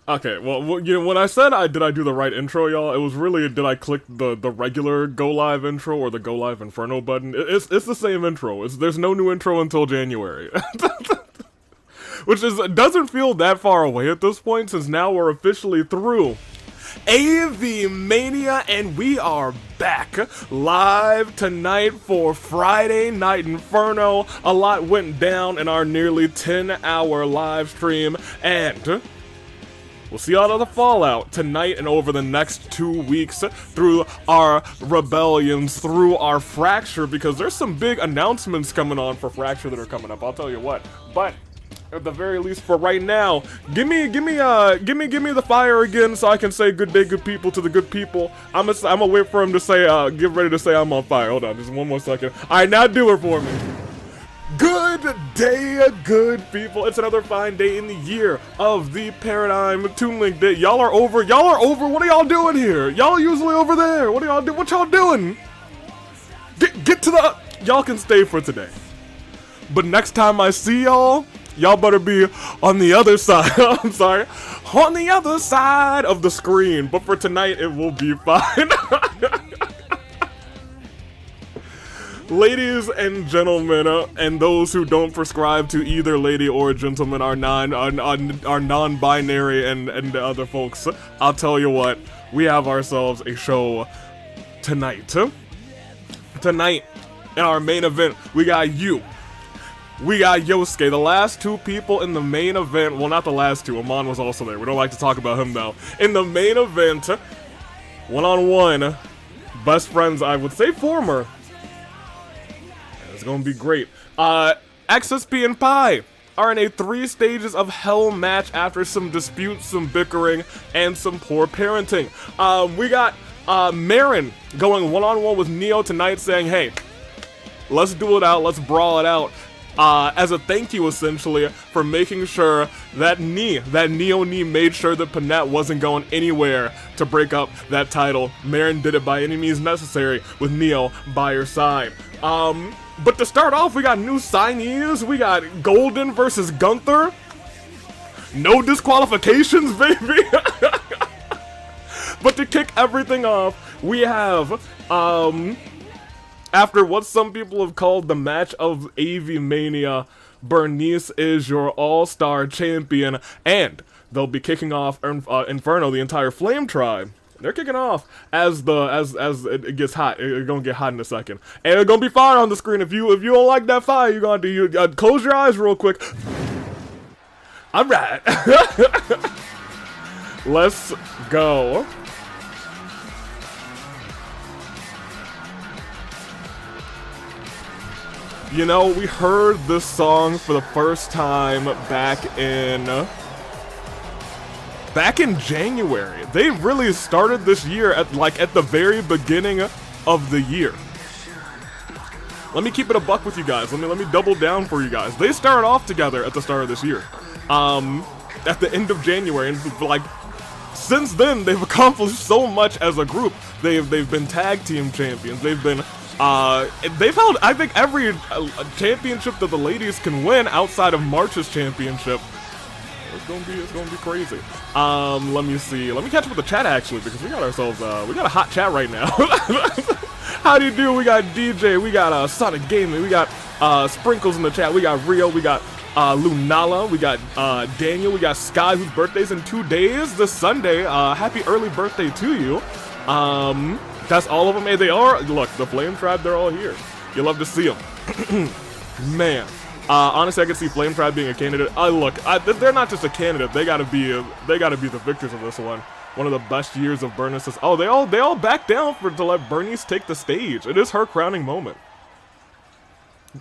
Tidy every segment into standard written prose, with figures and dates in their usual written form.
Okay, well, you know, when I said did I do the right intro, y'all, it was really, did I click the regular Go Live intro or the Go Live Inferno button? It's the same intro. There's no new intro until January. Which doesn't feel that far away at this point, since now we're officially through Avi-Mania, and we are back live tonight for Friday Night Inferno. A lot went down in our nearly 10-hour live stream, and We'll see all of the fallout tonight and over the next 2 weeks through our rebellions, through our Fracture, because there's some big announcements coming on for Fracture that are coming up, I'll tell you what. But at the very least for right now, give me the fire again so I can say good day, good people to the good people. I'm gonna wait for him to say, get ready to say I'm on fire. Hold on, just one more second. Alright, now do it for me. Good day, good people. It's another fine day in the year of the Paradigm Toon Link Day. Y'all are over. What are y'all doing here? Y'all usually over there. What y'all doing? Get to the... Y'all can stay for today. But next time I see y'all better be on the other side. I'm sorry. On the other side of the screen. But for tonight, it will be fine. Ladies and gentlemen, and those who don't prescribe to either lady or gentleman are non-binary and other folks, I'll tell you what, we have ourselves a show tonight. Tonight, in our main event, we got we got Yosuke, the last two people in the main event. Well, not the last two. Amon was also there. We don't like to talk about him, though. In the main event, one-on-one, best friends, I would say former. It's gonna be great. XSP and Pi are in a 3 stages of hell match after some disputes, some bickering, and some poor parenting. We got Merrin going one-on-one with Neo tonight, saying, hey, let's do it out, let's brawl it out. As a thank you, essentially, for making sure that Neo Knee made sure that Panette wasn't going anywhere to break up that title. Merrin did it by any means necessary with Neo by her side. But to start off, we got new signees. We got Golden versus Gunther. No disqualifications, baby. But to kick everything off, we have, after what some people have called the match of Avi-Mania, Bernice is your all-star champion, and they'll be kicking off Inferno, the entire Flame Tribe. They're kicking off as it gets hot. It's gonna get hot in a second, and it's gonna be fire on the screen. If you don't like that fire, you're gonna do close your eyes real quick. All right, let's go. You know, we heard this song for the first time back in January. They really started this year at the very beginning of the year. Let me keep it a buck with you guys. Let me double down for you guys. They started off together at the start of this year. At the end of January, and since then they've accomplished so much as a group. They've been tag team champions. They've held, I think, every championship that the ladies can win outside of March's championship. It's gonna be crazy. Let me see. Let me catch up with the chat actually, because we got ourselves we got a hot chat right now. How do you do? We got DJ, we got Sonic Gaming, we got Sprinkles in the chat, we got Rio, we got Lunala, we got Daniel, we got Sky, whose birthday's in 2 days this Sunday. Happy early birthday to you. That's all of them. Hey, they are. Look, the Flame Tribe, they're all here. You love to see them. Man. Honestly, I could see Flame Tribe being a candidate. Look, they're not just a candidate. They gotta be the victors of this one. One of the best years of Bernice's. Oh, they all back down to let Bernice take the stage. It is her crowning moment.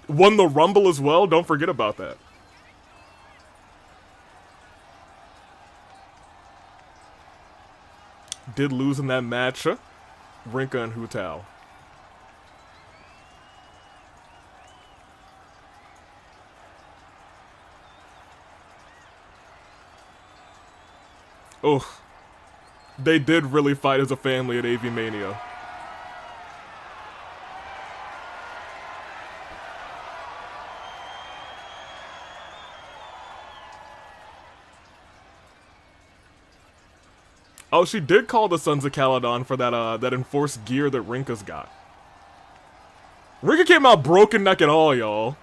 Won the Rumble as well. Don't forget about that. Did lose in that match. Rinka and Hu Tao. Oh, they did really fight as a family at Avi-Mania. Oh, she did call the Sons of Caledon for that enforced gear that Rinka's got. Rinka came out broken neck and all, y'all.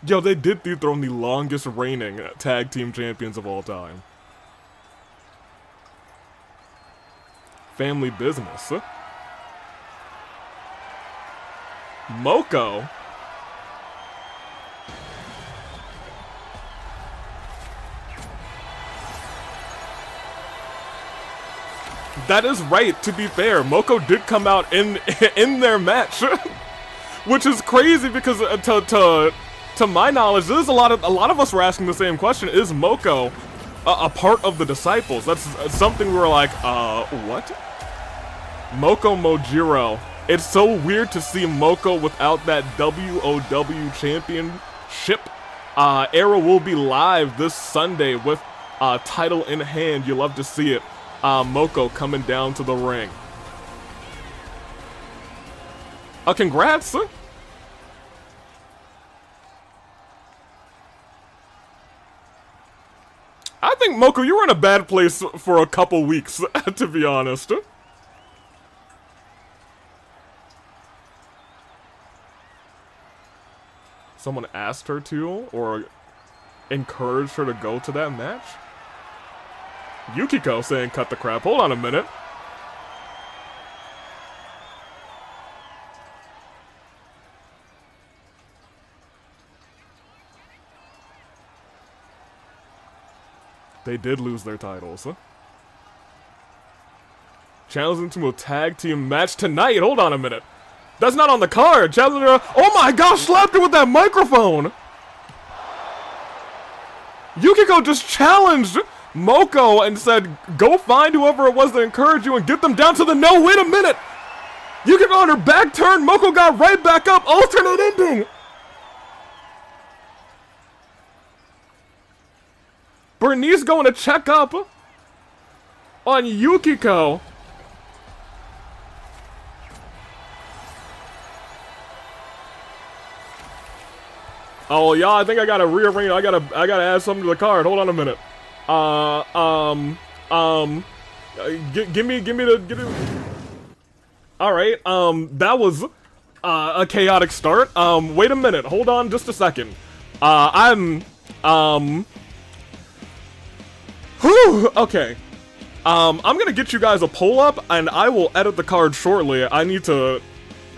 Yo, they did dethrone the longest reigning tag team champions of all time. Family business. Moko. That is right, to be fair. Moko did come out in their match. Which is crazy because to my knowledge, there's a lot of us were asking the same question. Is Moko a part of the Disciples? That's something we were like, what? Moko Mojiro. It's so weird to see Moko without that WOW championship. Era will be live this Sunday with title in hand. You love to see it. Moko coming down to the ring. Congrats. I think, Moko, you were in a bad place for a couple weeks, to be honest. Someone asked her to, or encouraged her to go to that match? Yukiko saying cut the crap. Hold on a minute. They did lose their titles, huh? Challenging to a tag team match tonight. Hold on a minute. That's not on the card. Challenger. Oh my gosh, slapped her with that microphone. Yukiko just challenged Moko and said, go find whoever it was that encouraged you and get them down to the no. Wait a minute. Yukiko on her back turn. Moko got right back up. Alternate ending. Bernice going to check up on Yukiko. Oh yeah, I think I gotta rearrange. I gotta add something to the card. Hold on a minute. Give me the. All right. That was a chaotic start. Wait a minute. Hold on, just a second. Whew, okay. I'm gonna get you guys a pull up, and I will edit the card shortly. I'm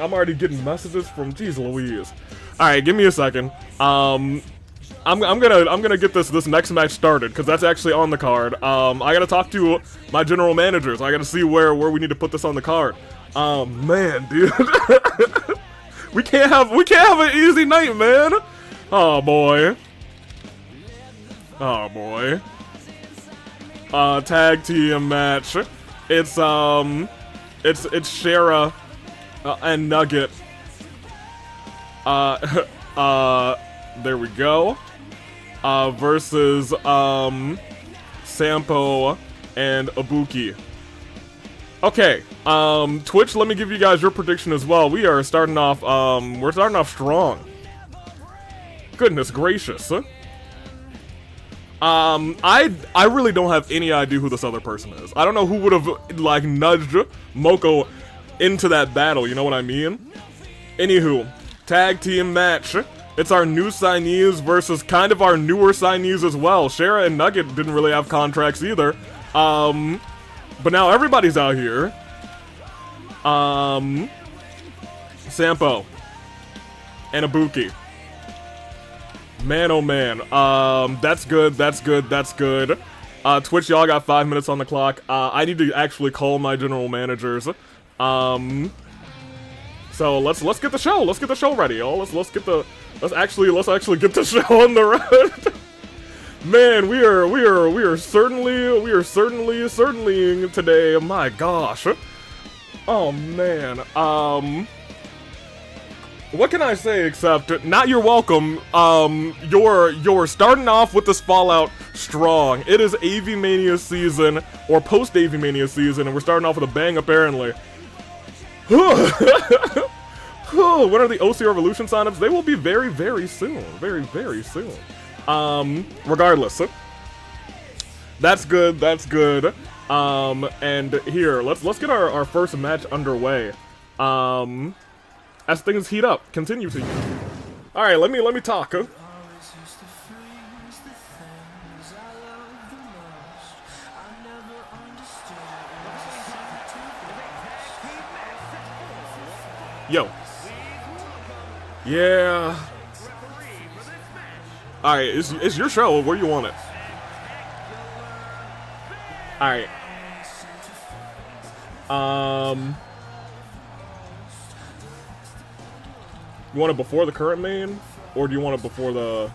already getting messages from. Jeez Louise. All right, give me a second. I'm gonna get this next match started because that's actually on the card. I gotta talk to my general managers. I gotta see where we need to put this on the card. Man, dude, we can't have an easy night, man. Oh boy. Oh boy. Tag team match. It's Shera and Nugget. There we go. Versus, Sampo and Ibuki. Okay, Twitch, let me give you guys your prediction as well. We are starting off, we're starting off strong. Goodness gracious. I really don't have any idea who this other person is. I don't know who would have, like, nudged Moko into that battle, you know what I mean? Anywho. Tag team match. It's our new signees versus kind of our newer signees as well. Shera and Nugget didn't really have contracts either. But now everybody's out here. Sampo and Ibuki. Man, oh man. That's good. That's good. That's good. Twitch, y'all got 5 minutes on the clock. I need to actually call my general managers. So let's get the show. Let's get the show ready, y'all. Let's actually get the show on the road. Man, we are certainly today. My gosh. Oh man. What can I say except not you're welcome. You're starting off with this Fallout strong. It is Avi-Mania season or post Avi-Mania season, and we're starting off with a bang apparently. When are the OC Revolution signups? They will be very, very soon. Very, very soon. Regardless. That's good, that's good. And here, let's get our first match underway. As things heat up, continue to. Alright, let me talk. Yo. Yeah. Alright, it's your show. Where you want it? Alright. You want it before the current main? Or do you want it before the...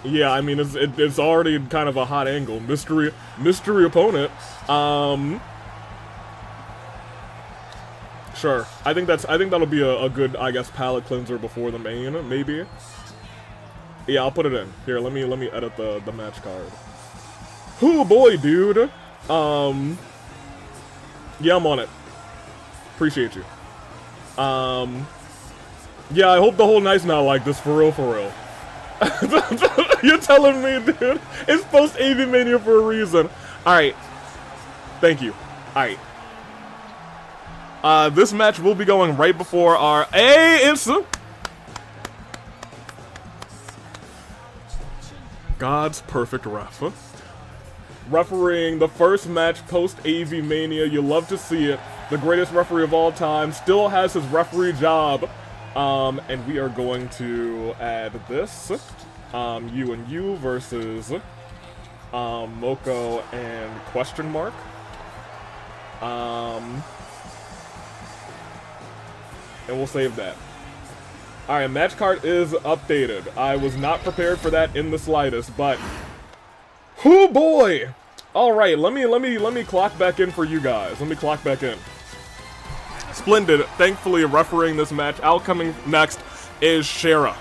Yeah, I mean, it's already kind of a hot angle. Mystery opponent. Sure. I think that'll be a good, I guess, palette cleanser before the main, maybe. Yeah, I'll put it in. Here, let me edit the match card. Oh boy, dude. Yeah, I'm on it. Appreciate you. Yeah, I hope the whole night's not like this, for real, for real. You're telling me, dude? It's post Avi-Mania for a reason. Alright. Thank you. Alright. This match will be going right before our... Hey, it's... God's perfect ref. Refereeing the first match post Avi-Mania. You love to see it. The greatest referee of all time still has his referee job. And we are going to add this. You and you versus Moko and question mark. And we'll save that. Alright, match card is updated. I was not prepared for that in the slightest, but oh boy! Alright, let me clock back in for you guys. Let me clock back in. Splendid, thankfully refereeing this match. Outcoming next is Schera.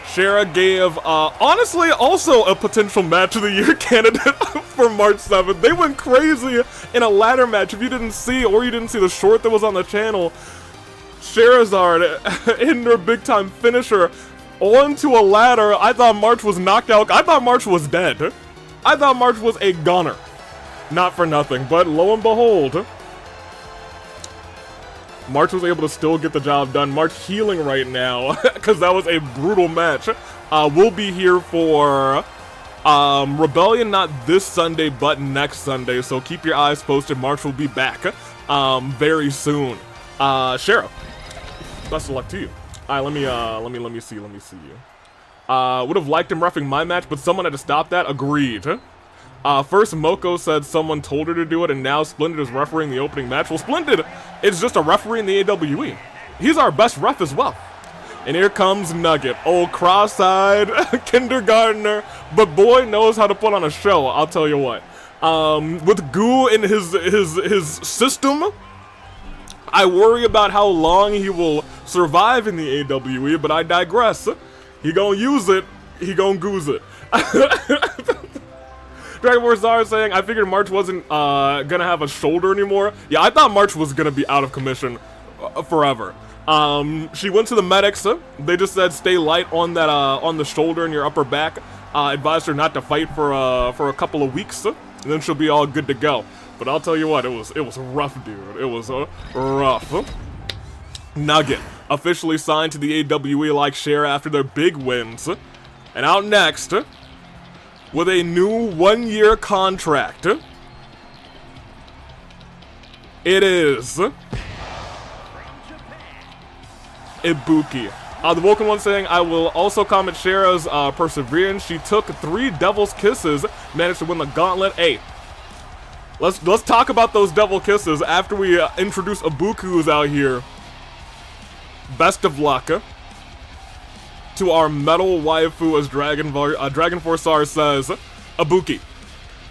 Schera gave, honestly, also a potential match of the year candidate for March 7th. They went crazy in a ladder match. If you didn't see, or you didn't see the short that was on the channel, Scherazard in their big time finisher onto a ladder. I thought March was knocked out. I thought March was dead. I thought March was a gunner. Not for nothing, but lo and behold, March was able to still get the job done. March healing right now, because that was a brutal match. We'll be here for Rebellion, not this Sunday, but next Sunday, so keep your eyes posted. March will be back very soon. Schera, best of luck to you. Alright, let me see you. Would have liked him reffing my match, but someone had to stop that. Agreed. First, Moko said someone told her to do it, and now Splendid is refereeing the opening match. Well, Splendid is just a referee in the AWE. He's our best ref as well. And here comes Nugget, old cross-eyed kindergartner, but boy knows how to put on a show, I'll tell you what. With goo in his system, I worry about how long he will survive in the AWE, but I digress. He gonna use it, he gonna goose it. Dragon Force Zara saying, I figured March wasn't gonna have a shoulder anymore. Yeah, I thought March was gonna be out of commission forever. She went to the medics. They just said stay light on that on the shoulder and your upper back. Advised her not to fight for a couple of weeks, and then she'll be all good to go. But I'll tell you what, it was rough, dude. It was rough. Nugget officially signed to the AWE like Schera after their big wins, and out next with a new 1-year contract, it is Ibuki. The Vulcan one saying, I will also comment Schera's perseverance. She took 3 Devil's Kisses, managed to win the gauntlet. Hey, let's talk about those Devil Kisses after we introduce Ibuki, who's out here. Best of luck to our metal waifu, as Dragon Force R says. Ibuki,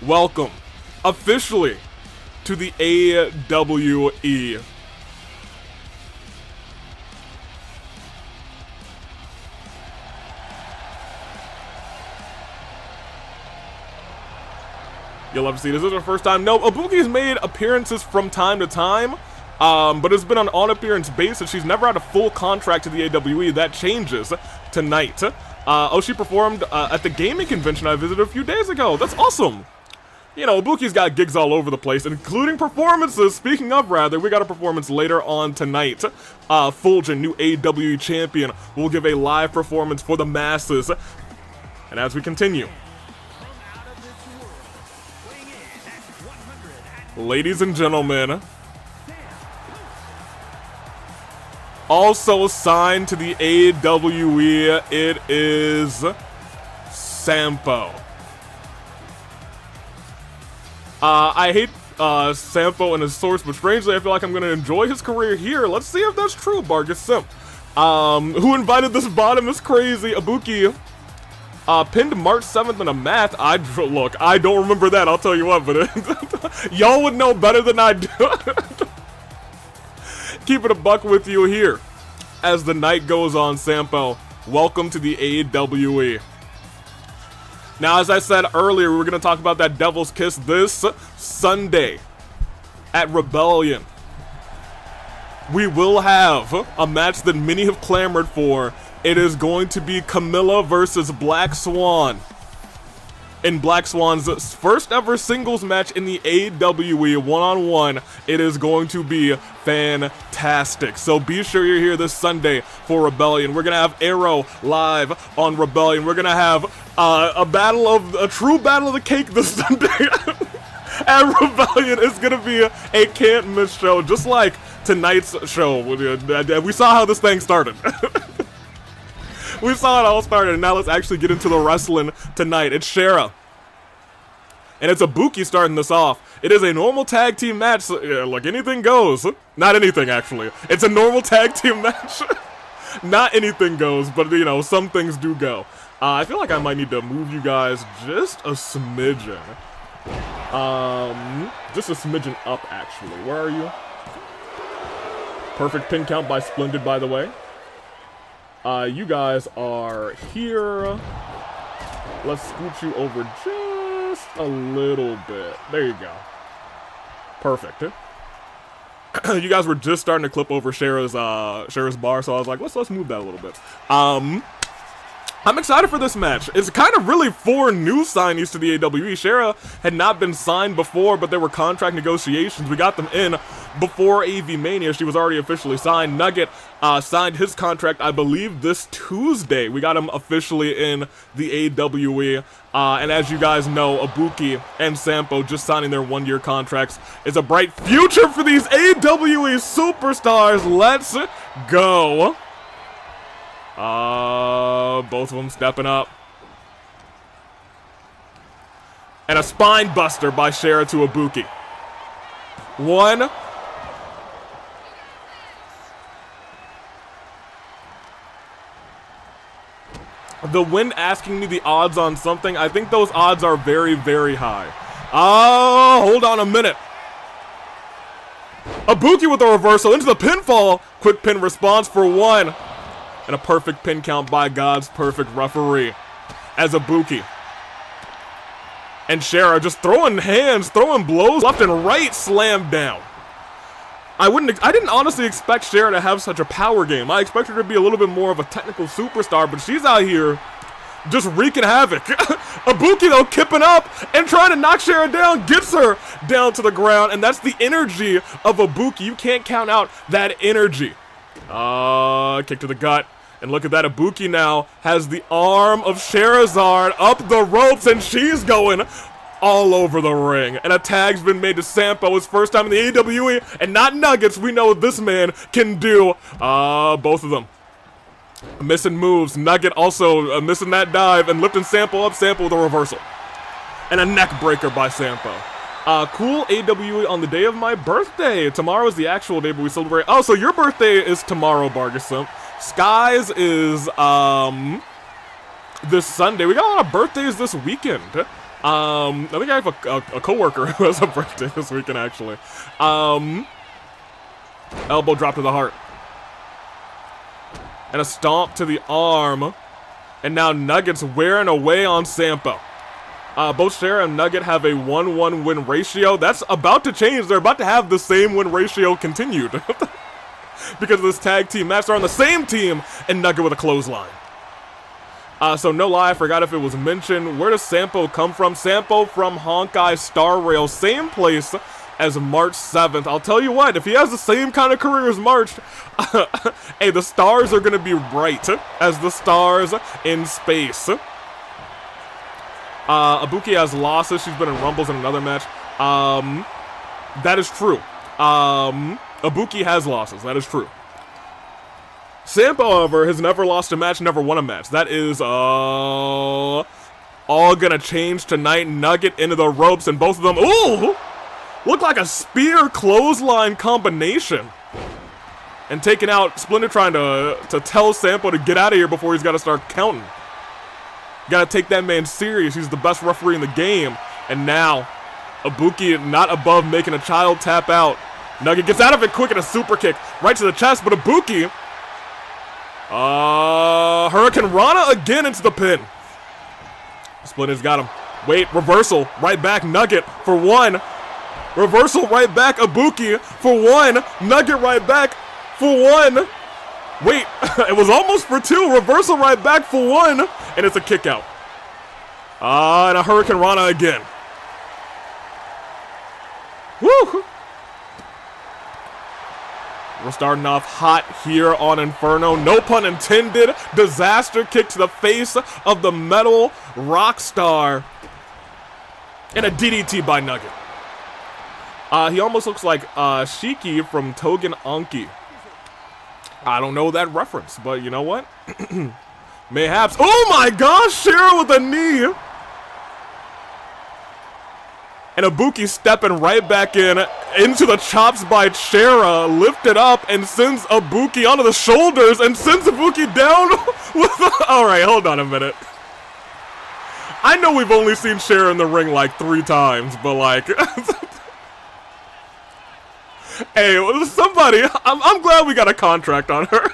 welcome officially to the AWE. You'll love to see this. This is her first time. No, Ibuki's made appearances from time to time, but it's been on appearance basis. She's never had a full contract to the AWE. That changes tonight. Oh, she performed at the gaming convention I visited a few days ago. That's awesome. You know, Ibuki's got gigs all over the place, including performances. Speaking of, rather, we got a performance later on tonight. Fulgen, new AWE champion, will give a live performance for the masses. And as we continue, ladies and gentlemen, also signed to the AWE, it is I Sampo and his source, but strangely, I feel like I'm gonna enjoy his career here. Let's see if that's true, Bargus Simp. Who invited this bottom is crazy. Ibuki, pinned March 7th in a match. Look, I don't remember that, I'll tell you what, but y'all would know better than I do. Keep it a buck with you here. As the night goes on, Sampo, welcome to the AWE. Now, as I said earlier, we were going to talk about that Devil's Kiss this Sunday at Rebellion. We will have a match that many have clamored for. It is going to be Camilla versus Black Swan. In Black Swan's first ever singles match in the AWE one-on-one, it is going to be fantastic. So be sure you're here this Sunday for Rebellion. We're gonna have Arrow live on Rebellion. We're gonna have a true battle of the cake this Sunday at Rebellion. It's gonna be a can't miss show, just like tonight's show. We saw how this thing started. We saw it all started, and now let's actually get into the wrestling tonight. It's Shera. And it's Ibuki starting this off. It is a normal tag team match, so, yeah, like anything goes. Not anything, actually. It's a normal tag team match. Not anything goes, but, you know, some things do go. I feel like I might need to move you guys just a smidgen. Just a smidgen up, actually. Where are you? Perfect pin count by Splendid, by the way. You guys are here. Let's scoot you over just a little bit. There you go. Perfect. You guys were just starting to clip over Shera's bar, so I was like, let's move that a little bit. I'm excited for this match. It's kind of really 4 new signees to the AWE. Shera had not been signed before, but there were contract negotiations. We got them in before Avi-Mania. She was already officially signed. Nugget signed his contract, I believe, this Tuesday. We got him officially in the AWE. And as you guys know, Ibuki and Sampo just signing their 1-year contracts. It's a bright future for these AWE superstars. Let's go. Both of them stepping up. And a spine buster by Shera to Ibuki. 1. The wind asking me the odds on something. I think those odds are very, very high. Oh, hold on a minute. Ibuki with a reversal into the pinfall. Quick pin response for 1. And a perfect pin count by God's perfect referee as Ibuki and Shera just throwing hands, throwing blows left and right, slammed down. I didn't honestly expect Shera to have such a power game. I expected her to be a little bit more of a technical superstar, but she's out here just wreaking havoc. Ibuki, though, kipping up and trying to knock Shera down, gets her down to the ground, and that's the energy of Ibuki. You can't count out that energy. Kick to the gut. And look at that, Ibuki now has the arm of Scherazard up the ropes, and she's going all over the ring. And a tag's been made to Sampo, his first time in the AWE, and not Nuggets. We know what this man can do. Both of them missing moves. Nugget also missing that dive and lifting Sampo up. Sampo with a reversal. And a neck breaker by Sampo. Cool AWE on the day of my birthday. Tomorrow is the actual day, but we celebrate. Oh, so your birthday is tomorrow, Bargasim. Sky's is this Sunday. We got a lot of birthdays this weekend. I think I have a coworker who has a birthday this weekend, actually. Elbow drop to the heart. And a stomp to the arm. And now Nugget's wearing away on Sampo. Both Shera and Nugget have a 1-1 win ratio. That's about to change. They're about to have the same win ratio continued. Because of this tag team match. They're on the same team, and Nugget with a clothesline. So no lie, I forgot if it was mentioned. Where does Sampo come from? Sampo from Honkai Star Rail, same place as March 7th. I'll tell you what, if he has the same kind of career as March, hey, the stars are gonna be bright as the stars in space. Ibuki has losses. She's been in Rumbles in another match. That is true. Ibuki has losses. That is true. Sampo, however, has never lost a match, never won a match. That is, all gonna change tonight. Nugget into the ropes, and both of them, ooh! Looked like a spear clothesline combination. And taking out Splinter, trying to tell Sampo to get out of here before he's got to start counting. Gotta take that man serious. He's the best referee in the game. And now, Ibuki not above making a child tap out. Nugget gets out of it quick and a super kick right to the chest, but Ibuki, Hurricane Rana again into the pin. Splinter's got him. Wait, reversal, right back, Nugget for one. Reversal right back, Ibuki for one. Nugget right back for one. Wait, it was almost for two. Reversal right back for one. And it's a kick out. And a Hurricane Rana again. Woo! We're starting off hot here on Inferno. No pun intended. Disaster kick to the face of the metal rock star. And a DDT by Nugget. He almost looks like Shiki from Togen Anki. I don't know that reference, but you know what? Mayhaps. Oh my gosh, Shera with a knee! And Ibuki stepping right back into the chops by Shera, lifted up and sends Ibuki onto the shoulders and sends Ibuki down with Alright, hold on a minute. I know we've only seen Shera in the ring like 3 times, but like... Hey, somebody, I'm glad we got a contract on her.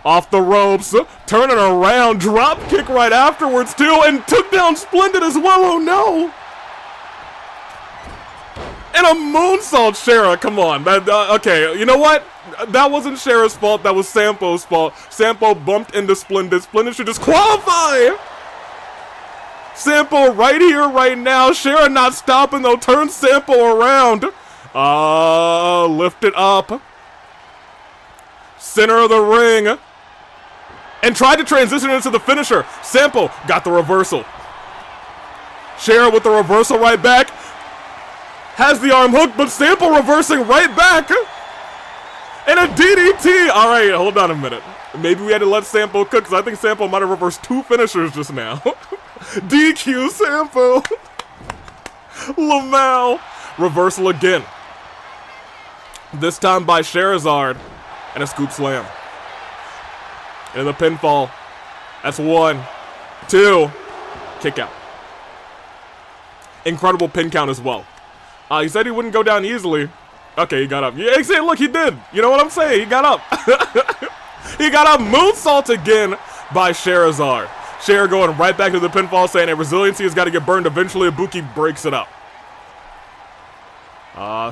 Off the ropes, turning around, drop kick right afterwards too, and took down Splendid as well, oh no! And a moonsault, Shera, come on. Okay, you know what? That wasn't Shera's fault, that was Sampo's fault. Sampo bumped into Splendid. Splendid should just qualify! Sampo right here, right now. Shera not stopping though. Turn Sampo around. Lift it up. Center of the ring. And tried to transition into the finisher. Sampo got the reversal. Shera with the reversal right back. Has the arm hook, but Sampo reversing right back. And a DDT. All right, hold on a minute. Maybe we had to let Sampo cook, because I think Sampo might have reversed 2 finishers just now. DQ Sampo. Lamau. Reversal again. This time by Scherazard. And a scoop slam. And the pinfall. That's 1, 2. Kick out. Incredible pin count as well. He said he wouldn't go down easily. Okay, he got up. Yeah, look, he did. You know what I'm saying? He got up. He got a moonsault again by Scherazard. Shera going right back to the pinfall, saying that resiliency has got to get burned eventually. Ibuki breaks it up.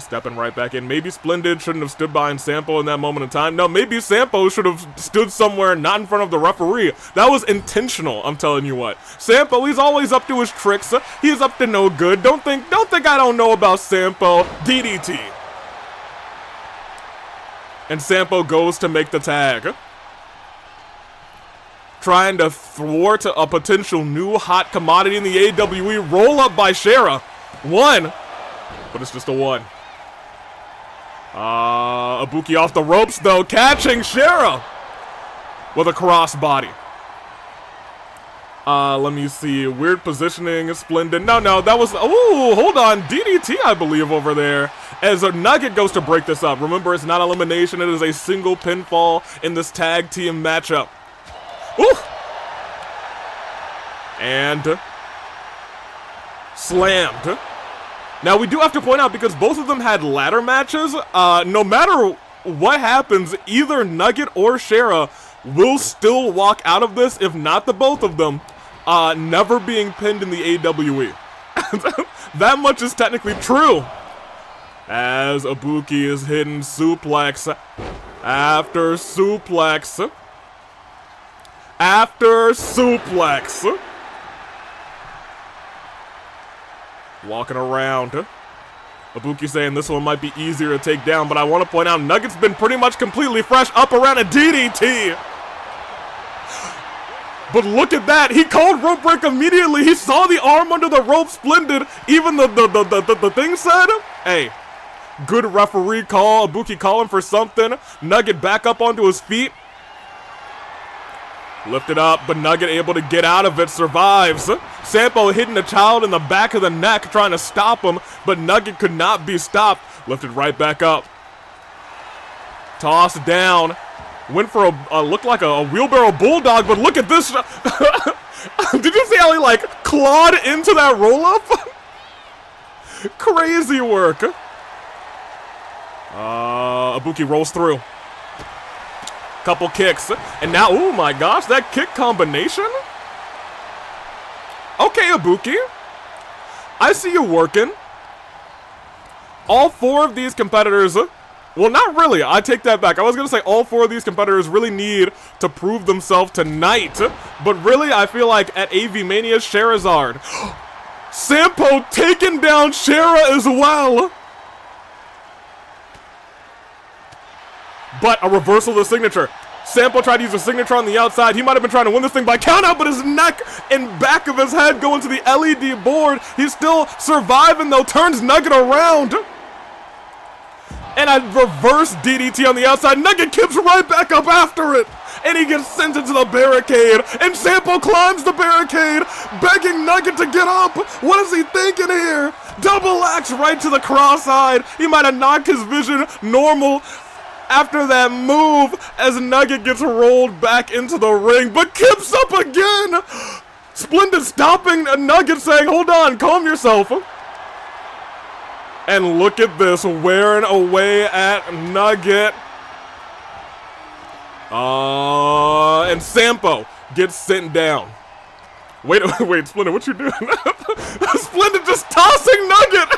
Stepping right back in. Maybe Splendid shouldn't have stood behind Sampo in that moment in time. No, maybe Sampo should have stood somewhere not in front of the referee. That was intentional, I'm telling you what. Sampo, he's always up to his tricks. He's up to no good. Don't think I don't know about Sampo. DDT. And Sampo goes to make the tag. Trying to thwart a potential new hot commodity in the AWE. Roll up by Shera. 1. But it's just a 1. Ibuki off the ropes though. Catching Shera. With a crossbody. Let me see. Weird positioning. Splendid. No, that was... Ooh, hold on. DDT, I believe, over there. As a Nugget goes to break this up. Remember, it's not elimination. It is a single pinfall in this tag team matchup. Ooh! And... slammed. Now, we do have to point out, because both of them had ladder matches, no matter what happens, either Nugget or Shera will still walk out of this, if not the both of them, never being pinned in the AWE. That much is technically true. As Ibuki is hitting suplex after suplex after suplex. Walking around. Ibuki saying this one might be easier to take down, but I want to point out Nugget's been pretty much completely fresh up around a DDT. But look at that. He called rope break immediately. He saw the arm under the rope. Splendid. Even the thing said, hey, good referee call. Ibuki calling for something. Nugget back up onto his feet. Lifted up, but Nugget able to get out of it, survives. Sampo hitting the child in the back of the neck, trying to stop him, but Nugget could not be stopped. Lifted right back up. Tossed down. Went for a looked like a wheelbarrow bulldog, but look at this. Did you see how he, like, clawed into that roll-up? Crazy work. Ibuki rolls through. Couple kicks, and now, oh my gosh, that kick combination? Okay, Ibuki. I see you working. All 4 of these competitors, well, not really, I take that back. I was gonna say all 4 of these competitors really need to prove themselves tonight, but really, I feel like at Avi-Mania, Scherazard. Sampo taking down Shera as well. But a reversal of the signature. Sampo tried to use a signature on the outside. He might have been trying to win this thing by count out, but his neck and back of his head going to the LED board. He's still surviving though, turns Nugget around. And a reverse DDT on the outside. Nugget kicks right back up after it. And he gets sent into the barricade. And Sampo climbs the barricade, begging Nugget to get up. What is he thinking here? Double axe right to the cross-eyed. He might have knocked his vision normal after that move as Nugget gets rolled back into the ring, but Kip's up again! Splendid stopping Nugget, saying, hold on, calm yourself. And look at this, wearing away at Nugget. And Sampo gets sent down. Wait, Splendid, what you doing? Splendid just tossing Nugget!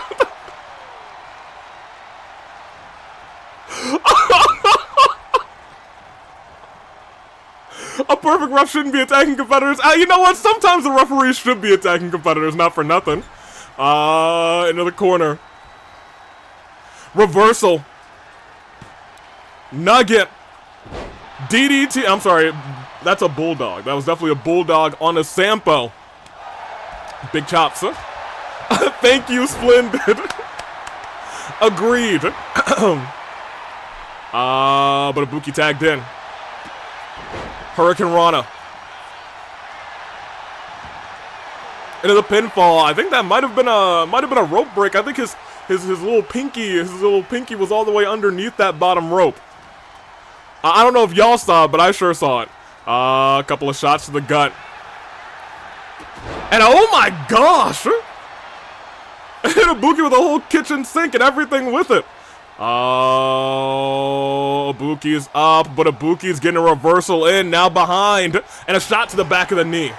A perfect ref shouldn't be attacking competitors. You know what? Sometimes the referees should be attacking competitors, not for nothing. Into the corner. Reversal. Nugget. DDT. I'm sorry. That's a bulldog. That was definitely a bulldog on a Sampo. Big chops. Thank you, Splendid. Agreed. But Ibuki tagged in. Hurricane Rana. Into the pinfall. I think that might have been a rope break. I think his little pinky was all the way underneath that bottom rope. I don't know if y'all saw it, but I sure saw it. A couple of shots to the gut. And oh my gosh! Hit Ibuki with a whole kitchen sink and everything with it. Oh, Ibuki's up, but Ibuki's getting a reversal in, now behind, and a shot to the back of the knee.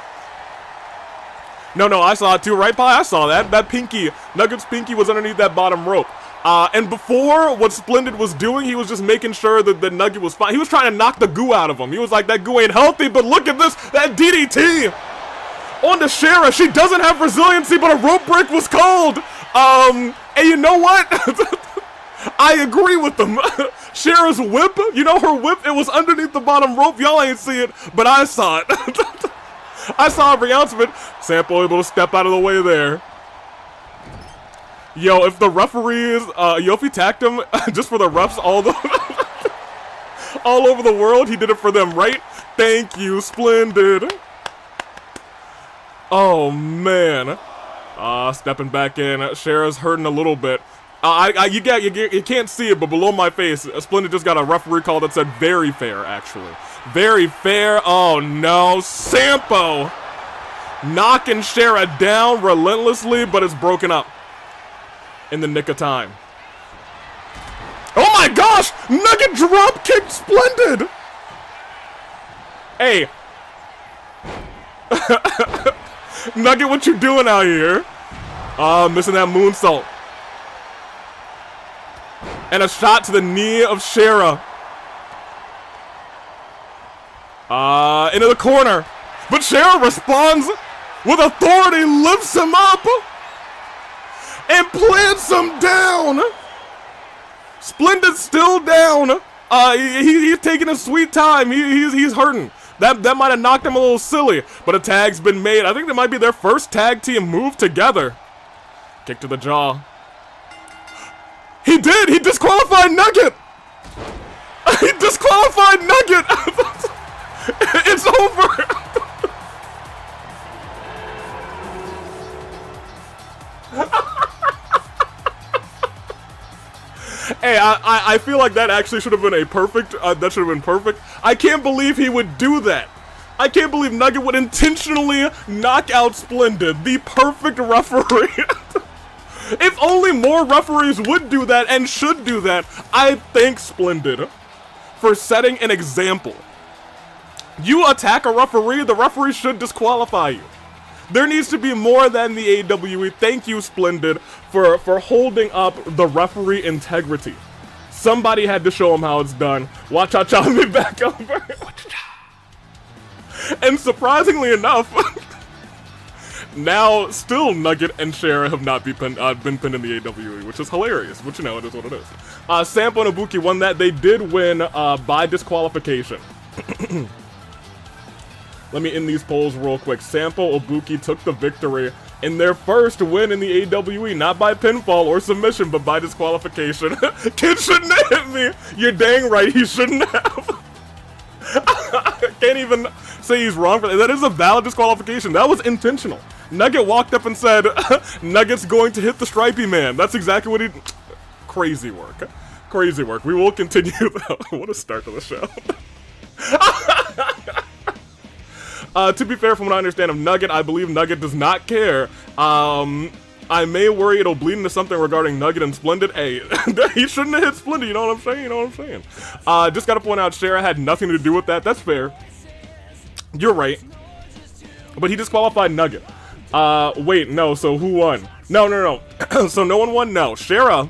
No, I saw it too, right, Pi? I saw that. That pinky, Nugget's pinky was underneath that bottom rope. And before, what Splendid was doing, he was just making sure that the Nugget was fine. He was trying to knock the goo out of him. He was like, that goo ain't healthy, but look at this, that DDT! On to Shera, she doesn't have resiliency, but a rope break was called! And you know what? I agree with them. Shera's whip, you know her whip, it was underneath the bottom rope. Y'all ain't see it, but I saw it. I saw every ounce of it. Sampo able to step out of the way there. Yo, if the referees, if he tacked him just for the refs all over the world, he did it for them, right? Thank you, Splendid. Oh, man. Stepping back in. Shera's hurting a little bit. You can't see it, but below my face, Splendid just got a referee call that said very fair, actually. Very fair. Oh, no. Sampo knocking Shera down relentlessly, but it's broken up in the nick of time. Oh, my gosh! Nugget drop kicked Splendid! Hey. Nugget, what you doing out here? Missing that moonsault. And a shot to the knee of Shera. Into the corner. But Shera responds with authority, lifts him up, and plants him down. Splendid's still down. He's taking a sweet time. He's hurting. That might have knocked him a little silly, but a tag's been made. I think that might be their first tag team move together. Kick to the jaw. He did! He disqualified Nugget! He disqualified Nugget! It's over! Hey, I feel like that actually should have been a perfect, that should have been perfect. I can't believe he would do that. I can't believe Nugget would intentionally knock out Splendid, the perfect referee. If only more referees would do that and should do that, I thank Splendid for setting an example. You attack a referee, the referee should disqualify you. There needs to be more than the AWE. Thank you, Splendid, for holding up the referee integrity. Somebody had to show him how it's done. Watch out, child me back over. And surprisingly enough, now still Nugget and Schera have not been pinned in the AWE, which is hilarious. But you know, it is what it is. Sampo and Ibuki won that. They did win by disqualification. Let me end these polls real quick. Sampo Ibuki took the victory in their first win in the AWE, not by pinfall or submission, but by disqualification. Kid shouldn't have hit me. You're dang right, he shouldn't have. I can't even say he's wrong for that. That is a valid disqualification. That was intentional. Nugget walked up and said, Nugget's going to hit the stripey man. That's exactly what he... Crazy work. Crazy work. We will continue though. What a start to the show. To be fair, from what I understand of Nugget, I believe Nugget does not care. I may worry it'll bleed into something regarding Nugget and Splendid. Hey, he shouldn't have hit Splendid, you know what I'm saying? You know what I'm saying? Just gotta point out, Schera had nothing to do with that. That's fair. You're right. But he disqualified Nugget. Wait, no, so who won? No. So no one won? No. Schera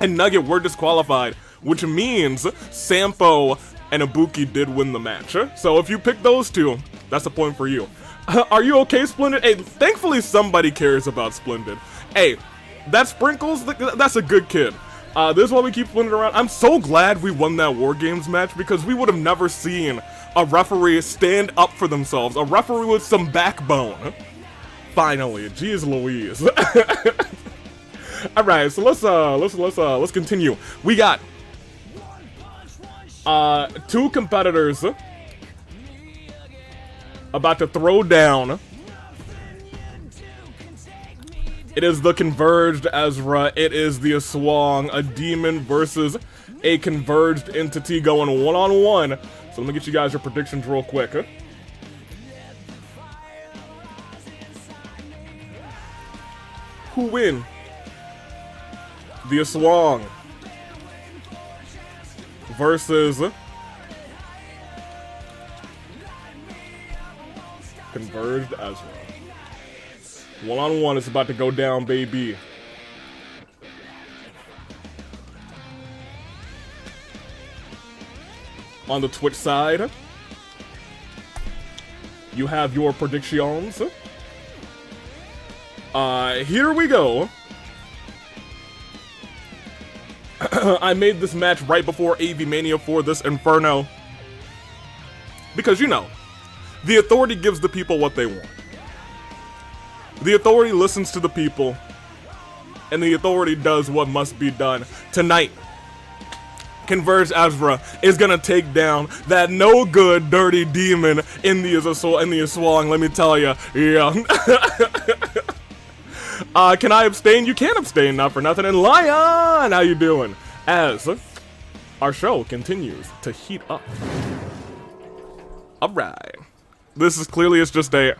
and Nugget were disqualified, which means Sampo and Ibuki did win the match. So if you pick those two, that's a point for you. Are you okay, Splendid? Hey, thankfully somebody cares about Splendid. Hey, that Sprinkles, that's a good kid. This is why we keep Splendid around. I'm so glad we won that War Games match because we would have never seen a referee stand up for themselves. A referee with some backbone. Finally, jeez Louise. All right, so let's continue. We got two competitors about to throw down. It is the Converged Ezra. It is the Aswang, a demon versus a converged entity going one-on-one. So let me get you guys your predictions real quick. Who win? The Aswang versus Converged Ezra. One-on-one is about to go down, baby. On the Twitch side, you have your predictions. Here we go. I made this match right before Avi-Mania for this Inferno. Because, you know, the authority gives the people what they want. The authority listens to the people. And the authority does what must be done. Tonight, Converged Ezra is gonna take down that no good, dirty demon in the Aswang, let me tell ya. Yeah. Can I abstain? You can abstain, not for nothing. And Lion, how you doing? As our show continues to heat up. Alright. This is clearly, it's just a...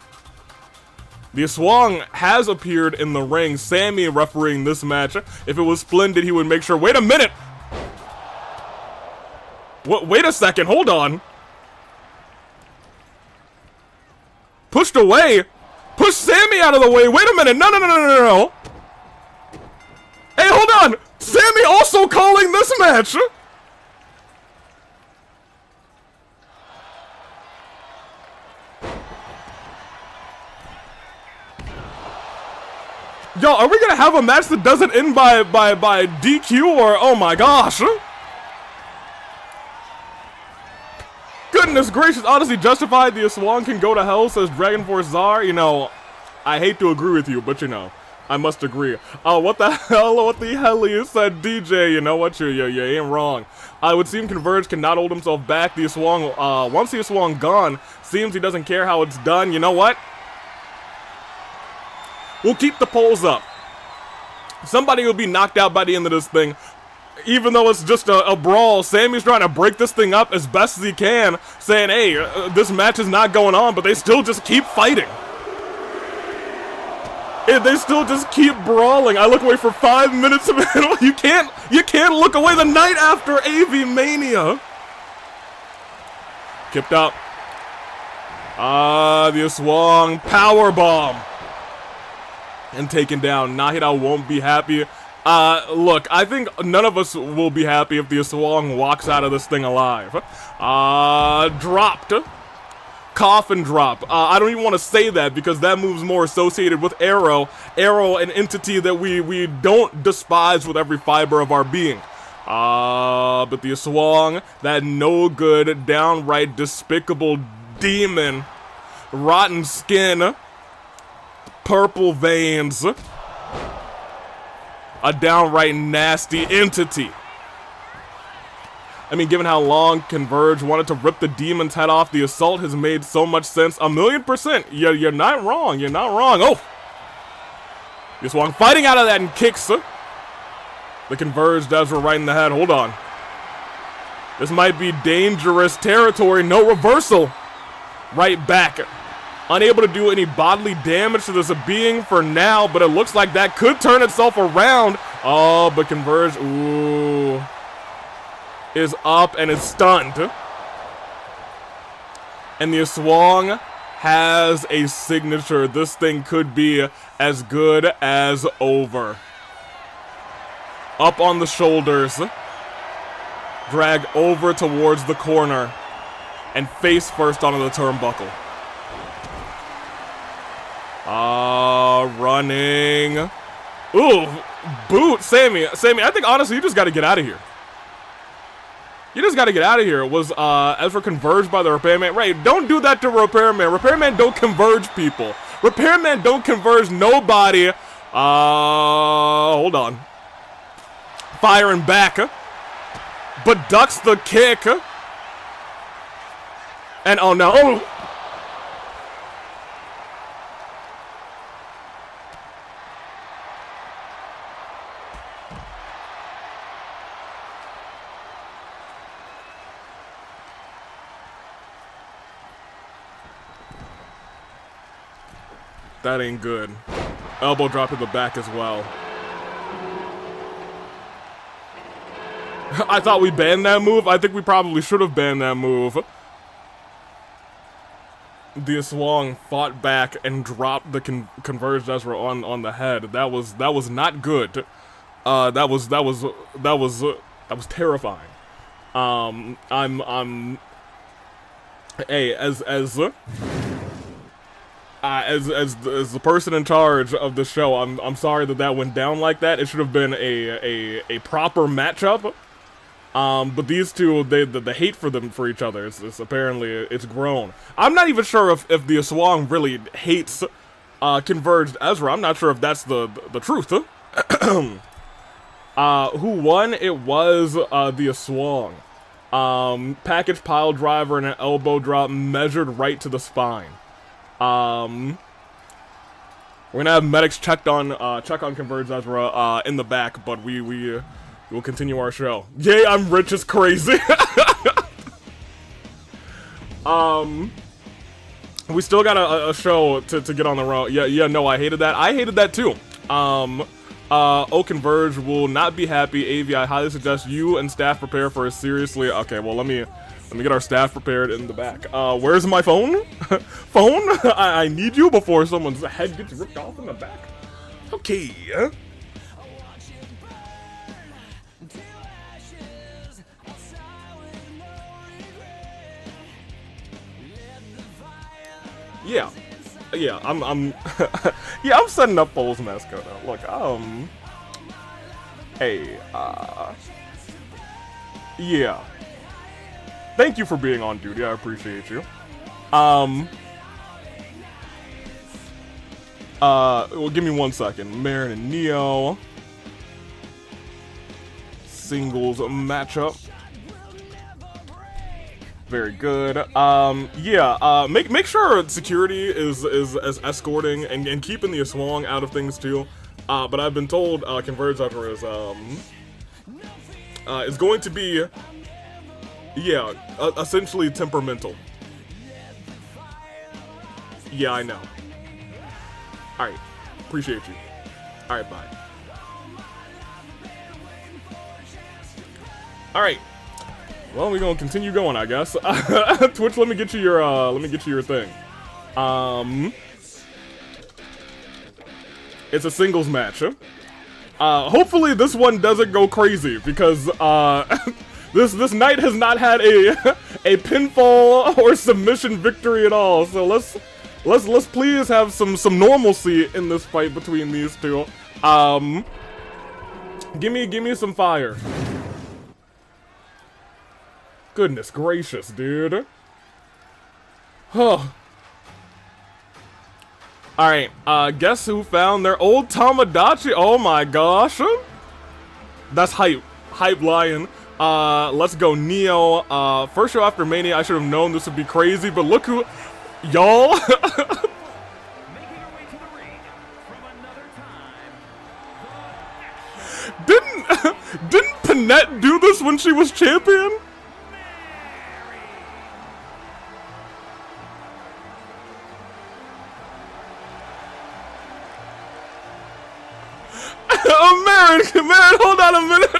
The Aswang has appeared in the ring. Sammy refereeing this match. If it was Splendid, he would make sure... Wait a minute! What? Wait a second, hold on. Pushed away? Push Sammy out of the way. Wait a minute. No. Hey, hold on. Sammy also calling this match. Yo, are we gonna have a match that doesn't end by DQ or oh my gosh? Goodness gracious, honestly justified. The Swan can go to hell, says Dragon Force Czar. You know, I hate to agree with you, but you know, I must agree. What the hell you said, DJ? You know what? You ain't wrong. It would seem Converge cannot hold himself back. The Aswang, once the Aswang gone, seems he doesn't care how it's done. You know what? We'll keep the polls up. Somebody will be knocked out by the end of this thing. Even though it's just a brawl, Sammy's trying to break this thing up as best as he can, saying, hey, this match is not going on, but they still just keep fighting. They still just keep brawling. I look away for 5 minutes of it. You can't look away the night after Avi-Mania. Kipped up. The Aswang powerbomb. And taken down. Nahida won't be happy. Look, I think none of us will be happy if the Aswang walks out of this thing alive. Dropped. Coffin drop. I don't even want to say that because that move's more associated with Arrow. Arrow, an entity that we don't despise with every fiber of our being. But the Aswang, that no good, downright despicable demon, rotten skin, purple veins, a downright nasty entity. I mean, given how long Converge wanted to rip the demon's head off, the assault has made so much sense. 1,000,000%. You're not wrong. You're not wrong. Oh! The Aswang fighting out of that and kicks. The Converged Ezra right in the head. Hold on. This might be dangerous territory. No reversal. Right back. Unable to do any bodily damage to this being for now, but it looks like that could turn itself around. Oh, but Converge, ooh, is up and is stunned. And the Aswang has a signature. This thing could be as good as over. Up on the shoulders. Drag over towards the corner. And face first onto the turnbuckle. Running. Ooh, boot, Sammy. I think honestly you just gotta get out of here. You just gotta get out of here. Was Ezra converged by the repairman? Right, don't do that to repairman. Repairman don't converge people. Repairman don't converge nobody. Hold on. Firing back. But ducks the kick. And oh no. Oh. That ain't good. Elbow drop to the back as well. I thought we banned that move. I think we probably should have banned that move. The Aswang fought back and dropped the Converged Ezra on the head. That was not good. That was terrifying. Hey, as the person in charge of the show, I'm sorry that went down like that. It should have been a proper matchup. But these two, the hate for each other, it's apparently it's grown. I'm not even sure if the Aswang really hates Converged Ezra. I'm not sure if that's the truth. Who won? It was the Aswang. Package pile driver and an elbow drop measured right to the spine. We're gonna have medics check on Converged Ezra in the back, but we'll continue our show. Yay, I'm rich as crazy. We still got a show to get on the road. Yeah, no, I hated that. I hated that too. Converge will not be happy. AV, I highly suggest you and staff prepare for a seriously. Okay, well let me get our staff prepared in the back. Where's my phone? Phone? I need you before someone's head gets ripped off in the back. Okay. Yeah, I'm yeah, I'm setting up Foles mascot now. Look, hey, yeah. Thank you for being on duty. I appreciate you. Well, give me 1 second. Merrin and Neo. Singles matchup. Very good. Yeah, make sure security is escorting and keeping the Aswang out of things too. But I've been told Converged is going to be, yeah, essentially temperamental. Yeah, I know. Alright, appreciate you. Alright, bye. Alright. Well, we're gonna continue going, I guess. Twitch, let me get you your thing. It's a singles match. Hopefully this one doesn't go crazy because this night has not had a pinfall or submission victory at all. So let's please have some normalcy in this fight between these two. Give me some fire. Goodness gracious, dude. Huh. Alright, guess who found their old Tamagotchi? Oh my gosh. That's hype. Hype lion. Let's go Neo. First show after Mania, I should have known this would be crazy, but look who... Y'all? Didn't Panette do this when she was champion? Oh, Merrin, hold on a minute.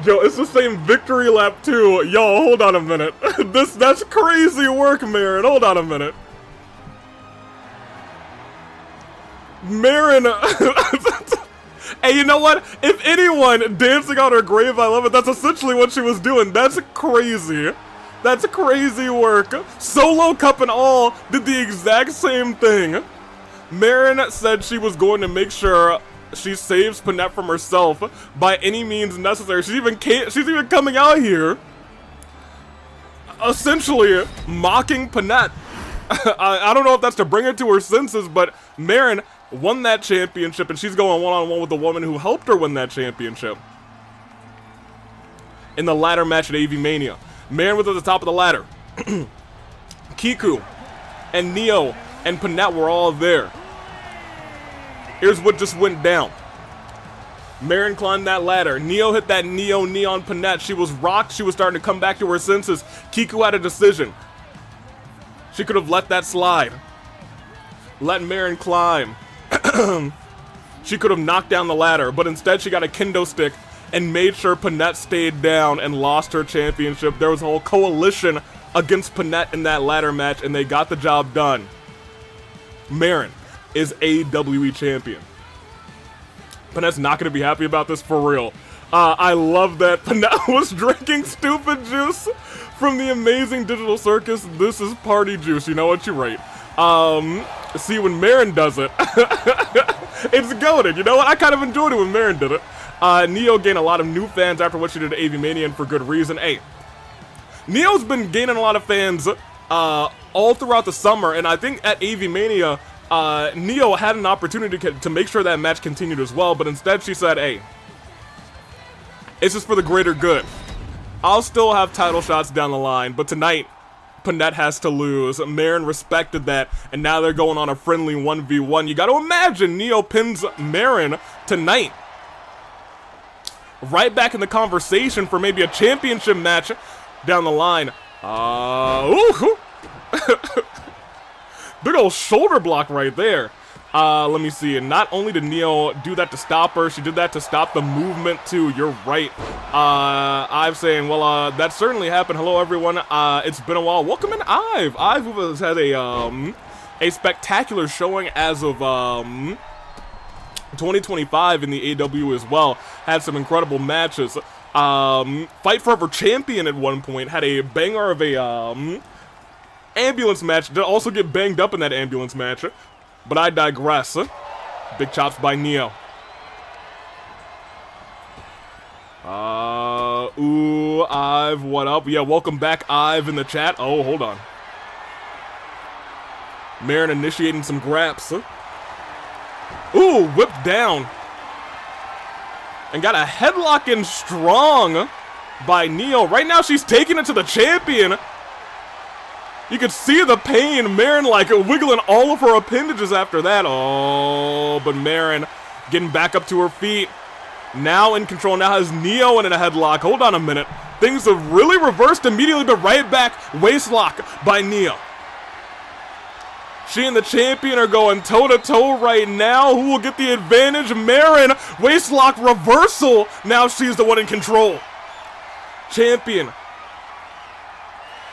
Yo, it's the same victory lap too. Yo, hold on a minute. That's crazy work, Merrin. Hold on a minute. Merrin. Hey, you know what? If anyone dancing on her grave, I love it. That's essentially what she was doing. That's crazy. That's crazy work. Solo Cup and all did the exact same thing. Merrin said she was going to make sure she saves Panette from herself by any means necessary. She's even coming out here, essentially mocking Panette. I don't know if that's to bring her to her senses, but Merrin won that championship, and she's going one-on-one with the woman who helped her win that championship in the ladder match at Avi-Mania. Merrin was at the top of the ladder. Kiku and Neo and Panette were all there. Here's what just went down. Merrin climbed that ladder. Neo hit that Neo knee on Panette. She was rocked. She was starting to come back to her senses. Kiku had a decision. She could have let that slide. Let Merrin climb. She could have knocked down the ladder, but instead she got a kendo stick and made sure Panette stayed down and lost her championship. There was a whole coalition against Panette in that ladder match, and they got the job done. Merrin is AWE champion. Panette's not going to be happy about this for real. I love that Panette was drinking stupid juice from the amazing digital circus. This is party juice, you know what, you're right. See, when Merrin does it, it's goated. You know what? I kind of enjoyed it when Merrin did it. Neo gained a lot of new fans after what she did at Avi-Mania, and for good reason. Hey, Neo's been gaining a lot of fans all throughout the summer, and I think at Avi-Mania, Neo had an opportunity to make sure that match continued as well, but instead she said, hey, it's just for the greater good. I'll still have title shots down the line, but tonight, Panette has to lose. Merrin respected that, and now they're going on a friendly 1v1. You gotta imagine Neo pins Merrin tonight. Right back in the conversation for maybe a championship match down the line. Ooh. Big old shoulder block right there. Let me see. And not only did Neo do that to stop her, she did that to stop the movement too. You're right. I'm saying, well, that certainly happened. Hello, everyone. It's been a while. Welcome in, Ive. Ive, who has had a spectacular showing as of 2025 in the AW as well. Had some incredible matches. Fight Forever champion at one point. Had a banger of a ambulance match. Did also get banged up in that ambulance match. But I digress. Big chops by Neo. Ooh, Ive, what up? Yeah, welcome back, Ive, in the chat. Oh, hold on. Merrin initiating some graps. Ooh, whipped down. And got a headlock in strong by Neo. Right now, she's taking it to the champion. You could see the pain. Merrin, like, wiggling all of her appendages after that. Oh, but Merrin getting back up to her feet. Now in control. Now has Neo in a headlock. Hold on a minute. Things have really reversed immediately, but right back. Waistlock by Neo. She and the champion are going toe-to-toe right now. Who will get the advantage? Merrin. Waistlock reversal. Now she's the one in control. Champion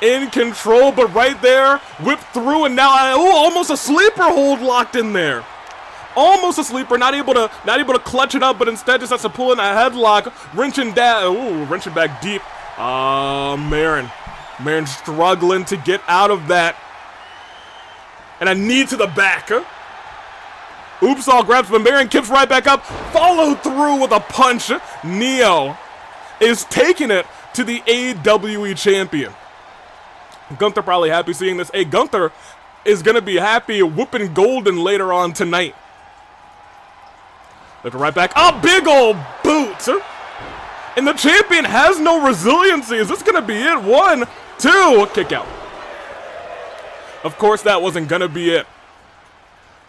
in control, but right there, whipped through, and now almost a sleeper hold locked in there. Almost a sleeper, not able to clutch it up, but instead just has to pull in a headlock, wrenching back deep. Merrin struggling to get out of that. And a knee to the back. Oops, all grabs, but Merrin kicks right back up. Followed through with a punch. Neo is taking it to the AWE champion. Gunther probably happy seeing this. Hey, Gunther is going to be happy whooping Golden later on tonight. Lift it right back. A big old boot. And the champion has no resiliency. Is this going to be it? 1, 2. Kick out. Of course, that wasn't going to be it.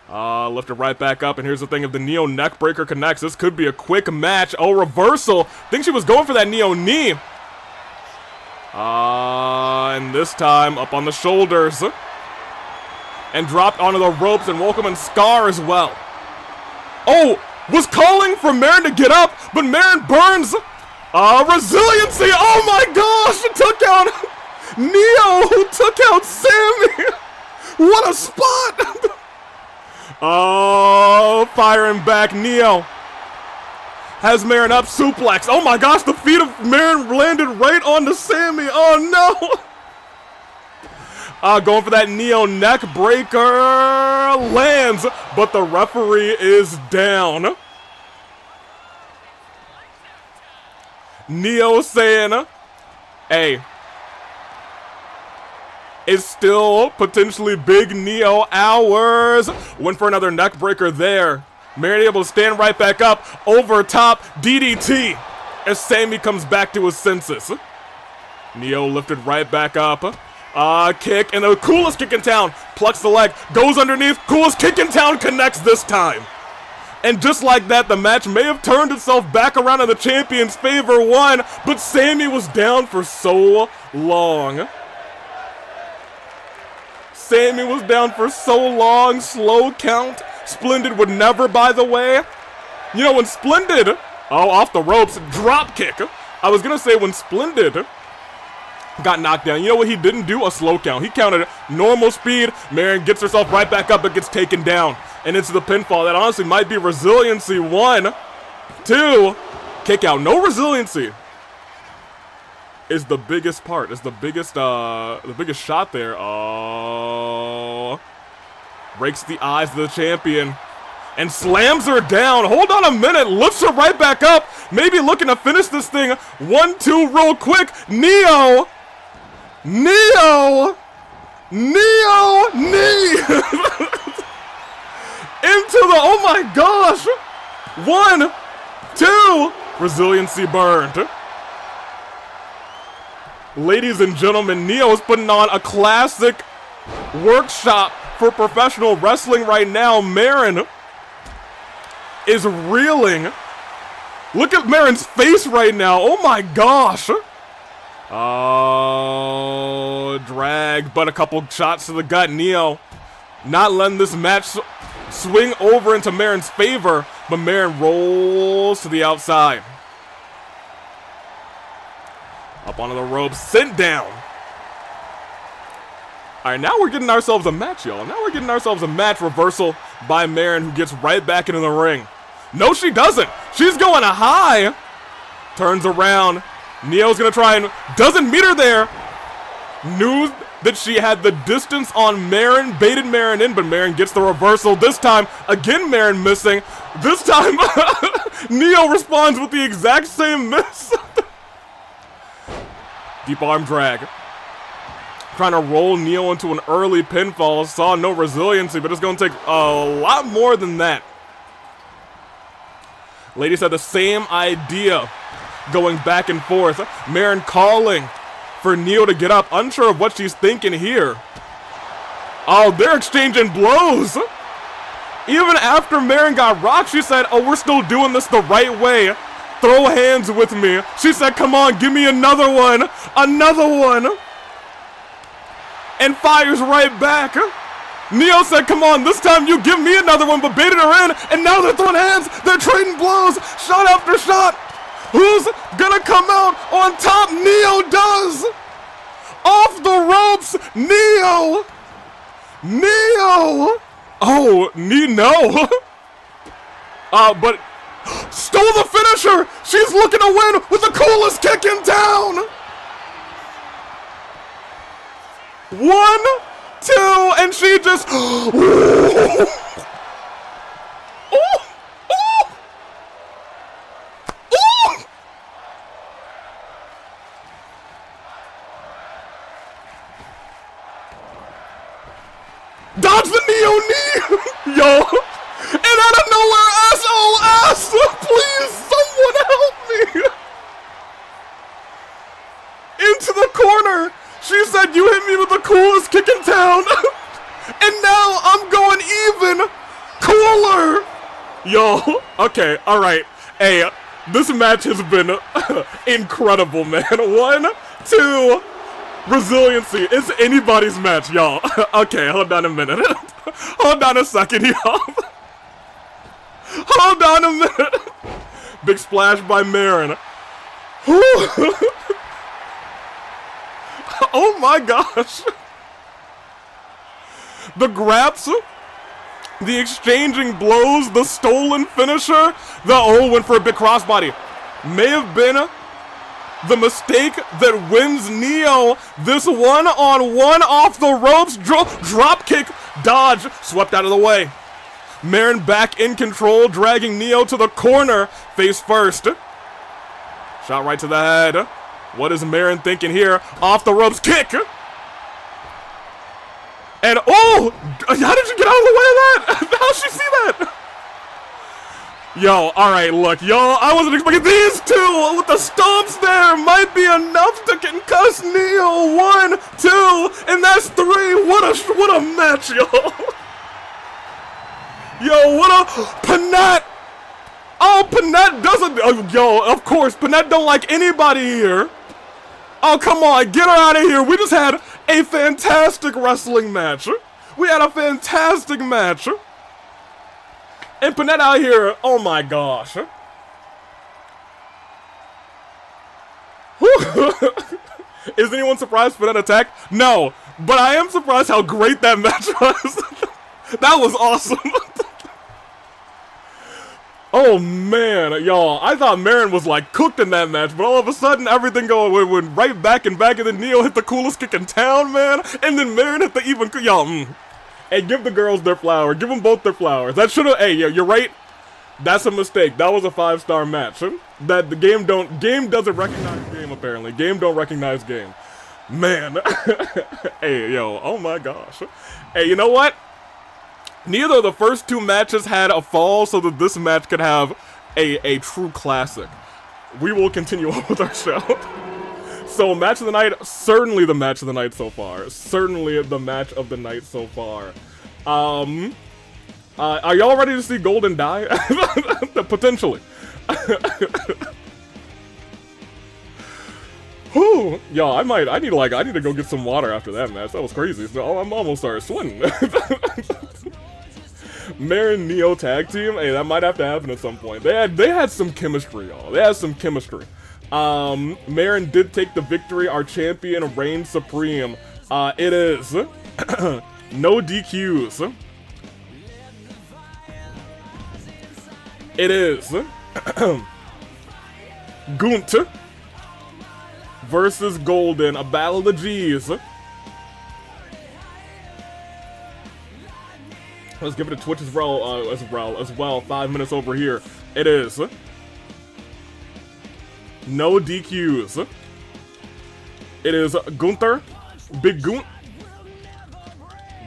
Lift it right back up. And here's the thing. If the Neo neckbreaker connects, this could be a quick match. Oh, reversal. Think she was going for that Neo knee. And this time up on the shoulders. And dropped onto the ropes and welcoming Scar as well. Oh, was calling for Merrin to get up, but Merrin burns. Resiliency. Oh my gosh, took out Neo, who took out Sammy. What a spot. Oh, firing back Neo. Has Merrin up, suplex. Oh my gosh, the feet of Merrin landed right onto Sammy. Oh no. Going for that Neo neck breaker. Lands, but the referee is down. Neo saying, hey, it's still potentially big Neo hours. Went for another neck breaker there. Merrin able to stand right back up. Over top, DDT. As Sammy comes back to his senses. Neo lifted right back up. Kick, and the coolest kick in town. Plucks the leg, goes underneath. Coolest kick in town connects this time. And just like that, the match may have turned itself back around in the champion's favor. One, but Sammy was down for so long. Sammy was down for so long. Slow count. Splendid would never, by the way. You know, when Splendid, off the ropes, drop kick. I was gonna say when Splendid got knocked down, you know what he didn't do? A slow count. He counted normal speed. Merrin gets herself right back up, but gets taken down. And into the pinfall. That honestly might be resiliency. 1, 2, kick out. No resiliency is the biggest part. Is the biggest shot there. Oh. Breaks the eyes of the champion. And slams her down. Hold on a minute. Lifts her right back up. Maybe looking to finish this thing. 1, 2, real quick. Neo. Knee. Into the, oh my gosh. 1, 2. Resiliency burned. Ladies and gentlemen, Neo is putting on a classic workshop for professional wrestling right now. Merrin is reeling. Look at Merrin's face right now. Oh my gosh. Oh, drag, but a couple shots to the gut. Neo not letting this match swing over into Merrin's favor, but Merrin rolls to the outside. Up onto the ropes, sent down. All right, now we're getting ourselves a match, y'all. Now we're getting ourselves a match. Reversal by Merrin, who gets right back into the ring. No, she doesn't. She's going high. Turns around. Neo's gonna try and doesn't meet her there. Knew that she had the distance on Merrin, baited Merrin in, but Merrin gets the reversal. This time, again, Merrin missing. This time, Neo responds with the exact same miss. Deep arm drag. Trying to roll Neo into an early pinfall. Saw no resiliency, but it's going to take a lot more than that. Ladies had the same idea, going back and forth. Merrin calling for Neo to get up, unsure of what she's thinking here. Oh, they're exchanging blows. Even after Merrin got rocked, she said, oh, we're still doing this the right way. Throw hands with me. She said, come on, give me another one. Another one. And fires right back. Neo said, come on, this time you give me another one, but baited her in. And now they're throwing hands. They're trading blows. Shot after shot. Who's gonna come out on top? Neo does. Off the ropes. Neo. Neo. Oh, no. But stole the finisher. She's looking to win with the coolest kick in town. 1, 2, and she just. Dodge the Neo knee! Yo! And out of nowhere, SOS! Please, someone help me! Into the corner! She said, you hit me with the coolest kick in town! And now I'm going even cooler! Yo, okay, alright. Hey, this match has been incredible, man. 1, 2... resiliency. It's anybody's match, y'all. Okay, hold on a minute. Hold on a second, y'all. Hold on a minute. Big splash by Merrin. Oh my gosh. The grabs, the exchanging blows, the stolen finisher, the went for a big crossbody. May have been the mistake that wins Neo this one-on-one off the ropes. Drop kick, dodge, swept out of the way. Merrin back in control, dragging Neo to the corner, face first. Shot right to the head. What is Merrin thinking here? Off the ropes, kick! And oh! How did you get out of the way of that? How'd she see that? Yo, alright, look, y'all, I wasn't expecting these two with the stomps there might be enough to concuss Neo. 1, 2, and that's 3. What a match, yo. Yo, what a Panat. Oh, Panat doesn't. Oh, yo, of course, Panat don't like anybody here. Oh, come on, get her out of here. We just had a fantastic wrestling match. We had a fantastic match. And Panat out here, oh my gosh. Is anyone surprised Panat attacked? No, but I am surprised how great that match was. That was awesome. Oh man, y'all, I thought Merrin was like cooked in that match, but all of a sudden everything went right back, and then Neo hit the coolest kick in town, man, and then Merrin hit the even, y'all, Hey, give the girls their flower. Give them both their flowers. That should have. Hey, you're right. That's a mistake. That was a 5-star match. That the game doesn't recognize game apparently. Game don't recognize game. Man. Hey, yo. Oh my gosh. Hey, you know what? Neither of the first 2 matches had a fall, so that this match could have a true classic. We will continue on with our show. So, match of the night, certainly the match of the night so far. Certainly the match of the night so far. Are y'all ready to see Golden die? Potentially. Whew, y'all, I need to go get some water after that match. That was crazy. So, I'm almost started sweating. Merrin Neo tag team, hey, that might have to happen at some point. They had some chemistry, y'all. They had some chemistry. Merrin did take the victory. Our champion reigns supreme. It is no DQs. It is Gunther versus Golden, a battle of the G's. Let's give it a Twitch as well. 5 minutes over here. It is No DQs. It is Gunther, Big Gunt,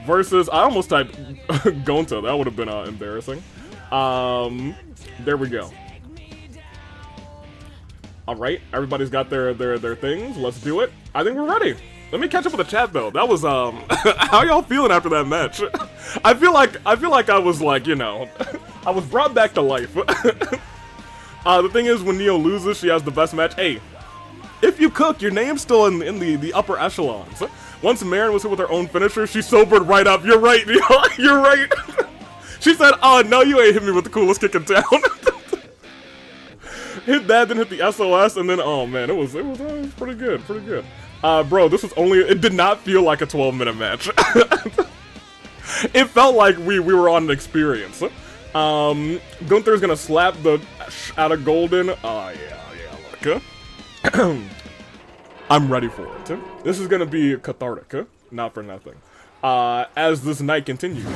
versus, I almost typed Gunther, that would have been embarrassing. There we go. Alright, everybody's got their things, let's do it. I think we're ready. Let me catch up with the chat though. That was, how y'all feeling after that match? I feel like I was like, you know, I was brought back to life. The thing is, when Neo loses, she has the best match. Hey, if you cook, your name's still in the upper echelons. Once Merrin was hit with her own finisher, she sobered right up. You're right, Neo. You're right. She said, oh, no, you ain't hit me with the coolest kick in town. Hit that, then hit the SOS, and then, oh man, it was pretty good, pretty good. Bro, this was it did not feel like a 12-minute match. It felt like we were on an experience. Gunther's gonna slap the out of Golden. Oh, yeah, look. I'm ready for it. This is gonna be cathartic, not for nothing. As this night continues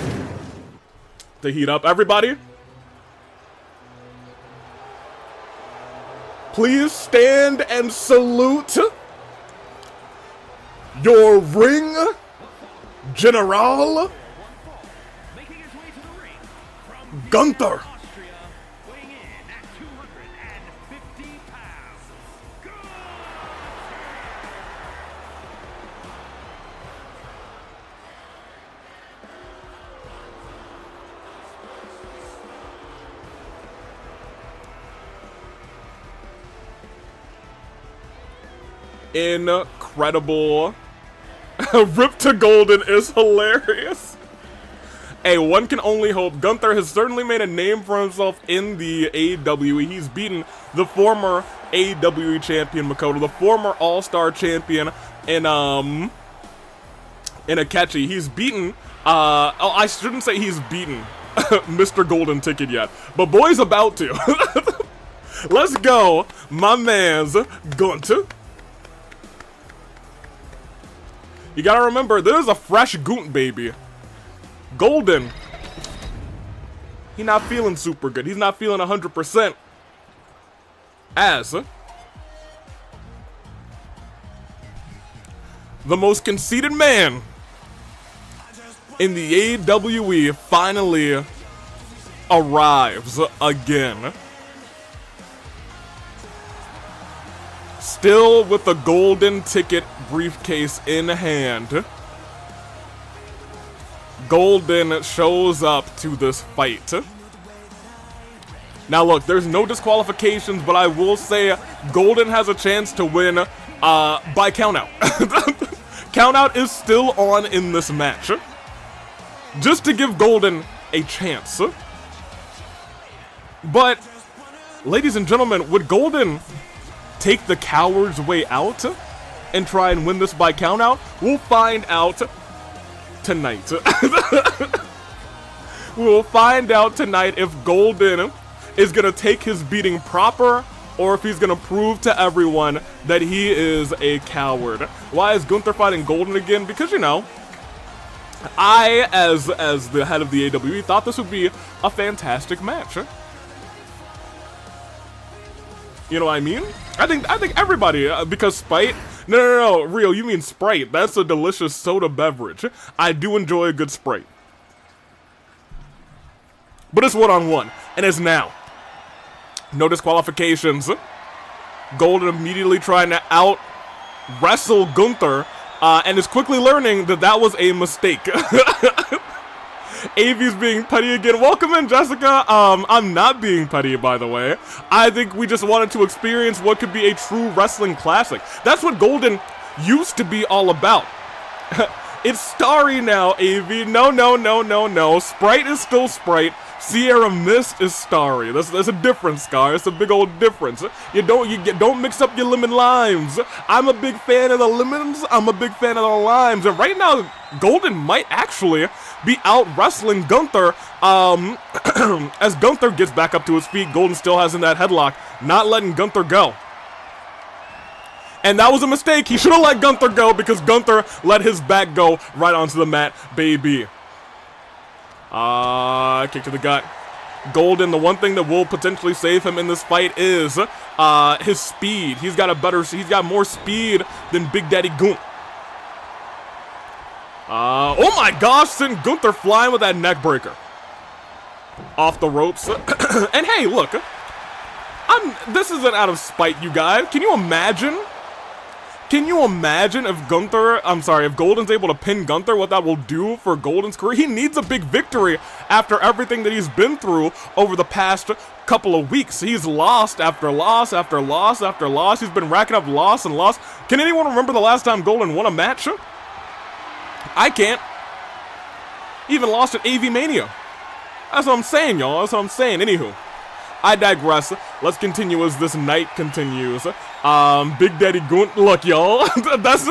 to heat up, everybody, please stand and salute your ring general, Gunther. Incredible. Rip to Golden is hilarious. Hey, one can only hope. Gunther has certainly made a name for himself in the AEW. He's beaten the former AEW champion Moko, the former All-Star champion in Akechi. He's beaten, oh, I shouldn't say he's beaten Mr. Golden Ticket yet, but boy's about to. Let's go, my man's Gunther. You gotta remember, this is a fresh Gunt, baby. Golden, he not feeling super good. He's not feeling 100%. As the most conceited man in the AWE finally arrives again. Still with the Golden Ticket briefcase in hand, Golden shows up to this fight. Now look, there's no disqualifications, but I will say Golden has a chance to win by countout. Countout is still on in this match, just to give Golden a chance. But, ladies and gentlemen, would Golden take the coward's way out and try and win this by countout? We'll find out tonight. We'll find out tonight if Golden is gonna take his beating proper, or if he's gonna prove to everyone that he is a coward. Why is Gunther fighting Golden again? Because, you know, I, as the head of the AWE, thought this would be a fantastic match. You know what I mean? I think everybody, because Sprite. No, Rio, you mean Sprite. That's a delicious soda beverage. I do enjoy a good Sprite. But it's one-on-one, and it's now. No disqualifications. Golden immediately trying to out-wrestle Gunther, and is quickly learning that that was a mistake. Avi's being petty again. Welcome in, Jessica. I'm not being petty, by the way. I think we just wanted to experience what could be a true wrestling classic. That's what Golden used to be all about. It's Starry now, Avi. No. Sprite is still Sprite. Sierra Mist is Starry. There's a difference, Scar. It's a big old difference. You don't mix up your lemon limes. I'm a big fan of the lemons. I'm a big fan of the limes. And right now, Golden might actually be out wrestling Gunther. As Gunther gets back up to his feet, Golden still has in that headlock, not letting Gunther go. And that was a mistake. He should have let Gunther go, because Gunther let his back go right onto the mat, baby. Kick to the gut. Golden, the one thing that will potentially save him in this fight is his speed. He's got more speed than Big Daddy Gunther. Oh my gosh, sent Gunther flying with that neck breaker. Off the ropes. And hey, look. This isn't out of spite, you guys. Can you imagine? Can you imagine if if Golden's able to pin Gunther, what that will do for Golden's career? He needs a big victory after everything that he's been through over the past couple of weeks. He's lost after loss after loss after loss. He's been racking up loss and loss. Can anyone remember the last time Golden won a match? I can't. He even lost at Avi-Mania. That's what I'm saying, y'all. That's what I'm saying. Anywho, I digress. Let's continue as this night continues. Big Daddy Gunther. Look, y'all. That's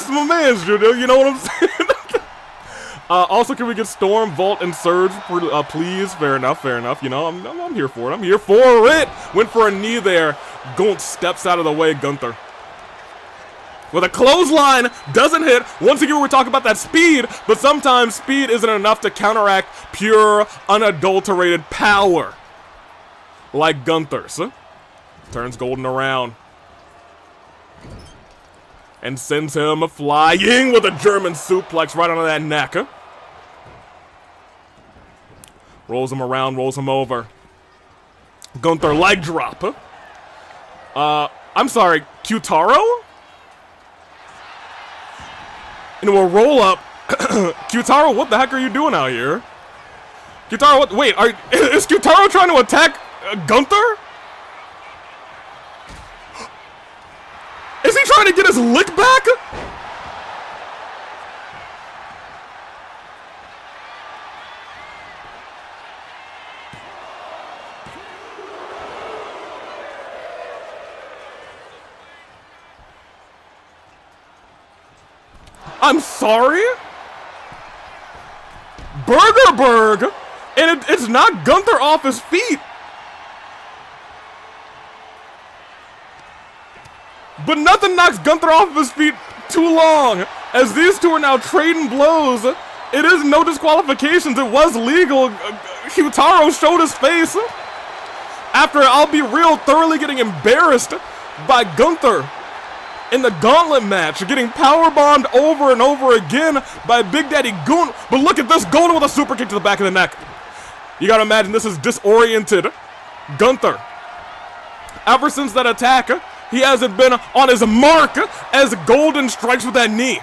my man's, Judo. You know what I'm saying? Also, can we get Storm, Vault, and Surge, please? Fair enough, fair enough. You know, I'm here for it. I'm here for it. Went for a knee there. Gunther steps out of the way, Gunther. With a clothesline, doesn't hit. Once again, we're talking about that speed, but sometimes speed isn't enough to counteract pure, unadulterated power. Like Gunther's. Turns Golden around. And sends him flying with a German suplex right onto that neck. Rolls him around, rolls him over. Gunther leg drop. I'm sorry, Q-Taro? Into a roll-up. Q-Taro, what the heck are you doing out here? Q-Taro, what? Wait, is Q-Taro trying to attack Gunther? Is he trying to get his lick back? I'm sorry? Burgerberg? And it's not Gunther off his feet. But nothing knocks Gunther off of his feet too long. As these two are now trading blows, it is no disqualifications. It was legal. Q-Taro showed his face after, I'll be real, thoroughly getting embarrassed by Gunther in the gauntlet match, getting powerbombed over and over again by Big Daddy Gunther. But look at this, Golden with a super kick to the back of the neck. You gotta imagine this is disoriented Gunther. Ever since that attack, he hasn't been on his mark as Golden strikes with that knee.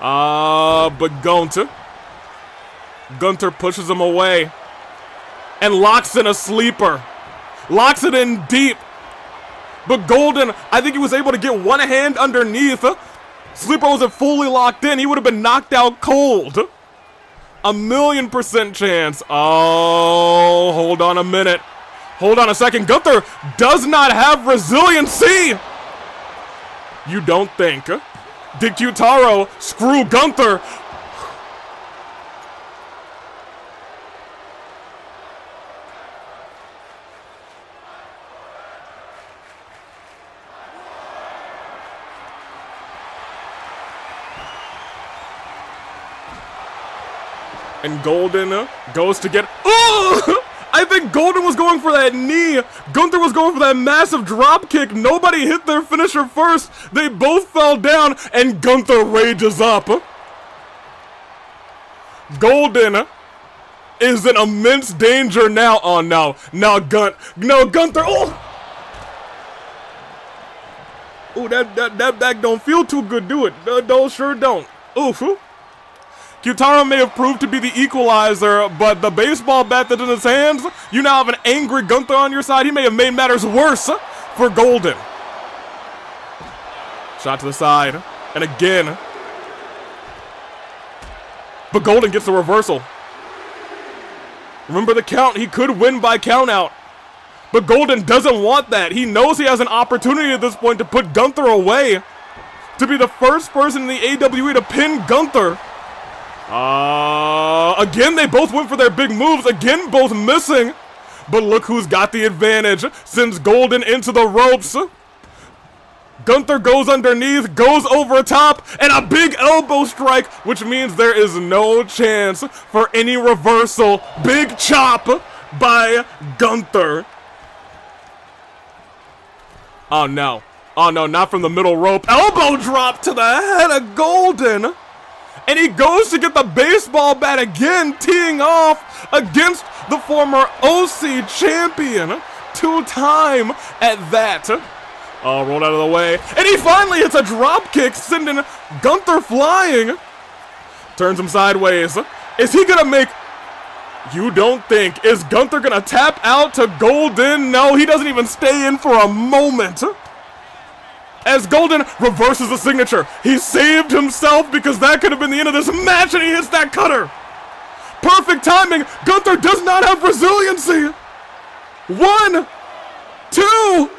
But Gunther pushes him away and locks in a sleeper. Locks it in deep. But Golden, I think he was able to get one hand underneath. Sleeper wasn't fully locked in. He would have been knocked out cold. 1,000,000% chance. Oh, hold on a minute. Hold on a second. Gunther does not have resiliency. You don't think? Did Q-Taro screw Gunther? And Golden goes to get... Oh! I think Golden was going for that knee. Gunther was going for that massive drop kick. Nobody hit their finisher first. They both fell down, and Gunther rages up. Golden is in immense danger now. Oh, no. No, Gunther. Oh! Oh, that back don't feel too good, do it? No, sure don't. Oof. Q-Taro may have proved to be the equalizer, but the baseball bat that's in his hands, you now have an angry Gunther on your side. He may have made matters worse for Golden. Shot to the side, and again. But Golden gets the reversal. Remember the count, he could win by count out. But Golden doesn't want that. He knows he has an opportunity at this point to put Gunther away. To be the first person in the AWE to pin Gunther. Again, they both went for their big moves. Again, both missing. But look who's got the advantage. Sends Golden into the ropes. Gunther goes underneath, goes over top, and a big elbow strike, which means there is no chance for any reversal. Big chop by Gunther. Oh no. Oh no, not from the middle rope. Elbow drop to the head of Golden. And he goes to get the baseball bat again, teeing off against the former OC champion. 2-time at that. Oh, rolled out of the way. And he finally hits a drop kick, sending Gunther flying. Turns him sideways. Is he gonna make... You don't think. Is Gunther gonna tap out to Golden? No, he doesn't even stay in for a moment. As Golden reverses the signature. He saved himself because that could have been the end of this match, and he hits that cutter. Perfect timing. Gunther does not have resiliency. 1, 2.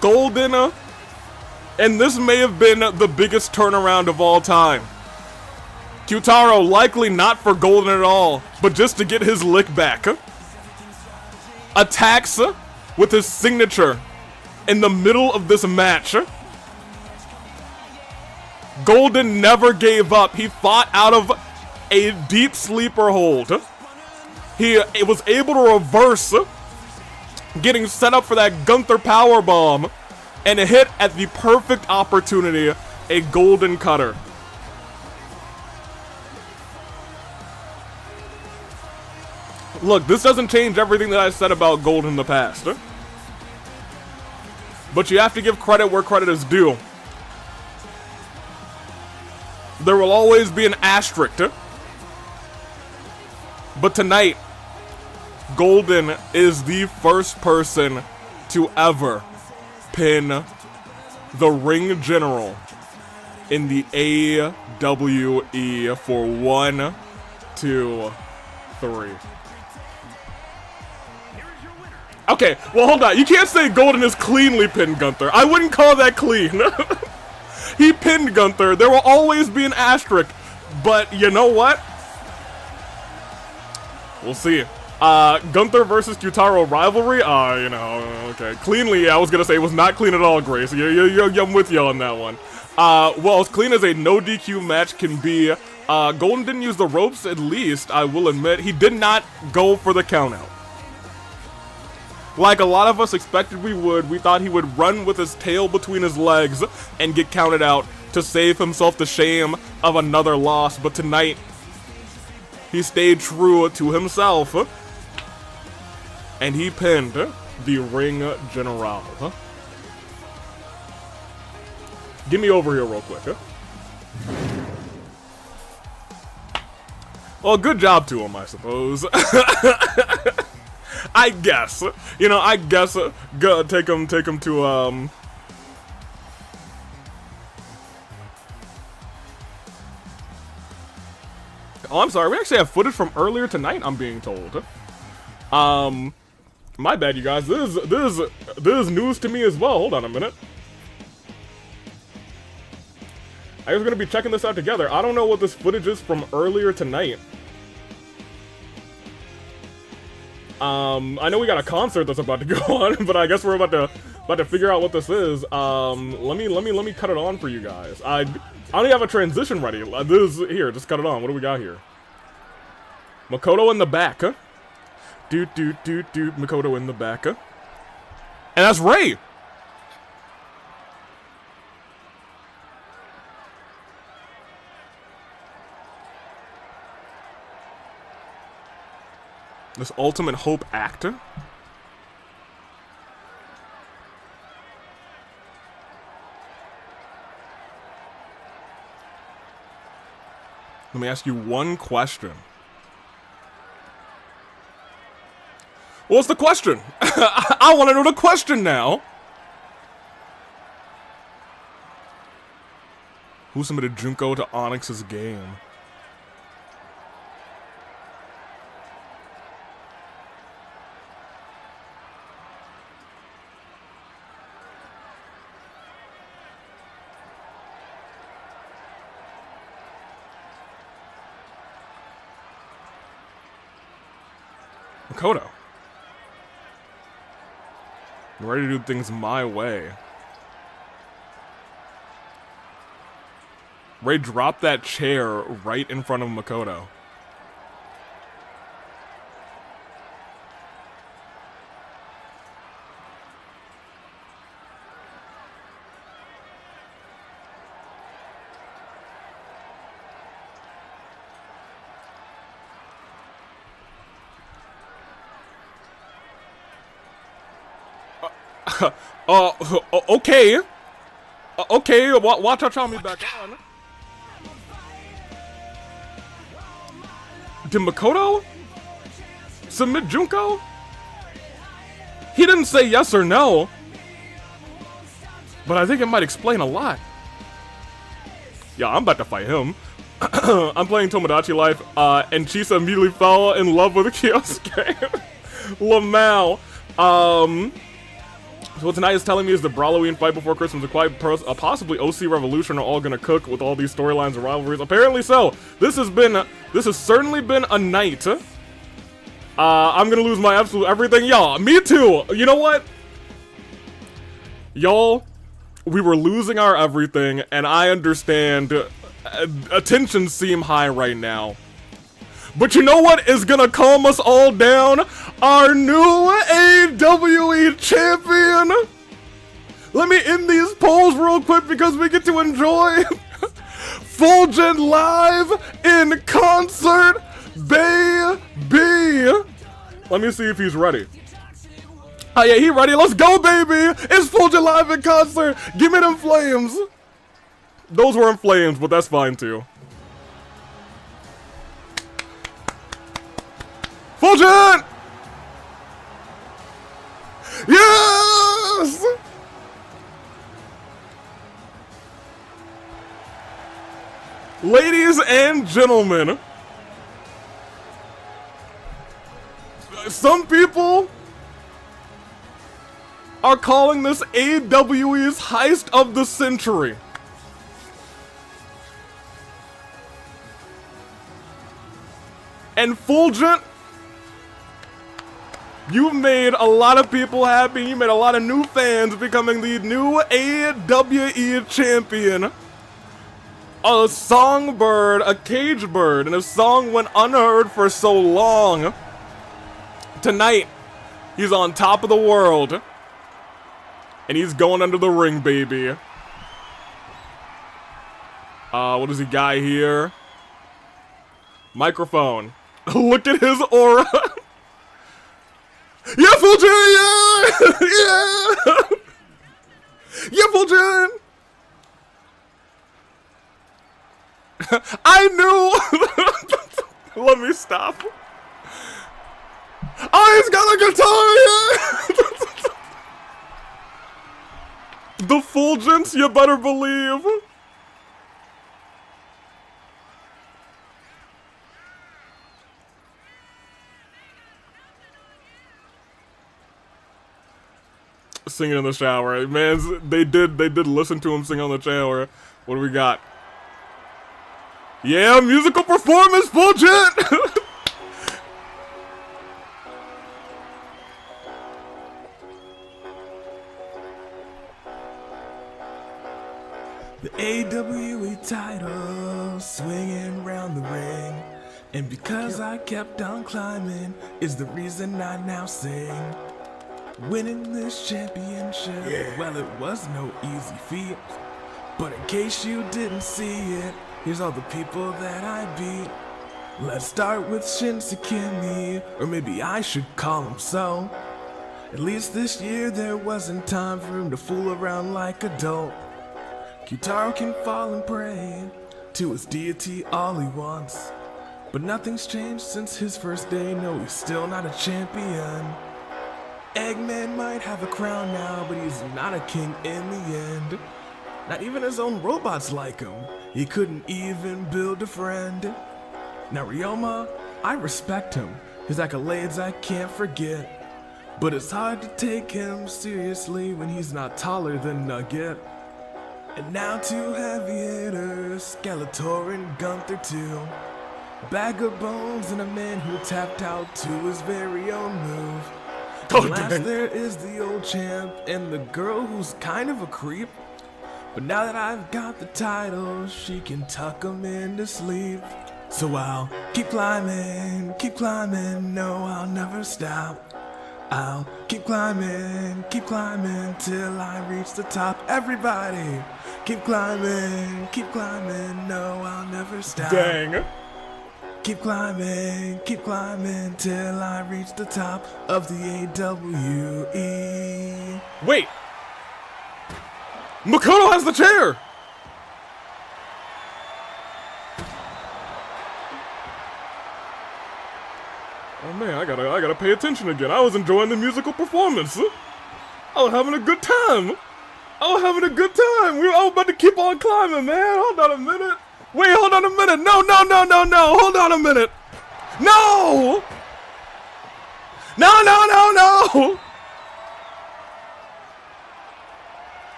Golden, and this may have been the biggest turnaround of all time. Kyutaro likely not for Golden at all, but just to get his lick back. Attacks with his signature in the middle of this match. Golden never gave up. He fought out of a deep sleeper hold. He was able to reverse, getting set up for that Gunther powerbomb, and hit at the perfect opportunity, a Golden cutter. Look, this doesn't change everything that I said about Golden in the past. But you have to give credit where credit is due. There will always be an asterisk. But tonight, Golden is the first person to ever pin the Ring General in the AWE for 1, 2, 3. Okay, well hold on. You can't say Golden has cleanly pinned Gunther. I wouldn't call that clean. He pinned Gunther. There will always be an asterisk. But you know what? We'll see. Gunther versus Kyutaro rivalry? You know, okay. Cleanly, yeah, I was gonna say it was not clean at all, Grace. I'm with you on that one. Well, as clean as a no DQ match can be, Golden didn't use the ropes at least, I will admit. He did not go for the countout. Like a lot of us expected we would, we thought he would run with his tail between his legs and get counted out to save himself the shame of another loss, but tonight, he stayed true to himself. And he pinned the Ring General. Get me over here real quick. Well, good job to him, I suppose. I guess. You know, I guess. Take him to, Oh, I'm sorry. We actually have footage from earlier tonight, I'm being told. My bad, you guys. This is news to me as well. Hold on a minute. I was gonna be checking this out together. I don't know what this footage is from earlier tonight. I know we got a concert that's about to go on, but I guess we're about to figure out what this is. Let me cut it on for you guys. I don't even have a transition ready. Here, just cut it on. What do we got here? Makoto in the back, huh? Makoto in the back, huh? And that's Ray! This Ultimate Hope actor? Let me ask you one question. What's the question? I want to know the question now. Who submitted Junko to Onyx's game? Makoto. I'm ready to do things my way. Ray dropped that chair right in front of Makoto. Okay. Okay, watch out, me back on. Did Makoto submit Junko? He didn't say yes or no, but I think it might explain a lot. Yeah, I'm about to fight him. I'm playing Tomodachi Life, and Chisa immediately fell in love with Kyosuke. Lamau. So what tonight is telling me is the Brawloween fight before Christmas and quite possibly OC Revolution are all gonna cook with all these storylines and rivalries. Apparently so. This has certainly been a night. I'm gonna lose my absolute everything. Y'all, me too. You know what? Y'all, we were losing our everything, and I understand attentions seem high right now. But you know what is gonna calm us all down? Our new AWE champion! Let me end these polls real quick because we get to enjoy Fulgent live in concert, baby! Let me see if he's ready. Oh yeah, he ready. Let's go, baby! It's Fulgent live in concert! Give me them flames! Those weren't flames, but that's fine too. Fulgent! Yes! Ladies and gentlemen, some people are calling this AWE's heist of the century. And Fulgent, you made a lot of people happy. You made a lot of new fans becoming the new AWE champion. A songbird, a cage bird, and a song went unheard for so long. Tonight, he's on top of the world. And he's going under the ring, baby. What does he got here? Microphone. Look at his aura. Yeah, Fulgen! Yeah! Yeah! Yeah, Fulgen! I knew! Let me stop. Oh, he's got a guitar! Yeah! The Fulgents, you better believe. Singing in the shower, man. They did listen to him sing on the shower. What do we got? Yeah, musical performance, Fulgent. The AWE title swinging round the ring, and because I kept on climbing is the reason I now sing. Winning this championship, well, it was no easy feat. But in case you didn't see it, here's all the people that I beat. Let's start with Shinsekimi, or maybe I should call him so. At least this year there wasn't time for him to fool around like a dope. Kyutaro can fall and pray to his deity all he wants. But nothing's changed since his first day, no, he's still not a champion. Eggman might have a crown now, but he's not a king in the end. Not even his own robots like him. He couldn't even build a friend. Now Ryoma, I respect him. His accolades I can't forget. But it's hard to take him seriously when he's not taller than Nugget. And now two heavy hitters, Skeletor and Gunther too. Bag of bones and a man who tapped out to his very own move. Oh, Last dang. there is the old champ and the girl who's kind of a creep. But now that I've got the title, she can tuck him into sleep. So I'll keep climbing, no, I'll never stop. I'll keep climbing till I reach the top. Everybody, keep climbing, no, I'll never stop. Dang. Keep climbing till I reach the top of the AWE. Wait. Makoto has the chair. Oh man, I gotta pay attention again. I was enjoying the musical performance. I was having a good time. I was about to keep on climbing, man. Hold on a minute. Wait, hold on a minute. No. Hold on a minute. No. No.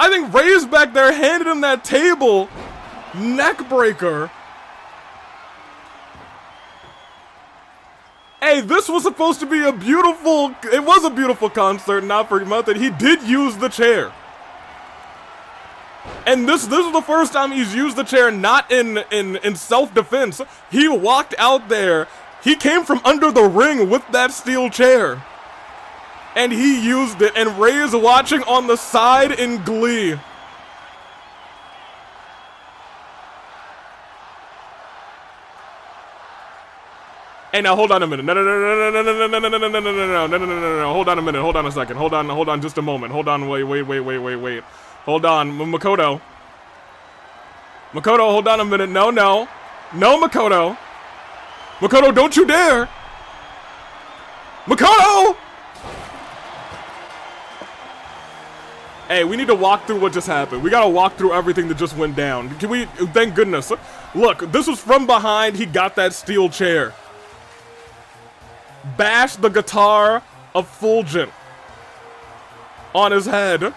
I think Ray's back there handed him that table. Neck breaker. Hey, this was supposed to be it was a beautiful concert, not for nothing. He did use the chair. And this is the first time he's used the chair not in self-defense. He walked out there. He came from under the ring with that steel chair. And he used it, and Ray is watching on the side in glee. Hey, now hold on a minute. No. Hold on a minute. Hold on a second. Hold on just a moment. Hold on. Wait. Hold on, Makoto. Makoto, hold on a minute. No, Makoto. Makoto, don't you dare. Makoto! Hey, we need to walk through what just happened. We gotta walk through everything that just went down. Can we? Thank goodness. Look, this was from behind. He got that steel chair. Bashed the guitar of Fulgent on his head.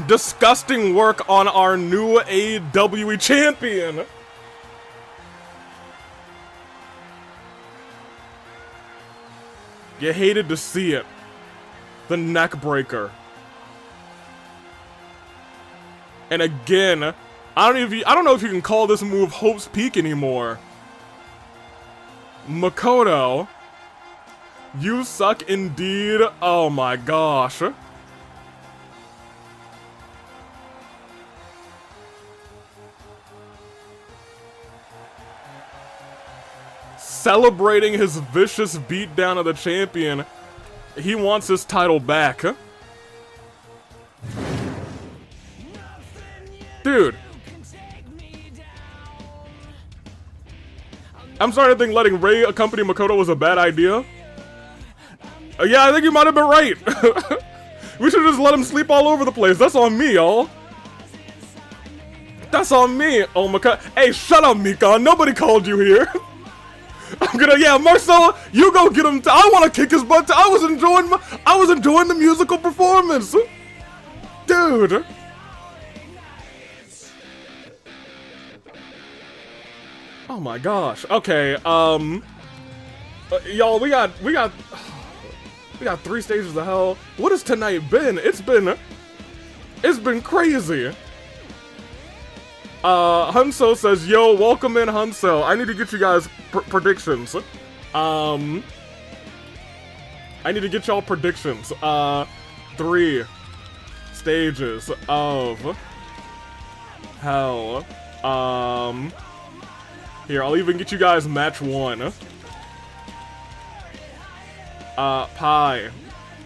Disgusting work on our new AWE champion. You hated to see it. The neck breaker. And again, I don't know if you can call this move Hope's Peak anymore. Makoto, you suck indeed. Oh my gosh. Celebrating his vicious beatdown of the champion. He wants his title back. Dude. I'm starting to think letting Ray accompany Makoto was a bad idea. Yeah, I think you might have been right. We should just let him sleep all over the place. That's on me, y'all. That's on me. Oh, Makoto. Hey, shut up, Mika. Nobody called you here. Yeah, Marcelo, you go get him. I want to kick his butt. I was enjoying the musical performance, dude. Oh my gosh. Okay. Y'all, we got 3 stages of hell. What has tonight been? It's been crazy. Hunso says, yo, welcome in, Hunso. I need to get you guys predictions. I need to get y'all predictions. 3 stages of hell. Here, I'll even get you guys match 1. Pi.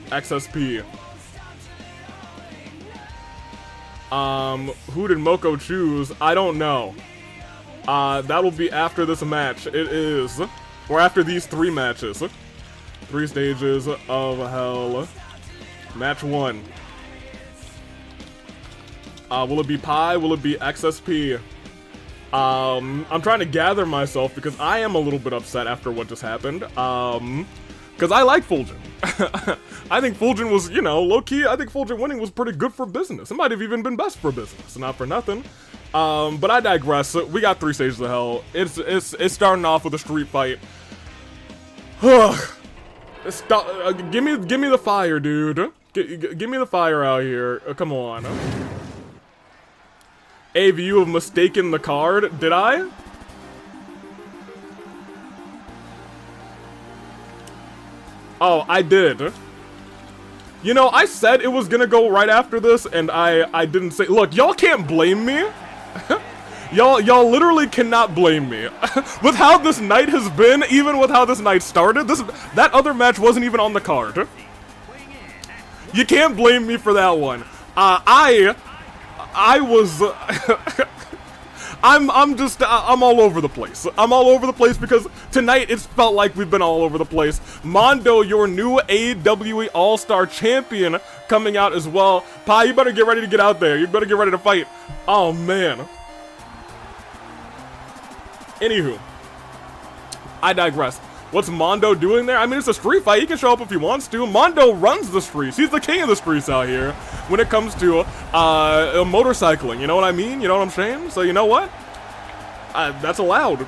XSP. Who did Moko choose? I don't know. That'll be after this match. It is. Or after these 3 matches. 3 stages of hell. Match 1. Will it be Pi? Will it be XSP? I'm trying to gather myself because I am a little bit upset after what just happened. Because I like Fulgent. I think Fulgent was, you know, low-key, I think Fulgent winning was pretty good for business. It might have even been best for business, not for nothing. But I digress. We got 3 stages of hell. It's starting off with a street fight. Give me the fire, dude. Give me the fire out here. Come on. Avi, you have mistaken the card. Did I? Oh, I did. You know, I said it was gonna go right after this, and I didn't say. Look, y'all can't blame me. Y'all literally cannot blame me. With how this night has been, even with how this night started, that other match wasn't even on the card. You can't blame me for that one. I was. I'm all over the place. I'm all over the place because tonight it's felt like we've been all over the place. Mondo, your new AWE All-Star Champion, coming out as well. Pi, you better get ready to get out there. You better get ready to fight. Oh, man. Anywho, I digress. What's Mondo doing there? I mean, it's a street fight. He can show up if he wants to. Mondo runs the streets. He's the king of the streets out here when it comes to motorcycling. You know what I mean? You know what I'm saying? So you know what? That's allowed.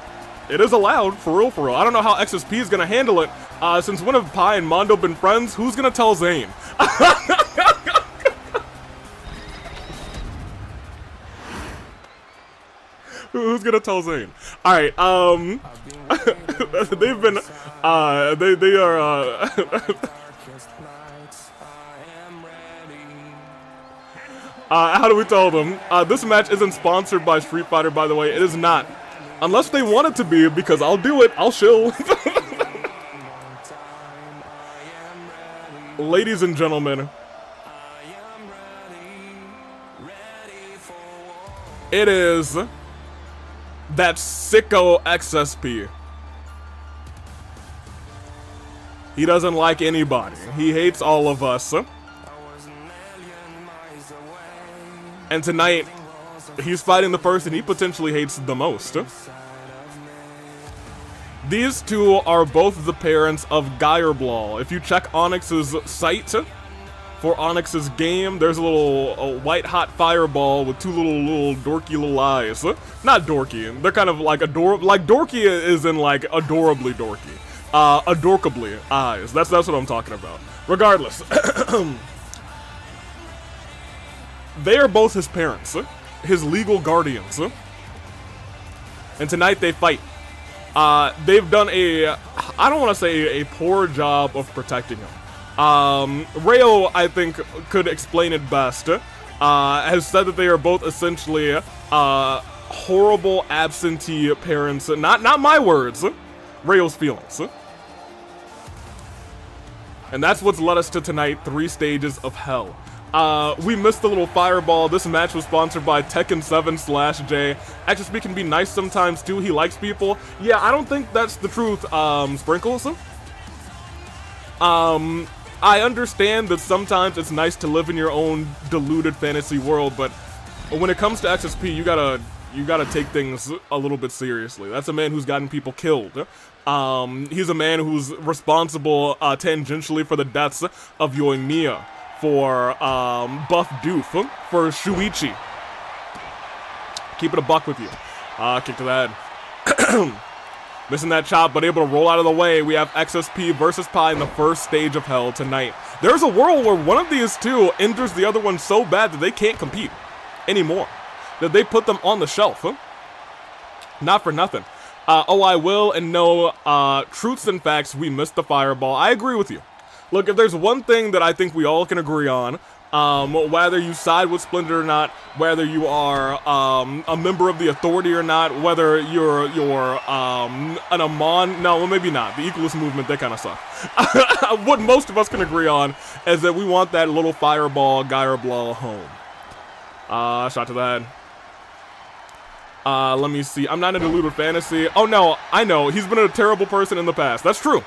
It is allowed, for real, for real. I don't know how XSP is going to handle it. Since when have Pi and Mondo been friends? Who's going to tell Zane? Who's gonna tell Zane? Alright, they've been, they are, how do we tell them? This match isn't sponsored by Street Fighter, by the way. It is not. Unless they want it to be, because I'll do it. I'll shill. Ladies and gentlemen, it is that sicko XSP. He doesn't like anybody. He hates all of us. And tonight, he's fighting the person he potentially hates the most. These two are both the parents of Geyerblaw. If you check Onyx's site for Onyx's game, there's a white hot fireball with two little dorky little eyes. Not dorky, they're kind of like adorable. Like dorky is in like adorably dorky. Adorkably eyes. That's what I'm talking about. Regardless, they are both his parents, his legal guardians. And tonight they fight. They've done I don't want to say a poor job of protecting him. Rayo, I think, could explain it best, has said that they are both essentially, horrible absentee parents. Not my words, Rayo's feelings. And that's what's led us to tonight, 3 stages of hell. We missed the little fireball. This match was sponsored by Tekken7/J. XSP can be nice sometimes too. He likes people. Yeah, I don't think that's the truth, Sprinkles. I understand that sometimes it's nice to live in your own deluded fantasy world, but when it comes to XSP, you gotta take things a little bit seriously. That's a man who's gotten people killed. He's a man who's responsible tangentially for the deaths of Yoimiya, for Buff Doof, for Souichi. Keep it a buck with you. Kick to the head. Missing that chop, but able to roll out of the way. We have XSP versus Pi in the first stage of hell tonight. There's a world where one of these two injures the other one so bad that they can't compete anymore. That they put them on the shelf. Not for nothing. Oh, I will, and no, truths and facts, we missed the fireball. I agree with you. Look, if there's one thing that I think we all can agree on, whether you side with Splinter or not, whether you are a member of the Authority or not, whether you're an Amon, no, well, maybe not. The Equalist movement, they kind of suck. What most of us can agree on is that we want that little fireball Geyerblaw home. Shot to the head. Let me see. I'm not into deluded fantasy. Oh no, I know. He's been a terrible person in the past. That's true.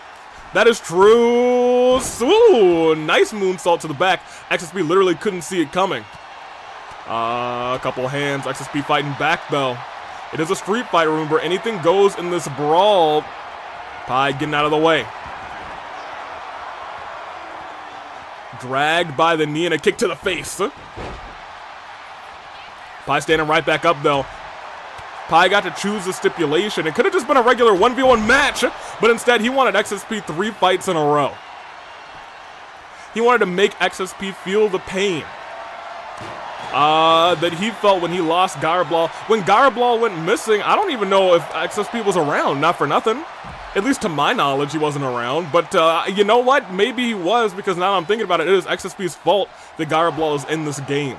That is true. Ooh, nice moonsault to the back. XSP literally couldn't see it coming. A couple hands. XSP fighting back though. It is a street fight, remember. Anything goes in this brawl. Pi getting out of the way. Dragged by the knee and a kick to the face. Pi standing right back up, though. Pi got to choose the stipulation. It could have just been a regular 1v1 match, but instead he wanted XSP 3 fights in a row. He wanted to make XSP feel the pain that he felt when he lost Garblal. When Garblal went missing, I don't even know if XSP was around, not for nothing. At least to my knowledge, he wasn't around. But you know what? Maybe he was, because now I'm thinking about it, it is XSP's fault that Garblal is in this game.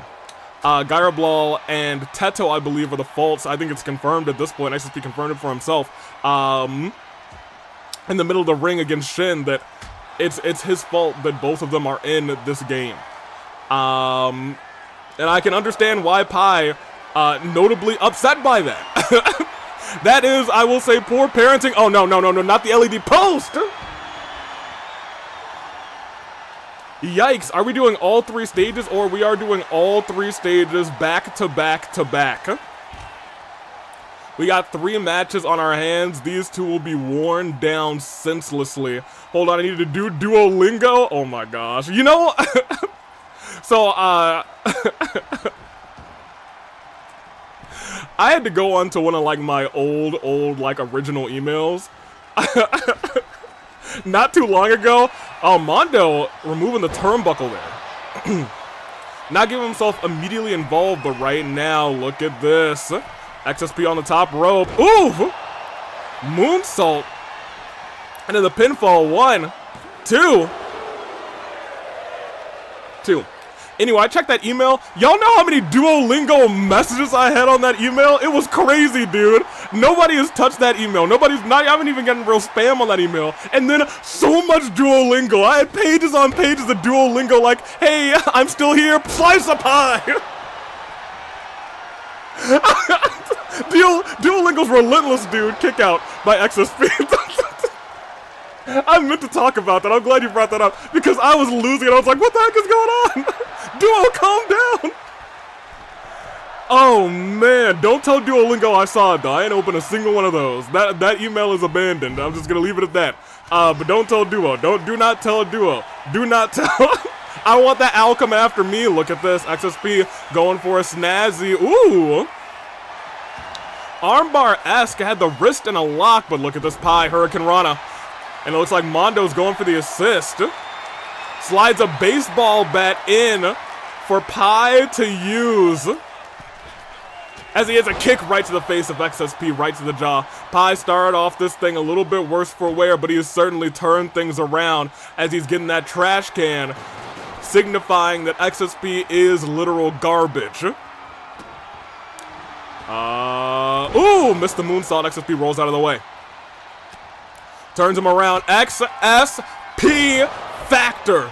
Garblal and Teto, I believe, are the faults. I think it's confirmed at this point. XSP confirmed it for himself. In the middle of the ring against Shin, that it's his fault that both of them are in this game. And I can understand why Pi, notably upset by that. That is, I will say, poor parenting. Oh, no, not the LED post! Yikes, are we doing all 3 stages, or we are doing all 3 stages back to back to back? We got 3 matches on our hands. These 2 will be worn down senselessly. Hold on, I need to do Duolingo. Oh my gosh. You know, so, I had to go on to one of, like, my old, like, original emails. Not too long ago, Mondo removing the turnbuckle there. Not giving himself immediately involved, but right now, look at this. XSP on the top rope. Ooh! Moonsault. And then the pinfall. 1, 2. Anyway, I checked that email. Y'all know how many Duolingo messages I had on that email? It was crazy, dude. Nobody has touched that email. I haven't even gotten real spam on that email. And then so much Duolingo. I had pages on pages of Duolingo like, hey, I'm still here, slice a pie. Duolingo's relentless, dude. Kick out by XSP. I meant to talk about that. I'm glad you brought that up, because I was losing it. I was like, what the heck is going on? Duo, calm down. Oh, man. Don't tell Duolingo I saw it, though. I ain't opened a single one of those. That email is abandoned. I'm just going to leave it at that. But don't tell Duo. Do not tell Duo. Do not tell. I want that owl coming after me. Look at this. XSP going for a snazzy. Ooh. Armbar-esque. Had the wrist in a lock, but look at this Pi. Hurricane Rana. And it looks like Mondo's going for the assist. Slides a baseball bat in for Pi to use. As he has a kick right to the face of XSP, right to the jaw. Pi started off this thing a little bit worse for wear, but he's certainly turned things around as he's getting that trash can, signifying that XSP is literal garbage. Ooh, missed the moonsault. XSP rolls out of the way. Turns him around. XSP Factor.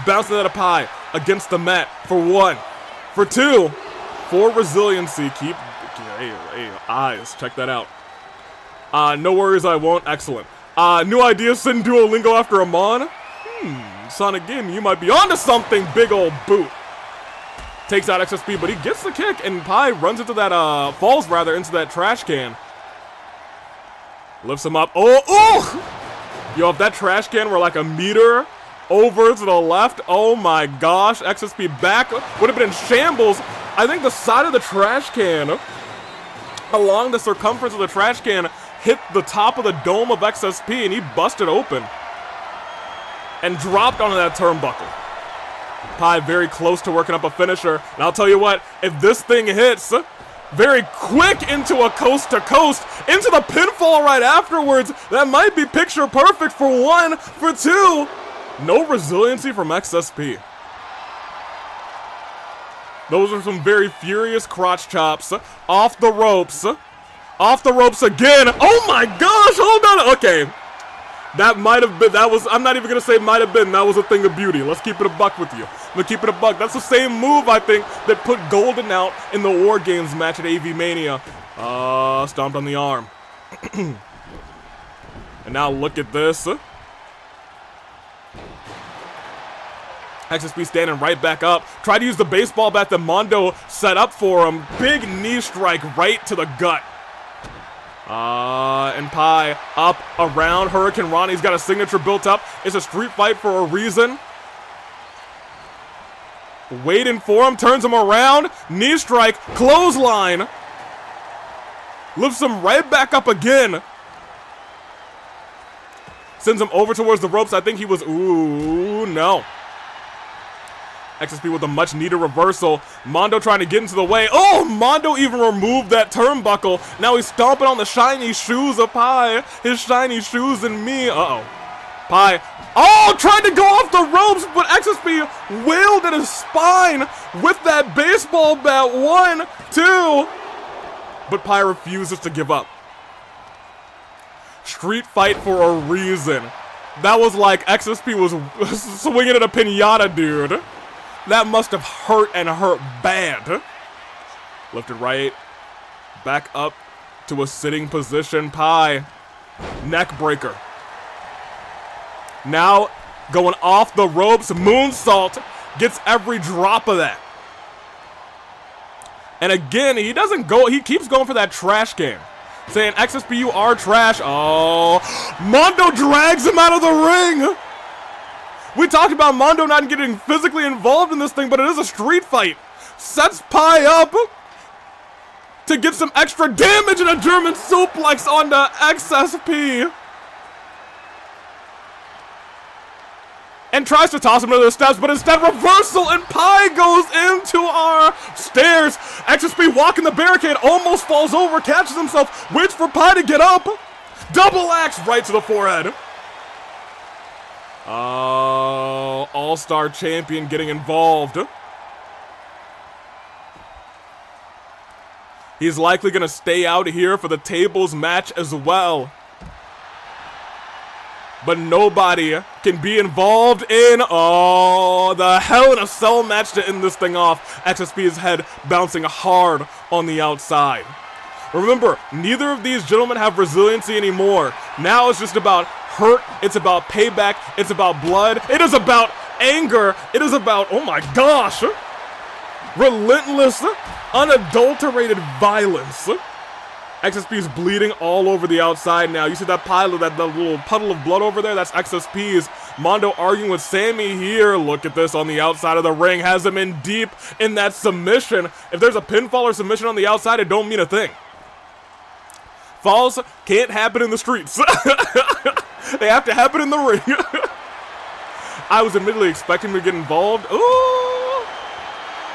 Bouncing at a Pi against the mat for 1. For 2. For resiliency. Hey, eyes. Check that out. No worries, I won't. Excellent. New idea, send Duolingo after Amon? Sonic Gaming, you might be onto something, big old boot. Takes out XSP, but he gets the kick, and Pi runs into that, falls rather, into that trash can. Lifts him up. Oh! Yo, if that trash can were like a meter over to the left, oh my gosh. XSP back would have been in shambles. I think the side of the trash can, along the circumference of the trash can, hit the top of the dome of XSP, and he busted open. And dropped onto that turnbuckle. Pi very close to working up a finisher. And I'll tell you what, if this thing hits very quick into a coast-to-coast, into the pinfall right afterwards, that might be picture perfect for 1, for 2. No resiliency from XSP. Those are some very furious crotch chops. Off the ropes. Off the ropes again. Oh my gosh, hold on. Okay. That might have been, I'm not even going to say might have been, that was a thing of beauty. Let's keep it a buck with you. Let's keep it a buck. That's the same move, I think, that put Golden out in the War Games match at Avi-Mania. Stomped on the arm. And now look at this. XSP standing right back up. Tried to use the baseball bat that Mondo set up for him. Big knee strike right to the gut. And Pi up around Hurricane Ronnie's got a signature built up. It's a street fight for a reason. Waiting for him, turns him around, knee strike, clothesline. Lifts him right back up again. Sends him over towards the ropes. I think he was, ooh, no. XSP with a much needed reversal. Mondo trying to get into the way. Oh, Mondo even removed that turnbuckle. Now he's stomping on the shiny shoes of Pi. His shiny shoes and me. Uh-oh. Pi. Oh, tried to go off the ropes, but XSP wailed at his spine with that baseball bat. 1, 2. But Pi refuses to give up. Street fight for a reason. That was like XSP was swinging at a pinata, dude. That must have hurt and hurt bad. Lifted right. Back up to a sitting position. Pi. Neck breaker. Now going off the ropes. Moonsault. Gets every drop of that. And again, he doesn't go. He keeps going for that trash can. Saying, XSP, you are trash. Oh. Mondo drags him out of the ring. We talked about Mondo not getting physically involved in this thing, but it is a street fight. Sets Pi up to get some extra damage and a German suplex onto XSP. And tries to toss him to the steps, but instead reversal and Pi goes into our stairs. XSP walking the barricade, almost falls over, catches himself, waits for Pi to get up. Double axe right to the forehead. Oh, All-Star Champion getting involved. He's likely going to stay out here for the tables match as well. But nobody can be involved in, oh, the Hell in a Cell match to end this thing off. XSP's head bouncing hard on the outside. Remember, neither of these gentlemen have resiliency anymore. Now it's just about hurt, it's about payback, it's about blood, it is about anger, it is about, oh my gosh, relentless, unadulterated violence. XSP's bleeding all over the outside now. You see that pile of that little puddle of blood over there? That's XSP's. Mondo arguing with Sammy here. Look at this on the outside of the ring. Has him in deep in that submission. If there's a pinfall or submission on the outside, it don't mean a thing. Falls can't happen in the streets. They have to happen in the ring. I was admittedly expecting him to get involved. Ooh!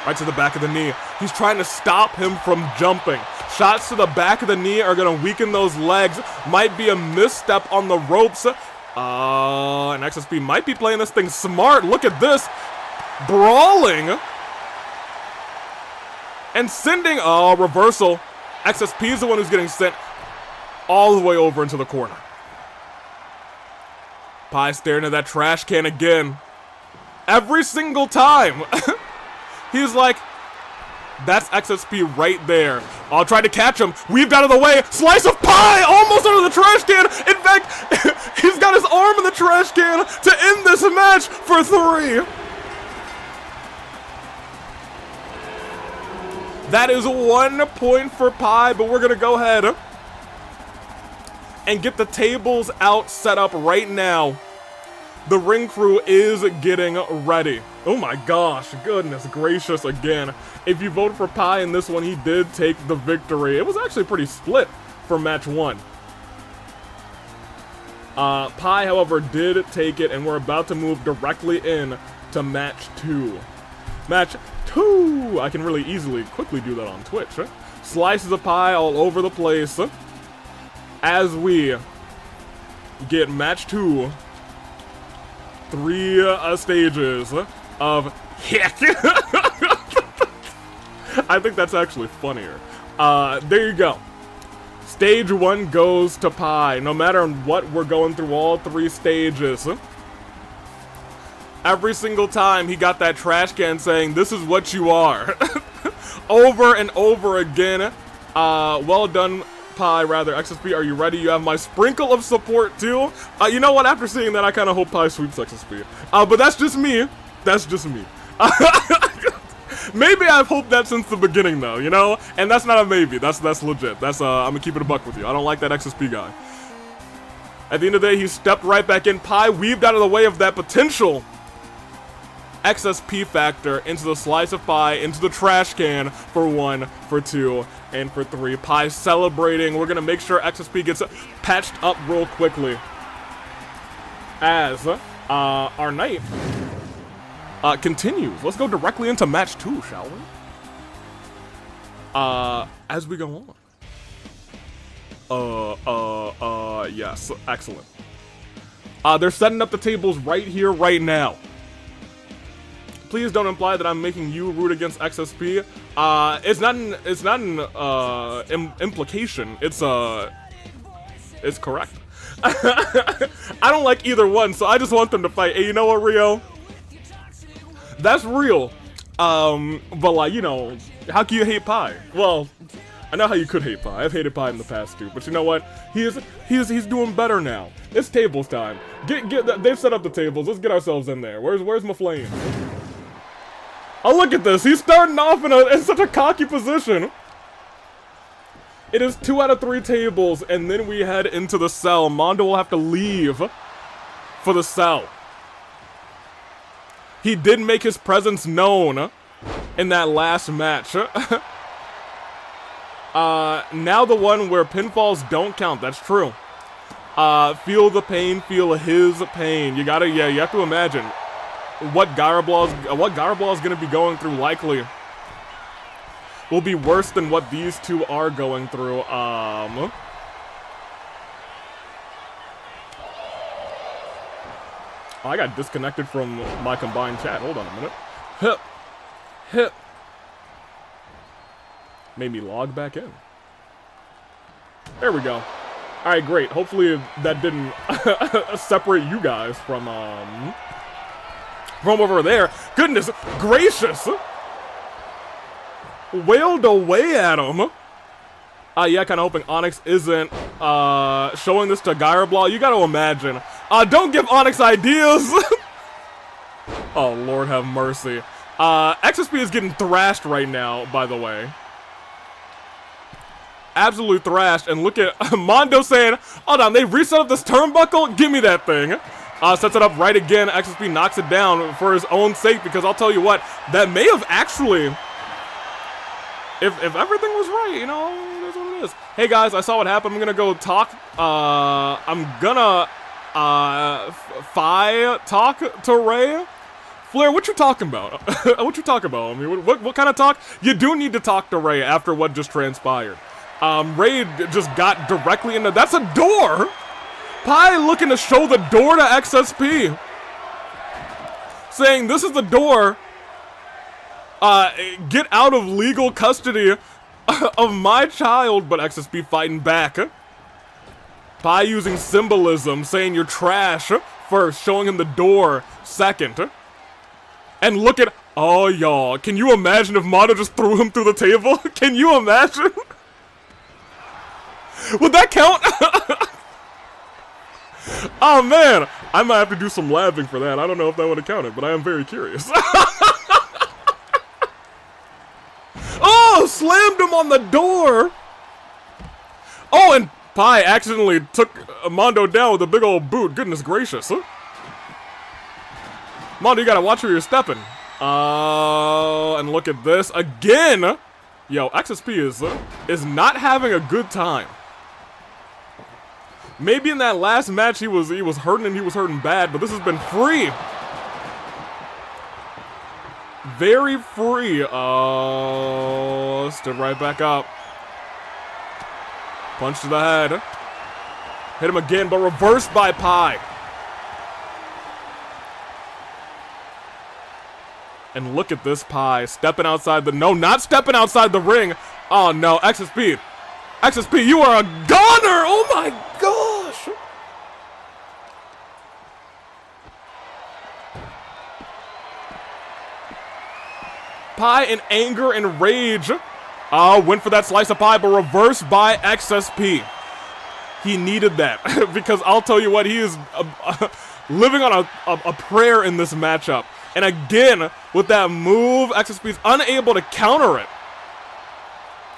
Right to the back of the knee. He's trying to stop him from jumping. Shots to the back of the knee are going to weaken those legs. Might be a misstep on the ropes. And XSP might be playing this thing smart. Look at this. Brawling. And sending, reversal. XSP is the one who's getting sent all the way over into the corner. Pi staring at that trash can again. Every single time. He's like, that's XSP right there. I'll try to catch him. Weaved out of the way. Slice of Pi almost under the trash can. In fact, he's got his arm in the trash can to end this match for 3. That is 1 point for Pi, but we're going to go ahead and get the tables out set up right now. The ring crew is getting ready. Oh my gosh, goodness gracious again. If you voted for Pi in this one, he did take the victory. It was actually pretty split for match 1. Pi, however, did take it, and we're about to move directly in to match 2. Match 2! I can really easily, quickly do that on Twitch. Right? Slices of Pi all over the place. As we get match 2. 3 stages of heck. I think that's actually funnier. There you go. Stage 1 goes to Pi. No matter what, we're going through all 3 stages. Every single time he got that trash can saying, "This is what you are." Over and over again. Well done, Pi, rather. XSP, are you ready? You have my sprinkle of support too. You know what? After seeing that, I kind of hope Pi sweeps XSP. But that's just me. That's just me. Maybe I've hoped that since the beginning, though, you know? And that's not a maybe. That's legit. That's I'm gonna keep it a buck with you. I don't like that XSP guy. At the end of the day, he stepped right back in. Pi weaved out of the way of that potential XSP factor into the slice of pie, into the trash can for 1, for 2, and for 3. Pie celebrating. We're gonna make sure XSP gets patched up real quickly. As our night continues. Let's go directly into match 2, shall we? As we go on. Yes, excellent. They're setting up the tables right here, right now. Please don't imply that I'm making you root against XSP. It's not an implication. It's correct. I don't like either one, so I just want them to fight. Hey, you know what, Rio? That's real. But like, you know, how can you hate Pie? Well, I know how you could hate Pie. I've hated Pie in the past too. But you know what? He's doing better now. It's tables time. They've set up the tables. Let's get ourselves in there. Where's my flame? Oh, look at this. He's starting off in such a cocky position. It is 2 out of 3 tables, and then we head into the cell. Mondo will have to leave for the cell. He did make his presence known in that last match. Now the one where pinfalls don't count. That's true. Feel the pain, feel his pain. You have to imagine what Garablaw is gonna be going through. Likely will be worse than what these two are going through. I got disconnected from my combined chat. Hold on a minute. Hip. Made me log back in. There we go. Alright, great. Hopefully that didn't separate you guys from over there. Goodness gracious! Wailed away at him. Yeah, kind of hoping Onyx isn't showing this to Gyrablaw. You gotta imagine. Don't give Onyx ideas! Oh, Lord have mercy. XSP is getting thrashed right now, by the way. Absolutely thrashed. And look at Mondo saying, hold on, they reset up this turnbuckle? Give me that thing. Sets it up right again. XSP knocks it down for his own sake, because I'll tell you what, that may have actually... If everything was right, you know, that's what it is. Hey guys, I saw what happened. I'm gonna go talk. I'm gonna talk to Ray. Flair, what you talking about? What you talking about? I mean, what kind of talk? You do need to talk to Ray after what just transpired. Ray just got directly into. That's a door. Pie looking to show the door to XSP, saying this is the door. Get out of legal custody of my child, but XSP fighting back. Pie using symbolism, saying you're trash first, showing him the door second. And look at, oh y'all, can you imagine if Mondo just threw him through the table? Can you imagine? Would that count? Oh man, I might have to do some labbing for that. I don't know if that would have counted, but I am very curious. Oh, slammed him on the door. Oh, and Pie accidentally took Mondo down with a big old boot. Goodness gracious. Mondo, you gotta watch where you're stepping. And look at this again. Yo, XSP is not having a good time. Maybe in that last match he was hurting and he was hurting bad, but this has been free. Very free. Stood right back up. Punch to the head. Hit him again, but reversed by Pie. And look at this Pie stepping outside the... No, not stepping outside the ring. Oh no, XSP. XSP, you are a goner! Oh my gosh! Pie in anger and rage. Went for that slice of pie, but reversed by XSP. He needed that because I'll tell you what, he is living on a prayer in this matchup. And again, with that move, XSP is unable to counter it.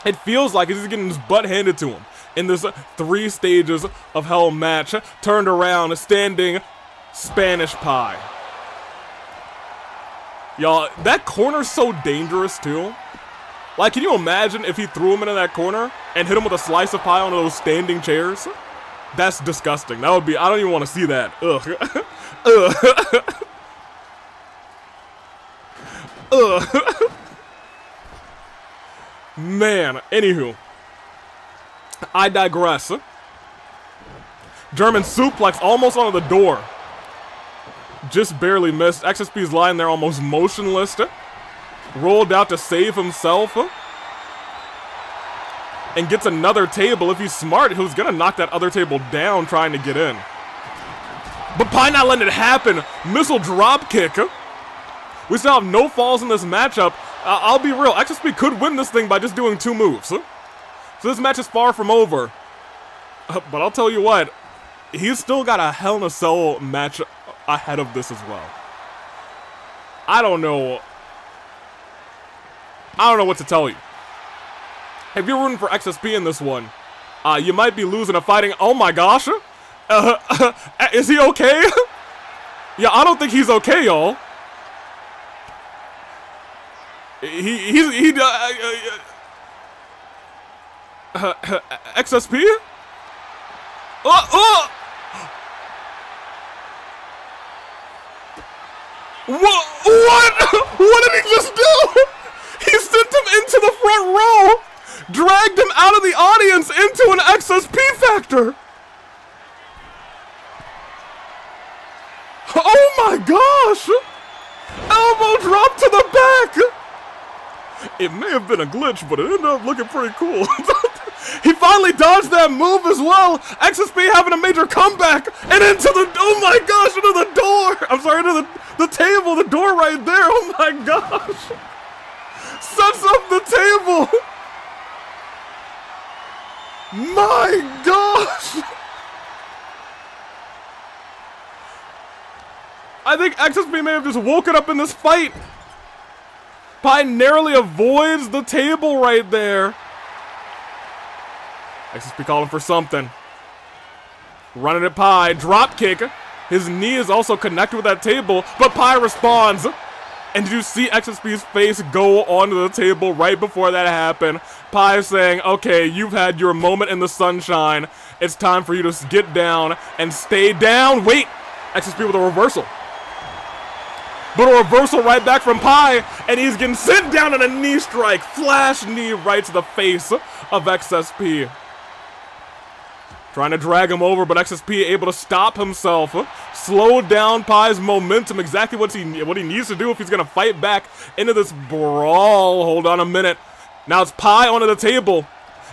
It feels like he's getting his butt handed to him in this 3 stages of hell match. Turned around, standing Spanish Pie. Y'all, that corner's so dangerous, too. Like, can you imagine if he threw him into that corner and hit him with a slice of pie on those standing chairs? That's disgusting. That would be, I don't even want to see that. Ugh. Ugh. Ugh. Man, anywho. I digress. German suplex almost onto the door. Just barely missed. XSP's lying there almost motionless. Rolled out to save himself. And gets another table. If he's smart, he's gonna knock that other table down trying to get in. But Pi not letting it happen. Missile drop kick. We still have no falls in this matchup. I'll be real. XSP could win this thing by just doing 2 moves. So this match is far from over. But I'll tell you what. He's still got a Hell in a Cell match ahead of this as well. I don't know what to tell you. If you're rooting for XSP in this one, you might be losing a fighting. Oh my gosh. Is he okay? Yeah, I don't think he's okay, y'all. XSP? What? What did he just do? He sent him into the front row, dragged him out of the audience into an XSP factor. Oh my gosh! Elbow drop to the back! It may have been a glitch, but it ended up looking pretty cool. He finally dodged that move as well! XSP having a major comeback! And into the, oh my gosh, into the door! I'm sorry, into the table, the door right there, oh my gosh! Sets up the table! My gosh! I think XSP may have just woken up in this fight. Pi narrowly avoids the table right there. XSP calling for something. Running at Pi, drop kick. His knee is also connected with that table, but Pi responds. And did you see XSP's face go onto the table right before that happened? Pi saying, okay, you've had your moment in the sunshine. It's time for you to get down and stay down. Wait, XSP with a reversal. But a reversal right back from Pi, and he's getting sent down on a knee strike. Flash knee right to the face of XSP. Trying to drag him over, but XSP able to stop himself. Slow down Pi's momentum, exactly what he needs to do if he's going to fight back into this brawl. Hold on a minute. Now it's Pi onto the table.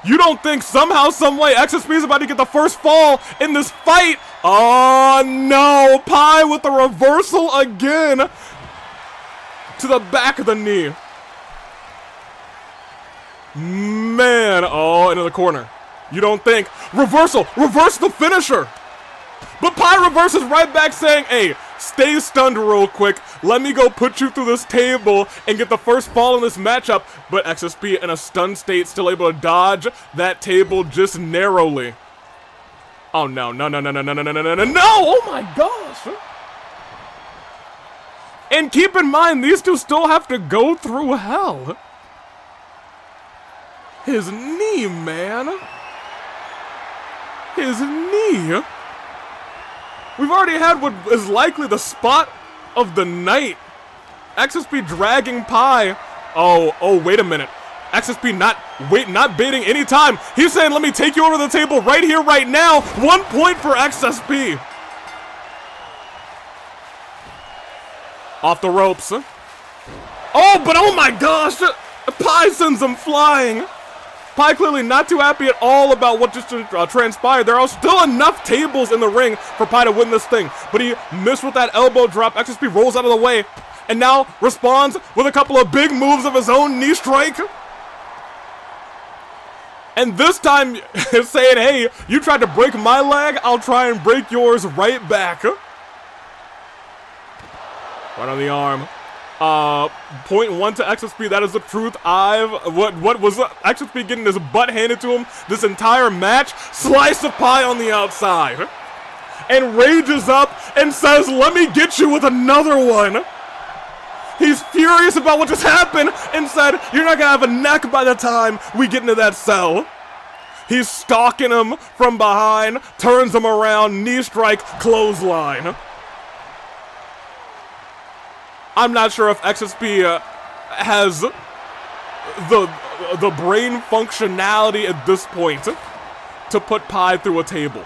You don't think somehow, someway XSP is about to get the first fall in this fight? Oh no, Pi with the reversal again to the back of the knee. Man, oh, into the corner. You don't think, reversal, reverse the finisher. But Pi reverses right back saying, hey, stay stunned real quick. Let me go put you through this table and get the first fall in this matchup. But XSP in a stunned state, still able to dodge that table just narrowly. Oh no, no, no, no, no, no, no, no, no, no, no, no! Oh my gosh! And keep in mind, these two still have to go through hell. His knee, man. His knee. We've already had what is likely the spot of the night. XSP dragging Pi. Oh, wait a minute. XSP not baiting any time. He's saying, let me take you over the table right here, right now. 1 point for XSP. Off the ropes. Oh, but oh my gosh. Pi sends him flying. Pi clearly not too happy at all about what just transpired. There are still enough tables in the ring for Pi to win this thing. But he missed with that elbow drop. XSP rolls out of the way. And now responds with a couple of big moves of his own knee strike. And this time is saying, hey, you tried to break my leg, I'll try and break yours right back. Right on the arm. 0.1 to XSP, that is the truth. What was XSP getting his butt handed to him this entire match? Slice of Pi on the outside. And rages up and says, let me get you with another one. He's furious about what just happened and said, "You're not gonna have a neck by the time we get into that cell." He's stalking him from behind, turns him around, knee strike, clothesline. I'm not sure if XSP has the brain functionality at this point to put Pi through a table.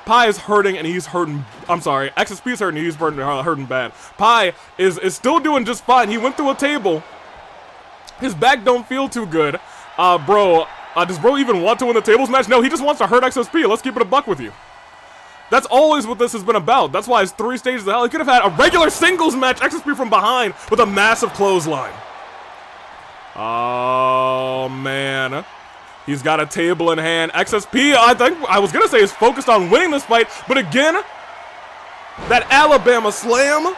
Pi is hurting and he's hurting. I'm sorry, XSP is hurting and he's hurting bad. Pi is still doing just fine. He went through a table. His back don't feel too good. Bro, does bro even want to win the tables match? No, he just wants to hurt XSP. Let's keep it a buck with you. That's always what this has been about. That's why it's 3 stages of hell. He could have had a regular singles match, XSP from behind, with a massive clothesline. Oh, man. He's got a table in hand. XSP, I think, I was going to say, is focused on winning this fight. But again, that Alabama slam.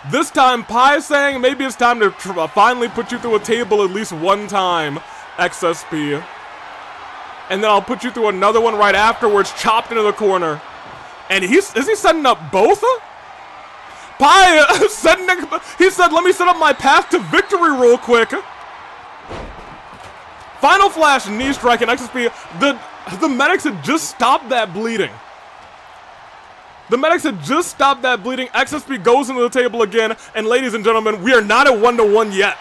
This time, Pi is saying maybe it's time to finally put you through a table at least one time, XSP. And then I'll put you through another one right afterwards, chopped into the corner. And is he setting up both? Pi, he said, "Let me set up my path to victory real quick." Final flash, knee strike, and XSP, the medics had just stopped that bleeding. The medics had just stopped that bleeding. XSP goes into the table again, and ladies and gentlemen, we are not at 1-1 yet.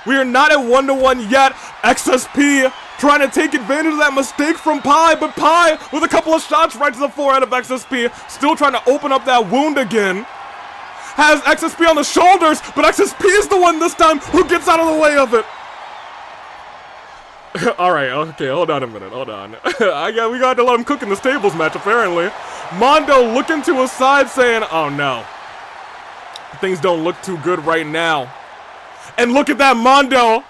We are not at 1-1 yet. XSP trying to take advantage of that mistake from Pi, but Pi with a couple of shots right to the forehead of XSP, still trying to open up that wound again. Has XSP on the shoulders, but XSP is the one this time who gets out of the way of it. Alright, okay, hold on a minute, hold on. We got to let him cook in this tables match, apparently. Mondo looking to his side saying, "Oh no. Things don't look too good right now." And look at that, Mondo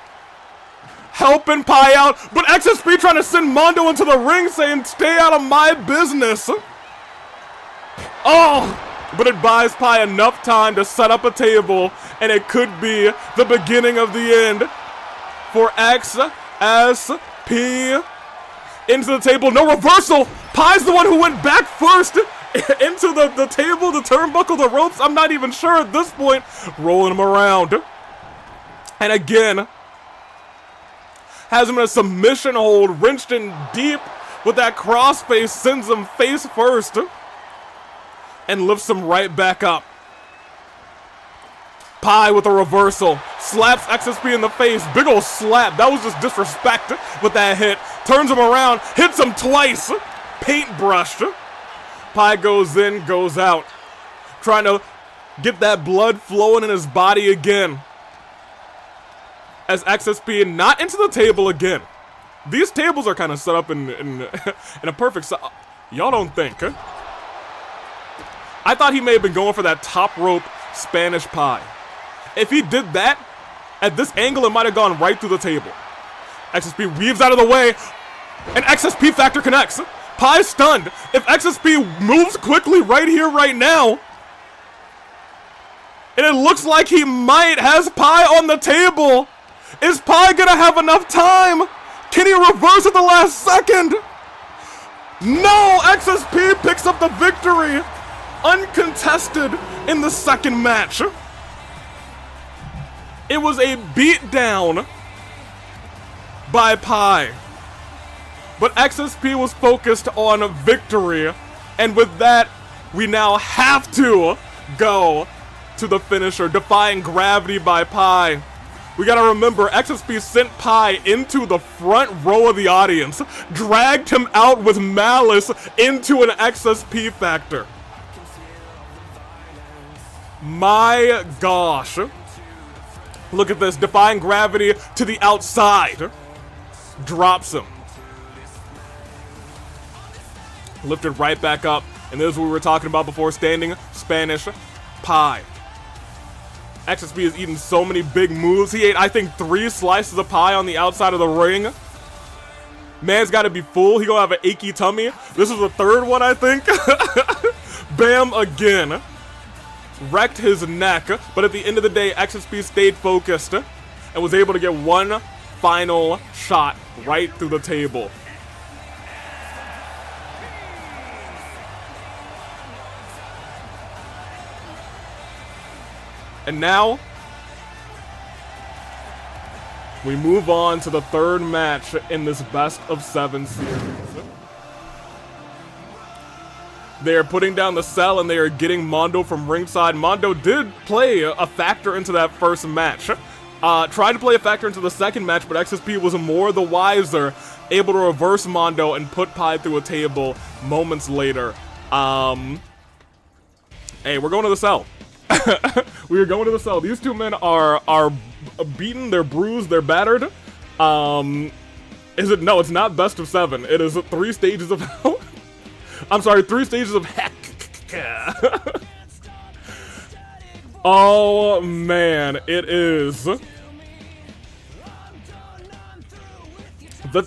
helping Pi out, but XSP trying to send Mondo into the ring saying, "Stay out of my business." Oh, but it buys Pi enough time to set up a table, and it could be the beginning of the end for XSP. Into the table, no reversal. Pi's the one who went back first into the table, the turnbuckle, the ropes. I'm not even sure at this point. Rolling him around. And again, has him in a submission hold, wrenched in deep with that crossface, sends him face first, and lifts him right back up. Pi with a reversal, slaps XSP in the face, big ol' slap. That was just disrespect with that hit. Turns him around, hits him twice, paintbrushed. Pi goes in, goes out, trying to get that blood flowing in his body again. As XSP not into the table again. These tables are kind of set up in a perfect y'all don't think, huh? I thought he may have been going for that top rope Spanish Pi. If he did that, at this angle it might have gone right through the table. XSP weaves out of the way, and XSP factor connects. Pi stunned. If XSP moves quickly right here, right now, and it looks like he has Pi on the table. Is Pi gonna have enough time? Can he reverse at the last second? No! XSP picks up the victory, uncontested in the second match. It was a beatdown by Pi, but XSP was focused on victory, and with that, we now have to go to the finisher, defying gravity by Pi. We gotta remember, XSP sent Pi into the front row of the audience, dragged him out with malice into an XSP factor. My gosh. Look at this, defying gravity to the outside. Drops him. Lifted right back up, and this is what we were talking about before, standing Spanish Pi. XSP is eating so many big moves. He ate, I think, 3 slices of pie on the outside of the ring. Man's got to be full. He gonna have an achy tummy. This is the 3rd one, I think. Bam again. Wrecked his neck. But at the end of the day, XSP stayed focused and was able to get one final shot right through the table. And now, we move on to the third match in this best of 7 series. They are putting down the cell and they are getting Mondo from ringside. Mondo did play a factor into that first match. Tried to play a factor into the second match, but XSP was more the wiser, able to reverse Mondo and put Pi through a table moments later. Hey, we're going to the cell. We are going to the cell. These two men are beaten, they're bruised, they're battered. Is it? No, it's not best of 7. It is 3 stages of hell. I'm sorry, 3 stages of heck. Oh man, it is.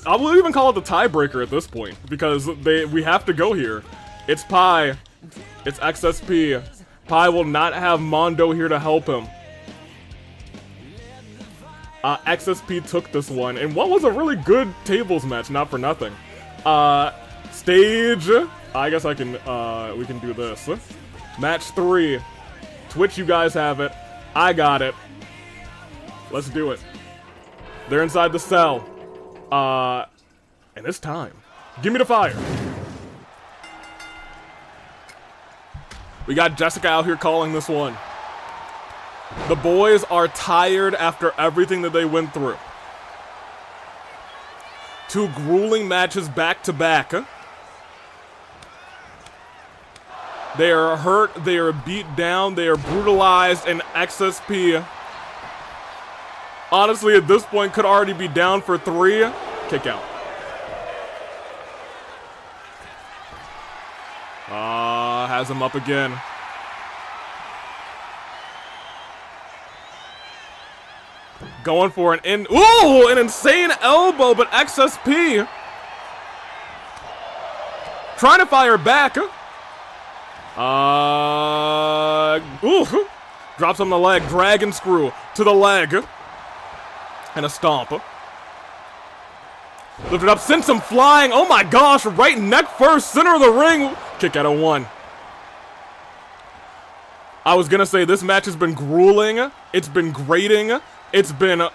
I will even call it the tiebreaker at this point because we have to go here. It's Pi. It's XSP. Pi will not have Mondo here to help him. XSP took this one, and what was a really good tables match, not for nothing. Stage. I guess I can. We can do this. Match 3. Twitch, you guys have it. I got it. Let's do it. They're inside the cell. And it's time. Give me the fire. We got Jessica out here calling this one. The boys are tired after everything that they went through. 2 grueling matches back to back. They are hurt, they are beat down, they are brutalized, and XSP, honestly, at this point, could already be down for 3. Kick out. Has him up again. Going for an an insane elbow, but XSP trying to fire back. Drops on the leg, dragon screw to the leg, and a stomp. Lift it up, sends him flying. Oh my gosh, right neck first, center of the ring. Kick out of 1. I was gonna say this match has been grueling. It's been grating. It's been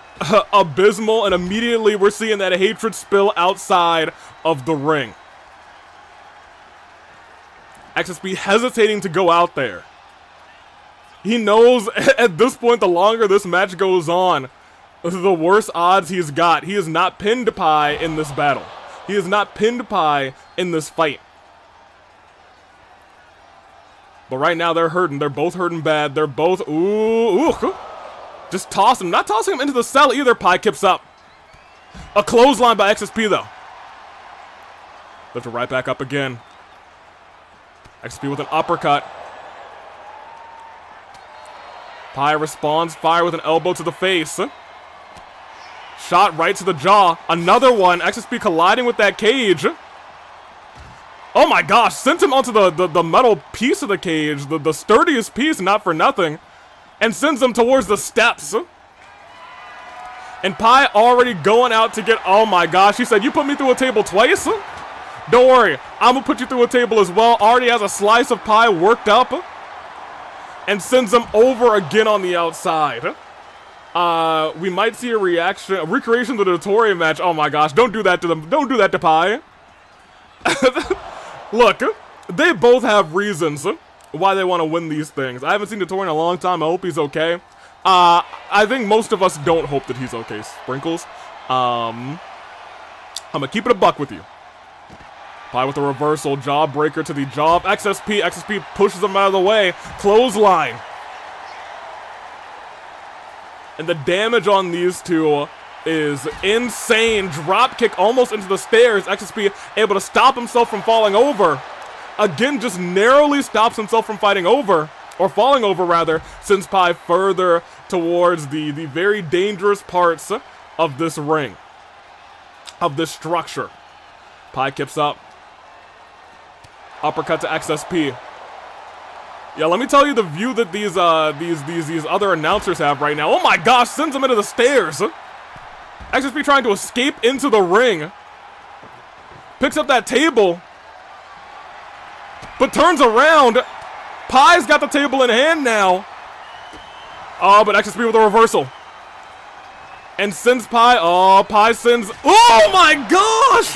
abysmal, and immediately we're seeing that hatred spill outside of the ring. XSP hesitating to go out there. He knows at this point, the longer this match goes on, the worse odds he's got. He is not pinned Pi in this battle. He is not pinned Pi in this fight. But right now they're hurting. They're both hurting bad. They're both, just toss him. Not tossing him into the cell either. Pi kips up. A clothesline by XSP though. Lift it right back up again. XSP with an uppercut. Pi responds. Fire with an elbow to the face. Shot right to the jaw. Another one. XSP colliding with that cage. Oh my gosh. Sent him onto the metal piece of the cage. The sturdiest piece, not for nothing. And sends him towards the steps. And Pi already going out to get... Oh my gosh. He said, you put me through a table twice? Don't worry. I'm going to put you through a table as well. Already has a slice of Pi worked up. And sends him over again on the outside. We might see a recreation of the Notori match. Oh my gosh. Don't do that to them. Don't do that to Pi. Look, they both have reasons why they want to win these things. I haven't seen Notori in a long time. I hope he's okay. I think most of us don't hope that he's okay, Sprinkles. I'm gonna keep it a buck with you. Pi with a reversal, jawbreaker to the jaw of XSP. XSP pushes him out of the way. Clothesline. And the damage on these two is insane. Drop kick almost into the stairs. XSP able to stop himself from falling over. Again, just narrowly stops himself from falling over, rather, sends Pi further towards the very dangerous parts of this ring, of this structure. Pi kips up. Uppercut to XSP. Yeah, let me tell you the view that these other announcers have right now. Oh my gosh, sends him into the stairs. XSP trying to escape into the ring. Picks up that table. But turns around. Pi's got the table in hand now. Oh, but XSP with a reversal. And sends Pi. Oh, Pi sends. Oh my gosh!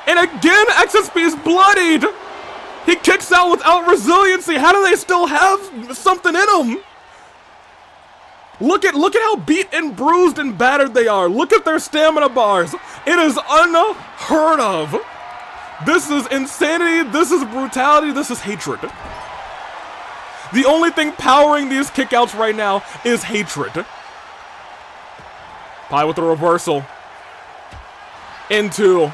And again, XSP is bloodied. He kicks out without resiliency. How do they still have something in them? Look at how beat and bruised and battered they are. Look at their stamina bars. It is unheard of. This is insanity. This is brutality. This is hatred. The only thing powering these kickouts right now is hatred. Pi with the reversal. Into.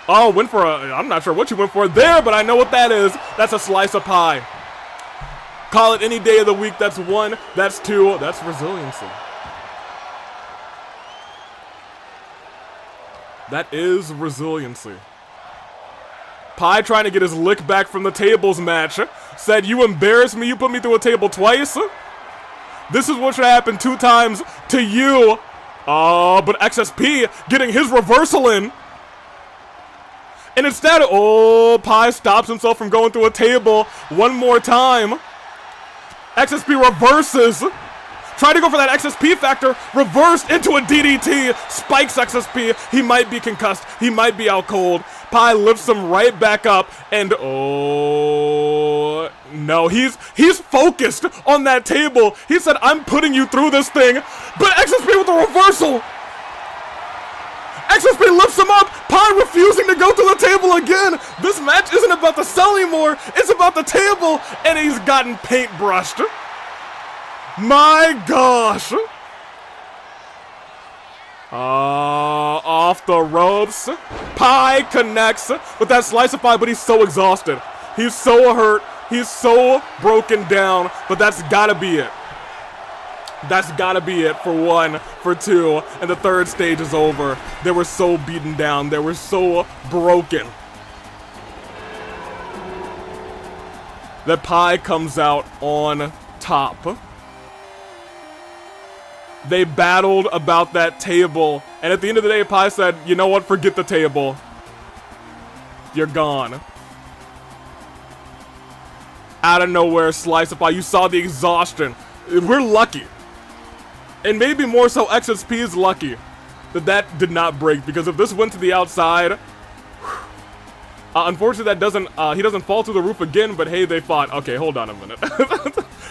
Oh, went for a. I'm not sure what you went for there, but I know what that is. That's a slice of pie. Call it any day of the week. That's one. That's two. That's resiliency. That is resiliency. Pi trying to get his lick back from the tables match. Said, you embarrassed me. You put me through a table twice. This is what should happen 2 times to you. But XSP getting his reversal in. And instead, Pi stops himself from going through a table one more time. XSP reverses. Tried to go for that XSP factor. Reversed into a DDT. Spikes XSP. He might be concussed. He might be out cold. Pi lifts him right back up. And no, he's focused on that table. He said, I'm putting you through this thing. But XSP with a reversal. XSP lifts him up. Pi refusing to go to the table again. This match isn't about the cell anymore. It's about the table. And he's gotten paintbrushed. My gosh. Off the ropes. Pi connects with that slice of pie, but he's so exhausted. He's so hurt. He's so broken down. But that's gotta be it. That's gotta be it for 1, for 2, and the 3rd stage is over. They were so beaten down. They were so broken. That Pi comes out on top. They battled about that table, and at the end of the day, Pi said, you know what, forget the table. You're gone. Out of nowhere, slice of pie. You saw the exhaustion. We're lucky. And maybe more so XSP is lucky that that did not break, because if this went to the outside, unfortunately that doesn't, he doesn't fall through the roof again, but hey, they fought. Okay, hold on a minute.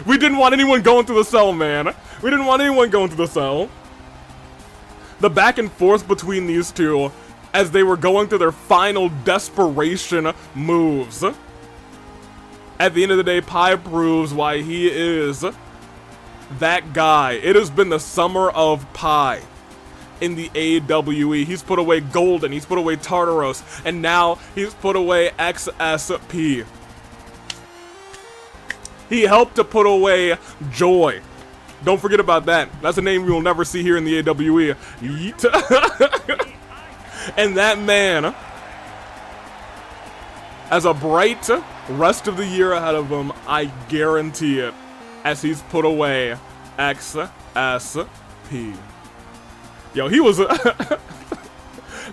We didn't want anyone going through the cell, man. We didn't want anyone going through the cell. The back and forth between these two as they were going through their final desperation moves. At the end of the day, Pi proves why he is that guy. It has been the summer of Pi in the AWE. He's put away Golden, he's put away Tartaros, and now he's put away XSP. He helped to put away Joy. Don't forget about that. That's a name we will never see here in the AWE. Yeet. And that man has a bright rest of the year ahead of him, I guarantee it, as he's put away XSP. Yo, he was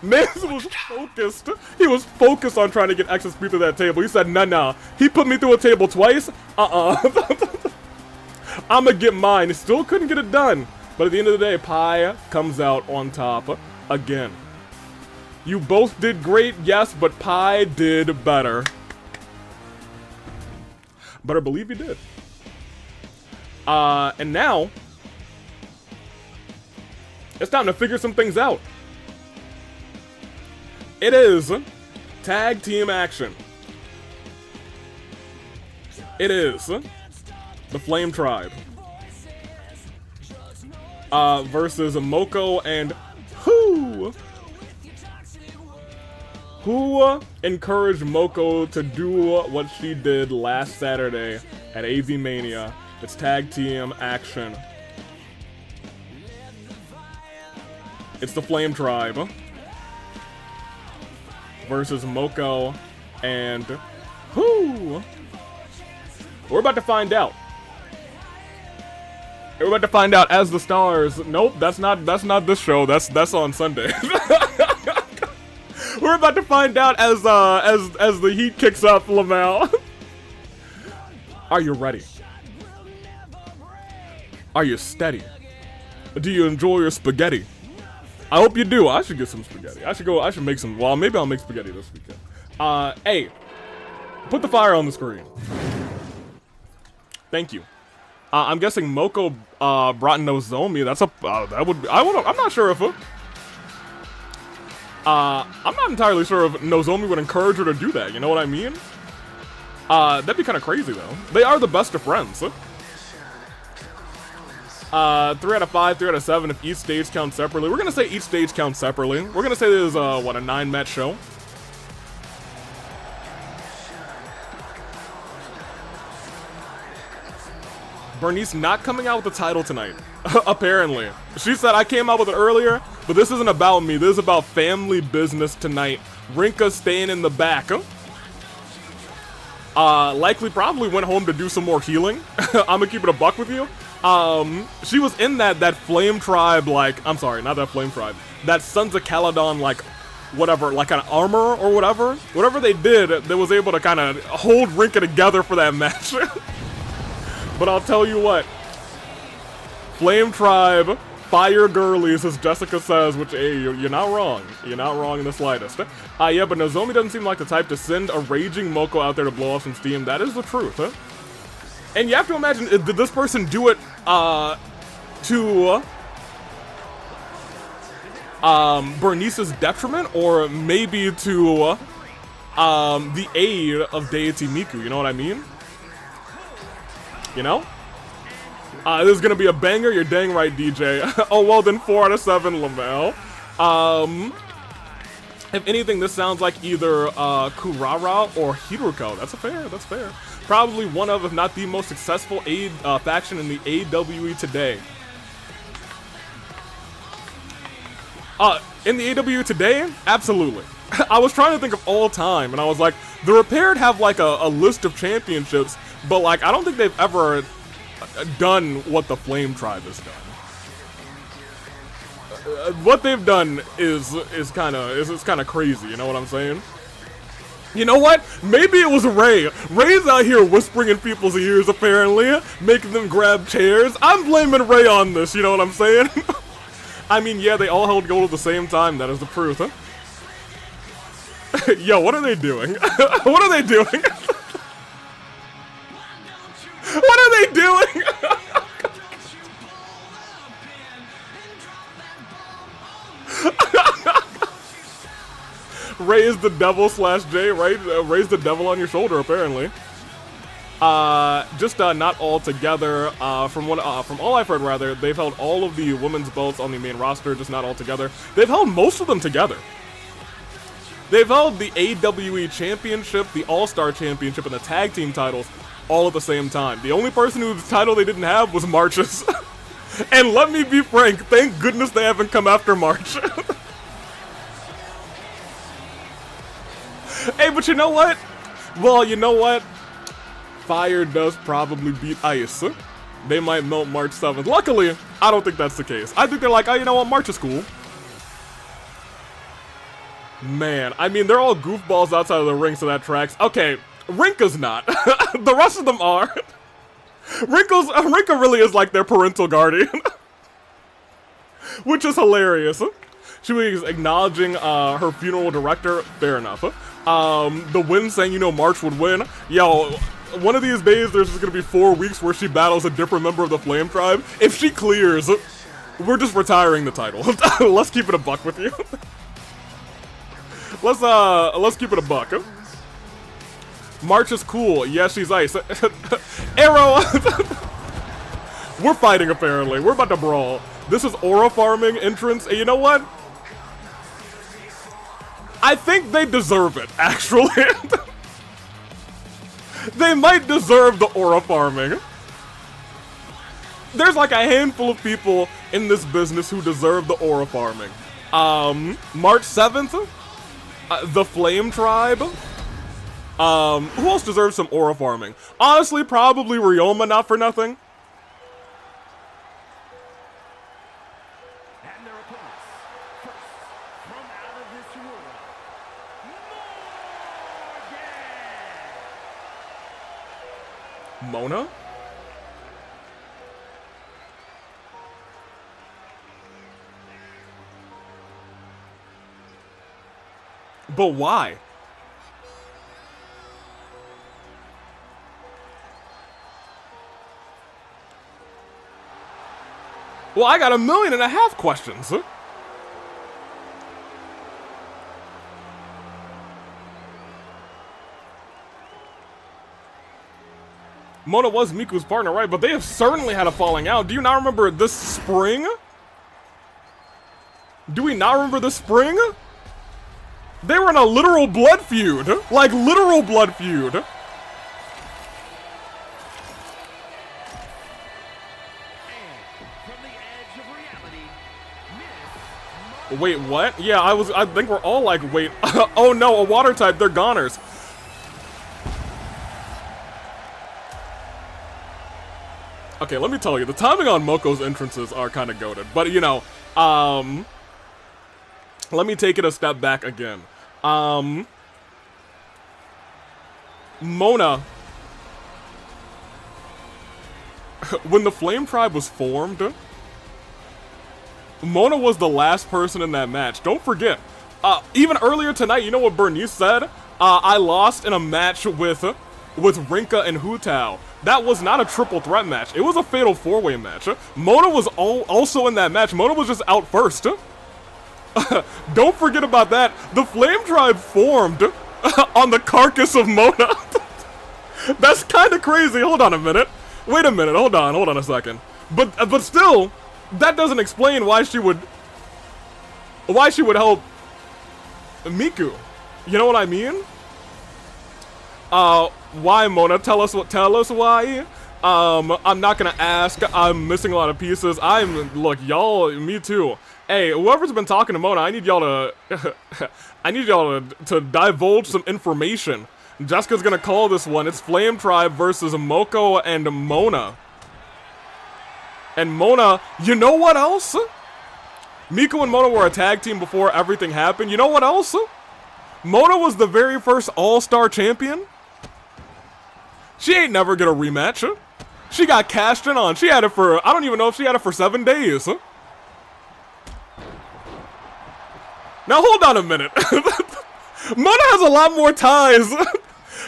man was focused. He was focused on trying to get XSP through that table. He said, nah. He put me through a table twice. I'ma get mine. He still couldn't get it done. But at the end of the day, Pi comes out on top again. You both did great, yes, but Pi did better. Better believe he did. And now, it's time to figure some things out. It is tag team action. It is the Flame Tribe versus Moko and who encouraged Moko to do what she did last Saturday at Avi-Mania. It's tag team action. It's the Flame Tribe versus Moko and who? We're about to find out. We're about to find out as the stars. Nope, that's not this show. That's on Sunday. We're about to find out as the heat kicks up, Lamau. Are you ready? Are you steady? Do you enjoy your spaghetti? I hope you do. I should get some spaghetti. I should make some. Well, maybe I'll make spaghetti this weekend. Hey, put the fire on the screen. Thank you. I'm guessing Moko brought Nozomi. That's a I'm not sure if I'm not entirely sure if Nozomi would encourage her to do that. You know what I mean? That'd be kind of crazy though. They are the best of friends. 3 out of 5, 3 out of 7 if each stage counts separately. We're gonna say each stage counts separately. We're gonna say this is, a 9-match show. Bernice not coming out with the title tonight, apparently. She said, I came out with it earlier, but this isn't about me. This is about family business tonight. Rinka staying in the back. Likely probably went home to do some more healing. I'm gonna keep it a buck with you. She was in that Flame Tribe, like, I'm sorry, not that Flame Tribe, that Sons of Caledon, like, whatever, like an armor or whatever. Whatever they did, they was able to kind of hold Rinka together for that match. But I'll tell you what, Flame Tribe, fire girlies, as Jessica says, which, hey, you're not wrong. You're not wrong in the slightest. Yeah, but Nozomi doesn't seem like the type to send a raging Moko out there to blow off some steam. That is the truth, huh? And you have to imagine, did this person do it, to Bernice's detriment, or maybe to, the aid of Deity Miku, you know what I mean? You know? This is gonna be a banger, you're dang right, DJ. Oh, well then, 4 out of 7, Lamel. If anything, this sounds like either, Kurara or Hiruko. That's fair. Probably one of, if not the most successful faction in the AWE today. In the AWE today? Absolutely. I was trying to think of all time, and I was like, the Repaired have, like, a list of championships, but, like, I don't think they've ever done what the Flame Tribe has done. What they've done is kind of crazy, you know what I'm saying? You know what? Maybe it was Ray. Ray's out here whispering in people's ears, apparently, making them grab chairs. I'm blaming Ray on this, you know what I'm saying? I mean, yeah, they all held gold at the same time. That is the truth, huh? Yo, what are they doing? What are they doing? What are they doing? Ray is the devil / J, right? Ray's the devil on your shoulder, apparently. Just not all together. From all I've heard, rather, they've held all of the women's belts on the main roster, just not all together. They've held most of them together. They've held the AWE Championship, the All-Star Championship, and the Tag Team titles all at the same time. The only person whose title they didn't have was March's. And let me be frank, thank goodness they haven't come after March. Hey, but you know what? Well, you know what? Fire does probably beat ice. They might melt March 7th. Luckily, I don't think that's the case. I think they're like, oh, you know what? March is cool. Man, I mean, they're all goofballs outside of the ring, so that tracks. Okay, Rinka's not. The rest of them are. Rinka really is like their parental guardian. Which is hilarious. She was acknowledging her funeral director. Fair enough. The win saying, you know, March would win. Yo, one of these days there's just gonna be 4 weeks where she battles a different member of the Flame Tribe. If she clears, we're just retiring the title. Let's keep it a buck with you. Let's keep it a buck. March is cool. Yeah, she's ice. Arrow! We're fighting, apparently. We're about to brawl. This is aura farming entrance, and you know what? I think they deserve it, actually. They might deserve the aura farming. There's like a handful of people in this business who deserve the aura farming. March 7th? The Flame Tribe? Who else deserves some aura farming? Honestly, probably Ryoma, not for nothing. And their opponents, first, from out of this world, Mona? But why? Well, I got 1.5 million questions. Mona was Miku's partner, right? But they have certainly had a falling out. Do you not remember this spring? Do we not remember this spring? They were in a literal blood feud. Like, literal blood feud. And from the edge of reality, Miss Wait, what? Yeah, I think we're all like, wait. Oh no, a water type, they're goners. Okay, let me tell you, the timing on Moko's entrances are kind of goated. But, you know, let me take it a step back again. Mona, when the Flame Tribe was formed, Mona was the last person in that match. Don't forget, even earlier tonight, you know what Bernice said? I lost in a match with Rinka and Hutao. That was not a triple threat match. It was a fatal 4-way match. Mona was also in that match. Mona was just out first. Don't forget about that. The Flame Tribe formed on the carcass of Mona. That's kind of crazy. Hold on a minute. Wait a minute. Hold on a second. But still, that doesn't explain why she would help Miku. You know what I mean? Why, Mona? Tell us why. I'm not gonna ask. I'm missing a lot of pieces. Look, y'all, me too. Hey, whoever's been talking to Mona, I need y'all to, to divulge some information. Jessica's gonna call this one. It's Flame Tribe versus Moko and Mona. And Mona, you know what else? Miku and Mona were a tag team before everything happened. You know what else? Mona was the very first All-Star champion. She ain't never get a rematch. She got cashed in on. She had it for, I don't even know if she had it for 7 days. Now hold on a minute. Mona has a lot more ties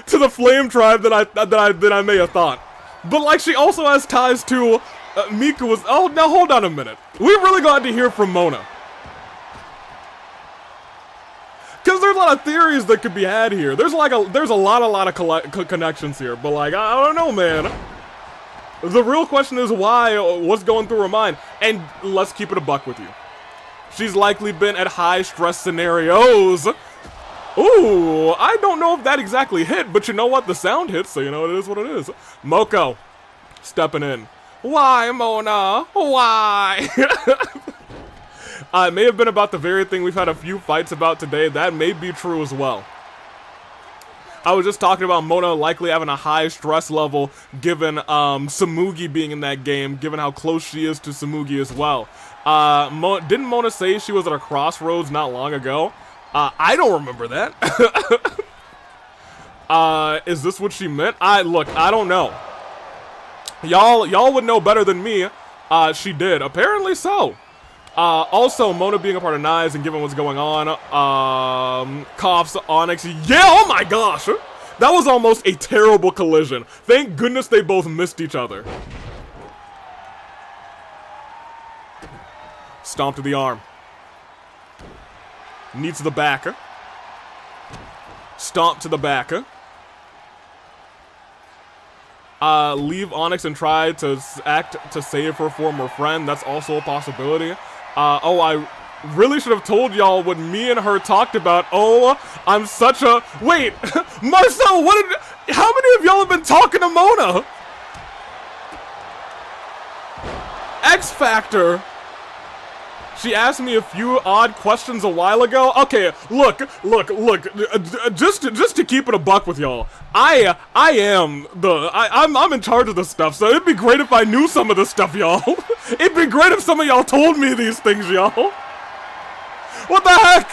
to the Flame Tribe than I may have thought. But like, she also has ties to Miku. Oh, now hold on a minute. We really got to hear from Mona. Because there's a lot of theories that could be had here. There's a lot of connections here. But like, I don't know, man. The real question is why, what's going through her mind? And let's keep it a buck with you. She's likely been at high stress scenarios. Ooh, I don't know if that exactly hit, but you know what? The sound hits, so you know it is what it is. Moko, stepping in. Why, Mona? Why? It may have been about the very thing we've had a few fights about today. That may be true as well. I was just talking about Mona likely having a high stress level given Samugi being in that game, given how close she is to Samugi as well. Didn't Mona say she was at a crossroads not long ago? I don't remember that. Is this what she meant? Look, I don't know. Y'all would know better than me. She did. Apparently so. Also, Mona being a part of Knives and given what's going on, coughs, Onyx, yeah, oh my gosh! That was almost a terrible collision. Thank goodness they both missed each other. Stomp to the arm. Knee to the back. Stomp to the back. Leave Onyx and try to act to save her former friend. That's also a possibility. Oh, I really should have told y'all what me and her talked about. Oh, I'm such a... Wait, Marcel, how many of y'all have been talking to Mona? X Factor. She asked me a few odd questions a while ago. Okay, look, just to keep it a buck with y'all, I'm in charge of this stuff, so it'd be great if I knew some of this stuff, y'all. It'd be great if some of y'all told me these things, y'all. What the heck?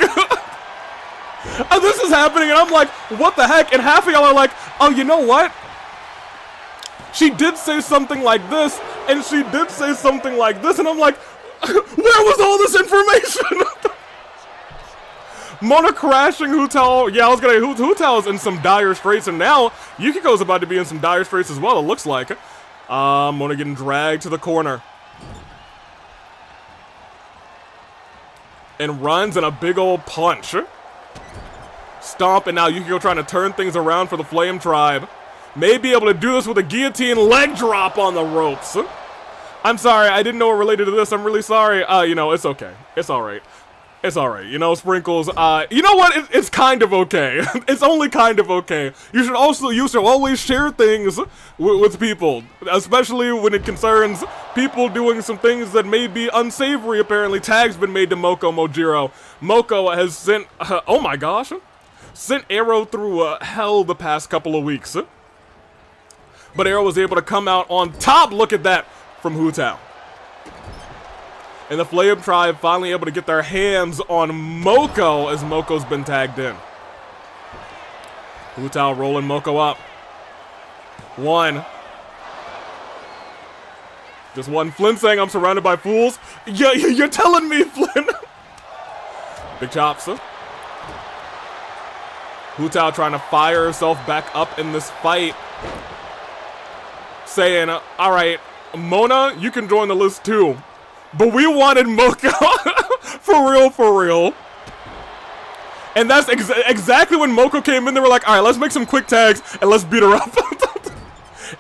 And this is happening, and I'm like, what the heck? And half of y'all are like, oh, you know what? she did say something like this, and she did say something like this, and I'm like, where was all this information? Mona crashing Hu Tao. Yeah, I was gonna. Hu Tao's in some dire straits, and now Yukiko's about to be in some dire straits as well, it looks like. Mona getting dragged to the corner. And runs in a big old punch. Stomp, and now Yukiko trying to turn things around for the Flame Tribe. May be able to do this with a guillotine leg drop on the ropes. I'm sorry, I didn't know it related to this. I'm really sorry. You know, it's okay. It's alright. It's alright. You know, Sprinkles, you know what? It's kind of okay. It's only kind of okay. You should always share things with people, especially when it concerns people doing some things that may be unsavory, apparently. Tag's been made to Moko Mojiro. Moko has sent, oh my gosh, sent Arrow through hell the past couple of weeks. But Arrow was able to come out on top, look at that, from Hu Tao. And the Flame Tribe finally able to get their hands on Moko as Moko's been tagged in. Hu Tao rolling Moko up. One. Just one. Flynn saying I'm surrounded by fools. Yeah, you're telling me, Flynn. Big chops. Hu Tao trying to fire herself back up in this fight. Saying, alright, Mona, you can join the list too. But we wanted Moko. For real. And that's exactly when Moko came in. They were like, alright, let's make some quick tags and let's beat her up.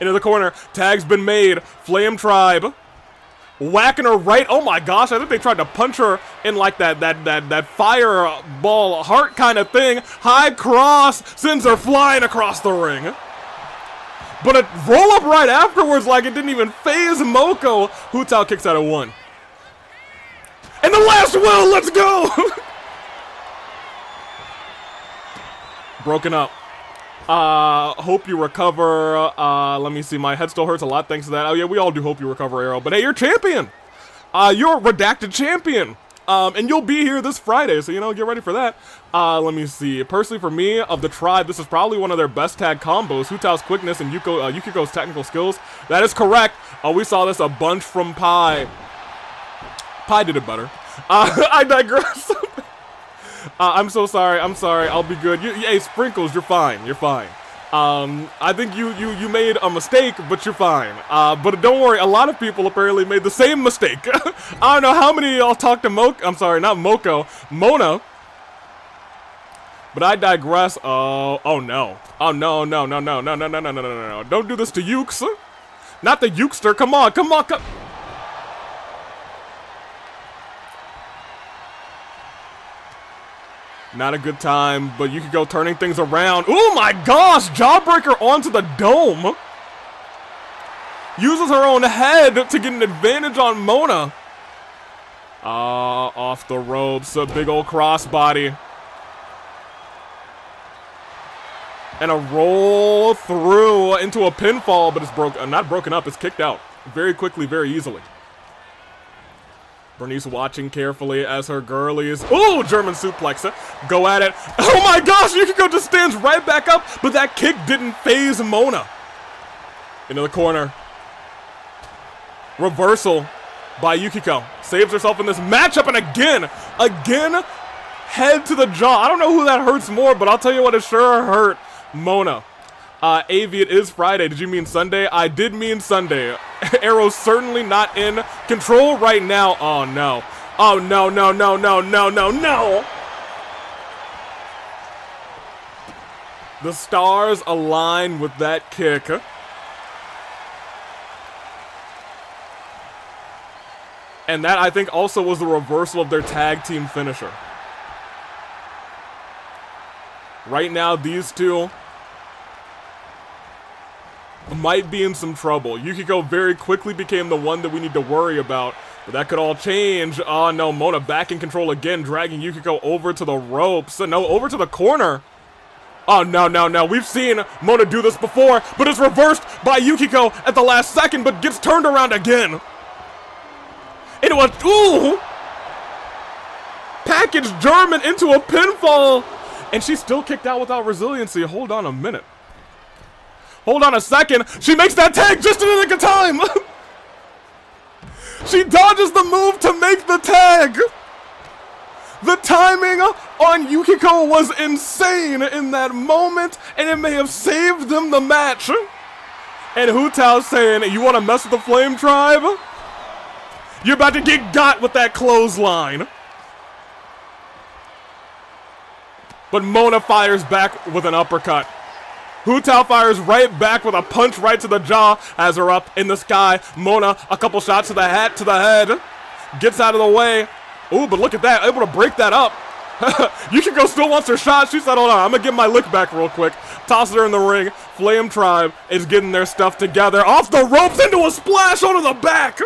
Into the corner. Tag's been made. Flame Tribe. Whacking her right. Oh my gosh, I think they tried to punch her in like that fireball heart kind of thing. High cross sends her flying across the ring. But a roll up right afterwards like it didn't even phase Moko. Hu Tao kicks out at one. And the last will, let's go! Broken up. Hope you recover. Let me see, my head still hurts a lot thanks to that. Oh yeah, we all do hope you recover, Arrow. But hey, you're champion! You're a redacted champion! And you'll be here this Friday, so you know, get ready for that. Let me see. Personally, for me, of the tribe, this is probably one of their best tag combos. Hu Tao's quickness and Yukiko's technical skills. That is correct. We saw this a bunch from Pi. Pi did it better. I digress. I'm so sorry. I'm sorry. I'll be good. Hey, Sprinkles, you're fine. You're fine. I think you made a mistake, but you're fine. But don't worry, a lot of people apparently made the same mistake. I don't know how many of y'all talked to Moko. I'm sorry, not Moko. Mona. But I digress. Oh no. Oh no. Don't do this to Ukes. Not the Ukester. Come on. Not a good time, but you could go turning things around. Oh my gosh! Jawbreaker onto the dome. Uses her own head to get an advantage on Mona. Off the ropes. A big old crossbody. And a roll through into a pinfall, but it's not broken up, it's kicked out. Very quickly, very easily. Bernice watching carefully as her girlies, ooh, German suplex, go at it. Oh my gosh, Yukiko just stands right back up, but that kick didn't phase Mona. Into the corner. Reversal by Yukiko. Saves herself in this matchup, and again, head to the jaw. I don't know who that hurts more, but I'll tell you what, it sure hurt Mona. Avi, it is Friday. Did you mean Sunday? I did mean Sunday. Arrow's certainly not in control right now. Oh no. Oh no. The stars align with that kick. And that, I think, also was the reversal of their tag team finisher. Right now, these two might be in some trouble. Yukiko very quickly became the one that we need to worry about, but that could all change. Oh no, Mona back in control again, dragging Yukiko over to the ropes. No, over to the corner. Oh no. We've seen Mona do this before, but it's reversed by Yukiko at the last second, but gets turned around again. It was, ooh! Package German into a pinfall, and she's still kicked out without resiliency. Hold on a minute. Hold on a second. She makes that tag just in the nick of time. She dodges the move to make the tag. The timing on Yukiko was insane in that moment, and it may have saved them the match. And Hu Tao saying, you want to mess with the Flame Tribe? You're about to get got with that clothesline. But Mona fires back with an uppercut. Hu Tao fires right back with a punch right to the jaw. Has her up in the sky. Mona, a couple shots to the head. Gets out of the way. Ooh, but look at that. Able to break that up. Yukiko still wants her shot. She said, hold on, I'm going to get my lick back real quick. Tosses her in the ring. Flame Tribe is getting their stuff together. Off the ropes into a splash onto the back.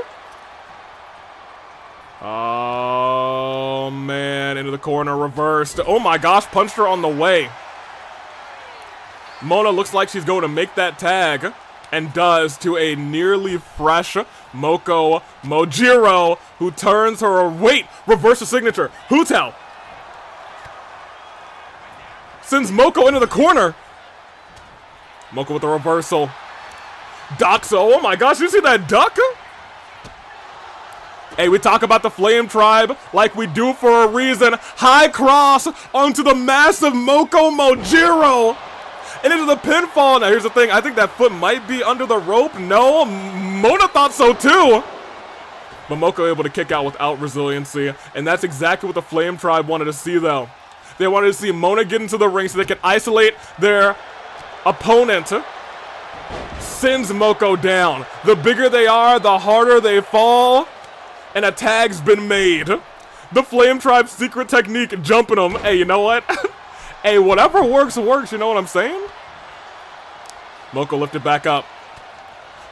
Oh, man. Into the corner. Reversed. Oh, my gosh. Punched her on the way. Mona looks like she's going to make that tag. And does to a nearly fresh Moko Mojiro, who turns her. Wait, reverse the signature. Hu Tao sends Moko into the corner. Moko with the reversal. Doxo. Oh my gosh, you see that duck? Hey, we talk about the Flame Tribe like we do for a reason. High cross onto the massive Moko Mojiro. And into the pinfall. Now, here's the thing. I think that foot might be under the rope. No, Mona thought so too. But Moko able to kick out without resiliency. And that's exactly what the Flame Tribe wanted to see, though. They wanted to see Mona get into the ring so they could isolate their opponent. Sends Moko down. The bigger they are, the harder they fall. And a tag's been made. The Flame Tribe's secret technique, jumping them. Hey, you know what? Hey, whatever works, works, you know what I'm saying? Moko lifted back up.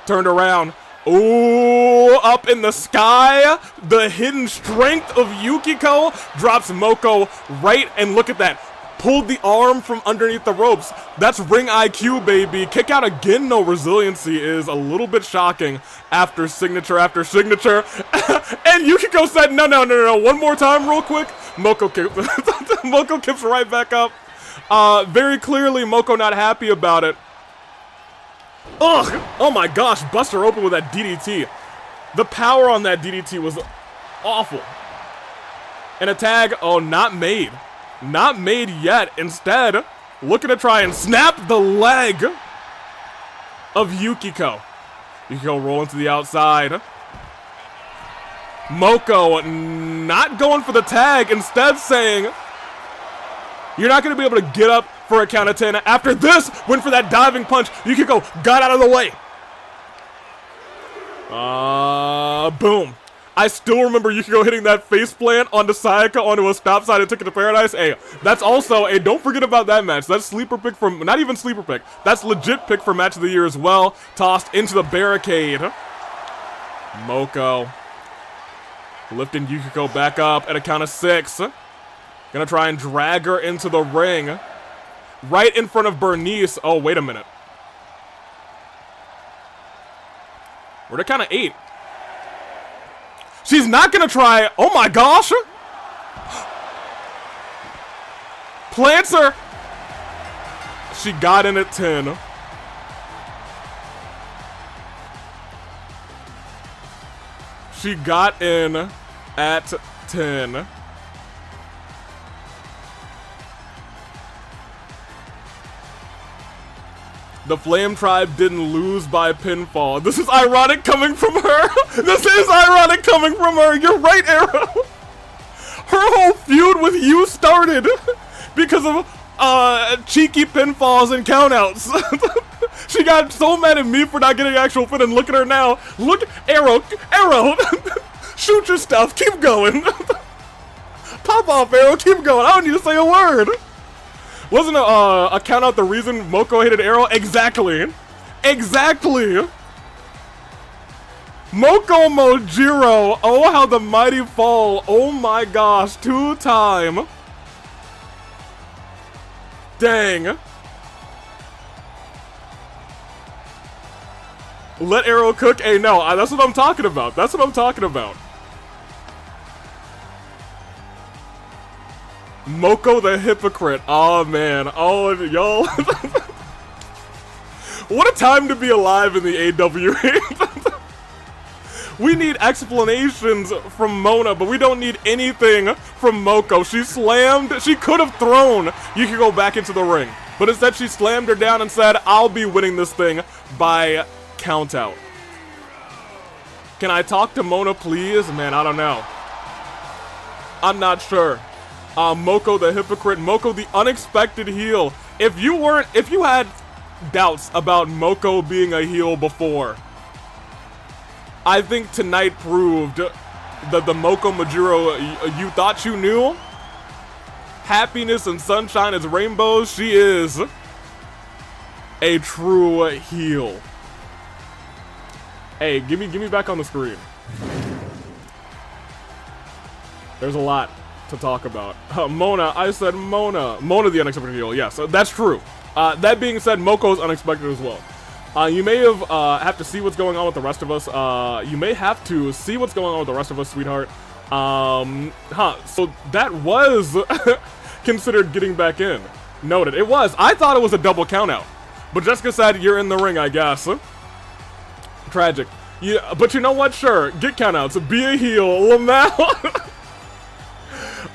Turned around. Ooh, up in the sky. The hidden strength of Yukiko drops Moko right, and look at that. Pulled the arm from underneath the ropes. That's ring IQ, baby. Kick out again, no resiliency is a little bit shocking after signature after signature. And Yukiko said, no. One more time real quick. Moko kicks right back up. Very clearly, Moko not happy about it. Ugh! Oh my gosh, bust her open with that DDT. The power on that DDT was awful. And a tag, oh, not made. Not made yet. Instead, looking to try and snap the leg of Yukiko. Yukiko rolling to the outside. Moko not going for the tag, instead saying, you're not going to be able to get up for a count of 10. After this, went for that diving punch. Yukiko got out of the way. Boom. I still remember Yukiko hitting that face plant onto Sayaka onto a stop sign and took it to Paradise. Hey, that's also a, don't forget about that match. That's sleeper pick from, not even sleeper pick. That's legit pick for match of the year as well. Tossed into the barricade. Moko lifting Yukiko back up at a count of 6. Gonna try and drag her into the ring. Right in front of Bernice. Oh, wait a minute. We're at a count of 8. She's not gonna try. Oh my gosh. Plants her. She got in at 10. She got in at 10. The Flame Tribe didn't lose by pinfall. This is ironic coming from her. This is ironic coming from her. You're right, Arrow. Her whole feud with you started because of cheeky pinfalls and countouts. She got so mad at me for not getting actual fit, and look at her now. Look, Arrow. Shoot your stuff. Keep going. Pop off, Arrow. Keep going. I don't need to say a word. Wasn't a count out the reason Moko hated Arrow? Exactly. Exactly. Moko Mojiro. Oh, how the mighty fall. Oh my gosh. 2-time. Dang. Let Arrow cook? Hey, no. That's what I'm talking about. That's what I'm talking about. Moko the hypocrite. Oh man. Oh, y'all. What a time to be alive in the AWA. We need explanations from Mona, but we don't need anything from Moko. She slammed, she could have thrown Yukiko back into the ring, but instead she slammed her down and said, I'll be winning this thing by count out. Can I talk to Mona, please? Man, I don't know. I'm not sure. Moko the hypocrite, Moko the unexpected heel. If you had doubts about Moko being a heel before, I think tonight proved that the Moko Majuro you thought you knew. Happiness and sunshine as rainbows, she is a true heel. Hey, give me back on the screen. There's a lot to talk about. Mona, I said Mona. Mona the unexpected heel, yes, that's true. That being said, Moko's unexpected as well. You may have to see what's going on with the rest of us. You may have to see what's going on with the rest of us, sweetheart. So that was considered getting back in. Noted. It was. I thought it was a double count out. But Jessica said, you're in the ring, I guess. Tragic. Yeah, but you know what? Sure. Get countouts. Be a heel. Lamau.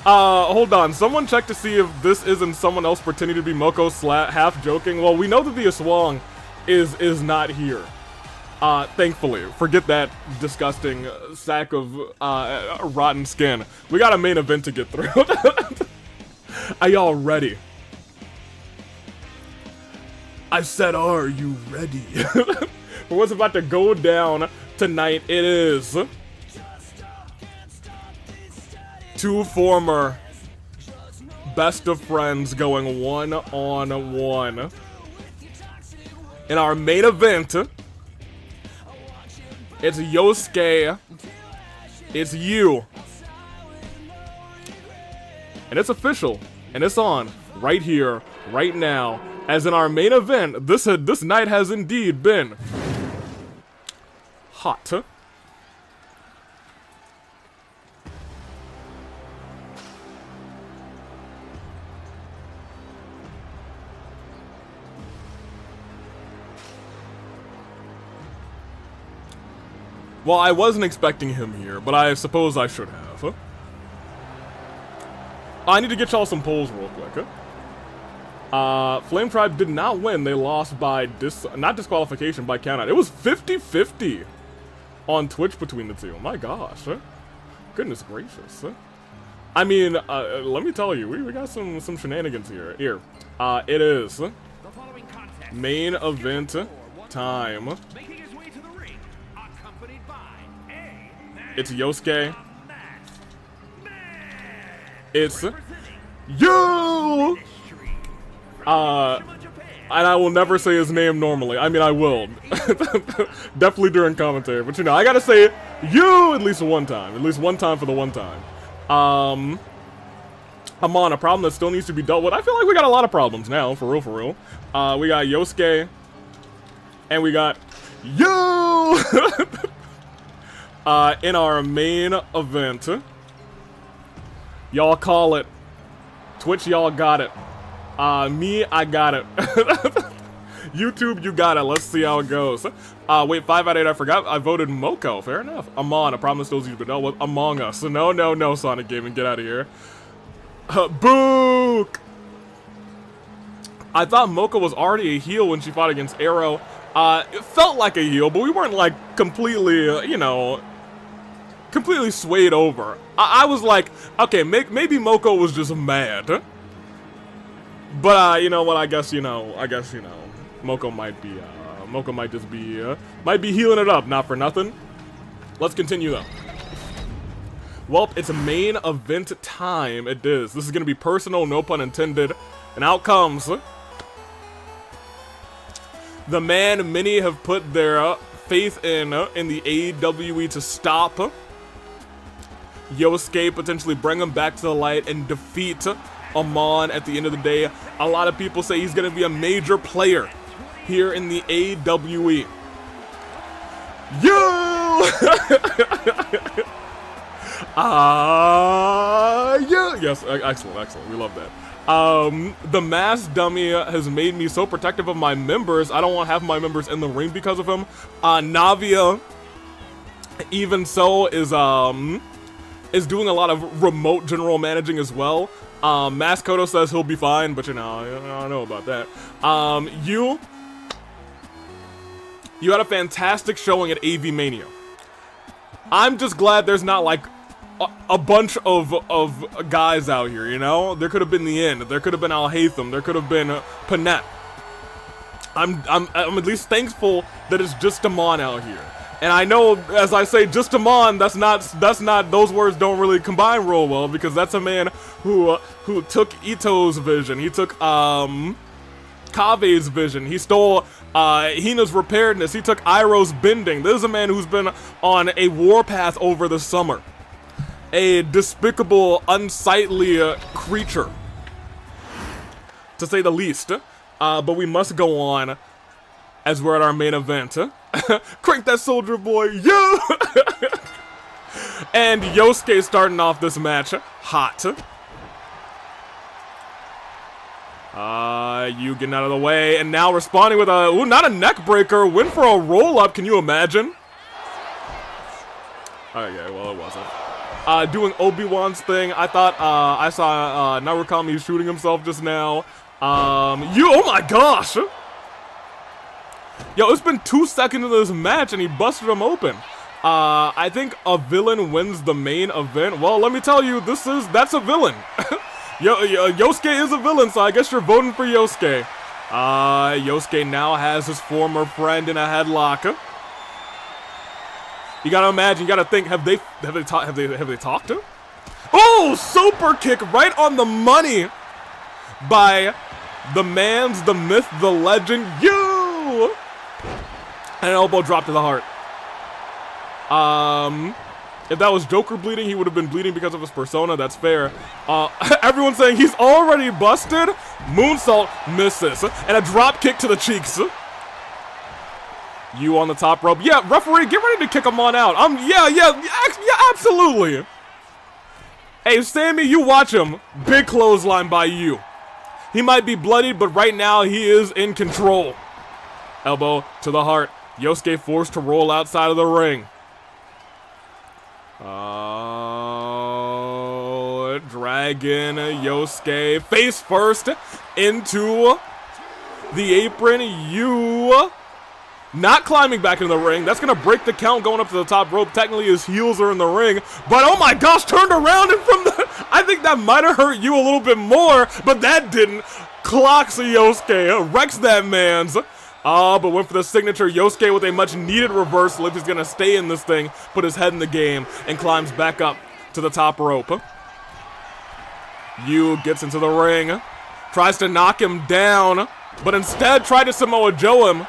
Hold on. Someone check to see if this isn't someone else pretending to be Moko half joking. Well, we know that the Aswang is not here. Thankfully. Forget that disgusting sack of rotten skin. We got a main event to get through. Are y'all ready? I said, are you ready? For what's about to go down tonight, it is two former best of friends going one-on-one. In our main event, it's Yosuke, it's you, and it's official, and it's on right here, right now. As in our main event, this night has indeed been hot. Well, I wasn't expecting him here, but I suppose I should have. I need to get y'all some polls real quick. Flame Tribe did not win. They lost by not disqualification, by countout. It was 50-50 on Twitch between the two. My gosh. Goodness gracious. I mean, let me tell you, we got some shenanigans here. Here. It is main event time. It's Yosuke. It's you! And I will never say his name normally. I mean, I will. Definitely during commentary. But you know, I gotta say you at least one time. At least one time for the one time. I'm on a problem that still needs to be dealt with. I feel like we got a lot of problems now, for real, for real. We got Yosuke. And we got you! In our main event. Y'all call it. Twitch, y'all got it. Me, I got it. YouTube, you got it. Let's see how it goes. Wait, 5 out of 8, I forgot. I voted Moko. Fair enough. Amon, I promise those you've been dealt with. Among Us. No, Sonic Gaming, get out of here. Book! I thought Moko was already a heel when she fought against Arrow. It felt like a heel, but we weren't, like, completely, you know, completely swayed over. I was like, okay, maybe Moko was just mad. But, you know what, I guess, you know, Moko might just be healing it up, not for nothing. Let's continue, though. Well, it's a main event time, it is. This is gonna be personal, no pun intended. And out comes the man many have put their faith in the AEWE to stop Yosuke, potentially bring him back to the light and defeat Amon at the end of the day. A lot of people say he's going to be a major player here in the AEWE. Yes, excellent. We love that. The mass dummy has made me so protective of my members. I don't want half of my members in the ring because of him. Navia, even so, is doing a lot of remote general managing as well. Maskoto says he'll be fine, but you know, I don't know about that. You had a fantastic showing at Avi-Mania. I'm just glad there's not like a bunch of guys out here, you know? There could have been the End, there could have been Al Haytham, there could have been Panette. I'm at least thankful that it's just Amon out here. And I know, as I say, just Amon, that's not, those words don't really combine real well, because that's a man who took Ito's vision, he took, Kave's vision, he stole, Hina's preparedness, he took Iroh's bending. This is a man who's been on a warpath over the summer. A despicable, unsightly creature, to say the least. But we must go on, as we're at our main event. Crank that soldier boy, yo! And Yosuke starting off this match hot. You getting out of the way, and now responding with a, ooh, not a neck breaker, went for a roll up, can you imagine? Okay, well it wasn't. Doing Obi-Wan's thing, I thought, I saw, Narukami shooting himself just now. Oh my gosh! Yo, it's been 2 seconds into this match and he busted him open. I think a villain wins the main event. Well, let me tell you, that's a villain. Yosuke is a villain, so I guess you're voting for Yosuke. Yosuke now has his former friend in a headlock. You gotta imagine, you gotta think, have they talked? Oh, super kick right on the money by the man's, the myth, the legend, you! And an elbow drop to the heart. If that was Joker bleeding, he would have been bleeding because of his persona, that's fair. Everyone's saying he's already busted. Moonsault misses. And a drop kick to the cheeks. You on the top rope. Yeah, referee, get ready to kick him on out. Yeah, absolutely. Hey, Sammy, you watch him. Big clothesline by you. He might be bloodied, but right now he is in control. Elbow to the heart. Yosuke forced to roll outside of the ring. Dragon Yosuke face first into the apron. You not climbing back into the ring. That's gonna break the count going up to the top rope. Technically his heels are in the ring, but oh my gosh, turned around and from the, I think that might have hurt you a little bit more, but that didn't. Clocks Yosuke, wrecks that man's. But went for the signature. Yosuke with a much needed reversal if he's gonna stay in this thing, put his head in the game, and climbs back up to the top rope. Yu gets into the ring, tries to knock him down, but instead tried to Samoa Joe him.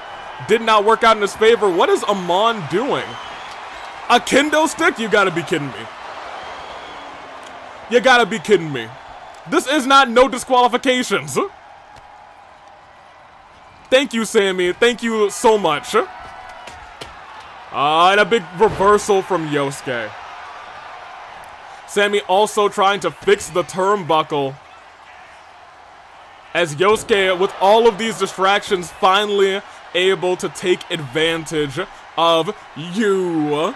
Did not work out in his favor. What is Amon doing? A kendo stick? You gotta be kidding me. You gotta be kidding me. This is not no disqualifications. Thank you, Sammy. Thank you so much. And a big reversal from Yosuke. Sammy also trying to fix the turnbuckle. As Yosuke, with all of these distractions, finally able to take advantage of you.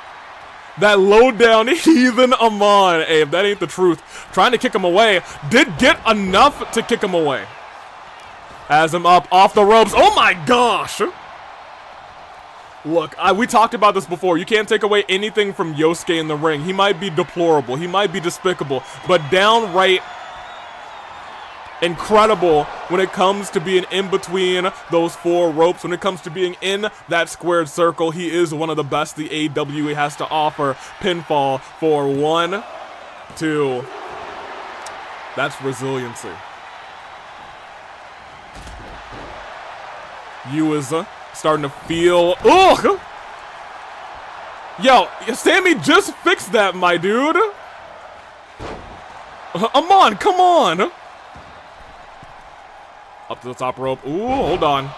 That low down heathen Amon. Hey, if that ain't the truth. Trying to kick him away. Did get enough to kick him away. Has him up off the ropes. Oh my gosh! Look, we talked about this before. You can't take away anything from Yosuke in the ring. He might be deplorable. He might be despicable. But downright incredible when it comes to being in between those 4 ropes. When it comes to being in that squared circle, he is one of the best the AEW has to offer. Pinfall for 1, 2. That's resiliency. You is starting to feel. Ugh! Yo, Sammy just fixed that, my dude. Amon, come on. Up to the top rope. Ooh, hold on.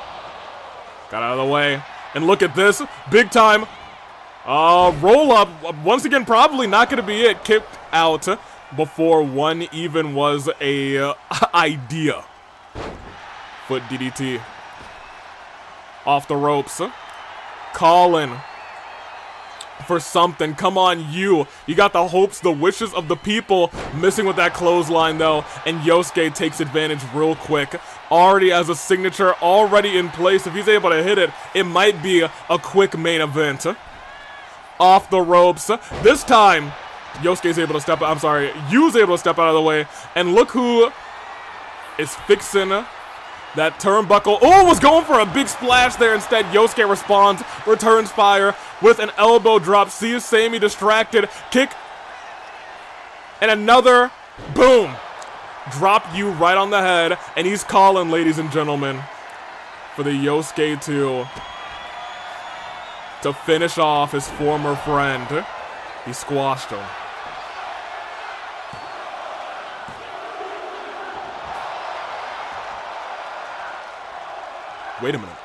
Got out of the way. And look at this. Big time. Roll up. Once again, probably not going to be it. Kicked out before one even was a idea. Foot DDT. Off the ropes. Calling for something. Come on, you. You got the hopes, the wishes of the people. Missing with that clothesline, though. And Yosuke takes advantage real quick. Already has a signature already in place. If he's able to hit it, it might be a quick main event. Off the ropes. This time, Yosuke's able to step out. I'm sorry, Yu's able to step out of the way. And look who is fixing that turnbuckle. Oh, was going for a big splash there. Instead, Yosuke responds, returns fire with an elbow drop. Sees Sammy distracted. Kick. And another. Boom. Drop you right on the head. And he's calling, ladies and gentlemen, for the Yosuke to finish off his former friend. He squashed him. Wait a minute.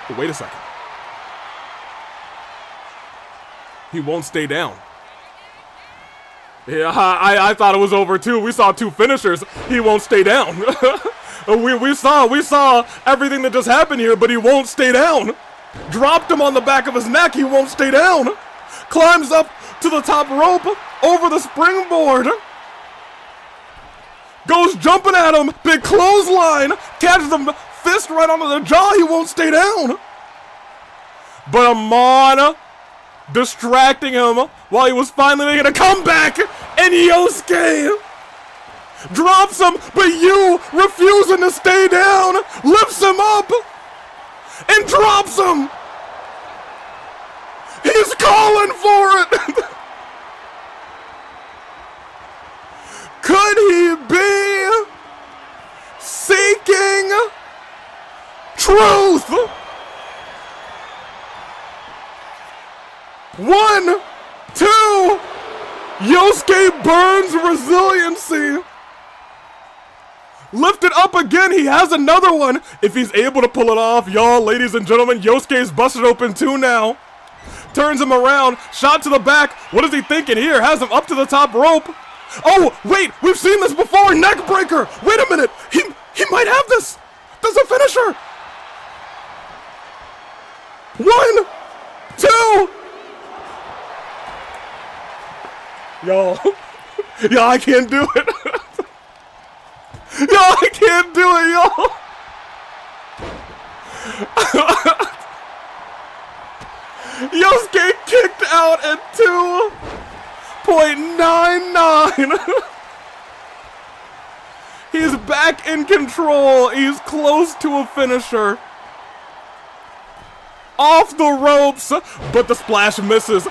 But wait a second. He won't stay down. Yeah, I thought it was over too. We saw two finishers. He won't stay down. we saw everything that just happened here, but he won't stay down. Dropped him on the back of his neck. He won't stay down. Climbs up to the top rope over the springboard. Goes jumping at him. Big clothesline. Catches him fist right onto the jaw. He won't stay down. But Amon distracting him while he was finally making a comeback. And Yosuke drops him. But you refusing to stay down. Lifts him up. And drops him. He's calling for it. Could he be seeking truth? 1, 2. Yosuke burns resiliency. Lifted up again. He has another one. If he's able to pull it off, y'all, ladies and gentlemen, Yosuke's busted open too now. Turns him around. Shot to the back. What is he thinking here? Has him up to the top rope. Oh, wait, we've seen this before. Neck breaker. Wait a minute. He might have this. That's a finisher. 1, 2. Y'all, I can't do it. Y'all, I can't do it, y'all. Yosuke kicked out at 2.99. He's back in control. He's close to a finisher. Off the ropes, but the splash misses.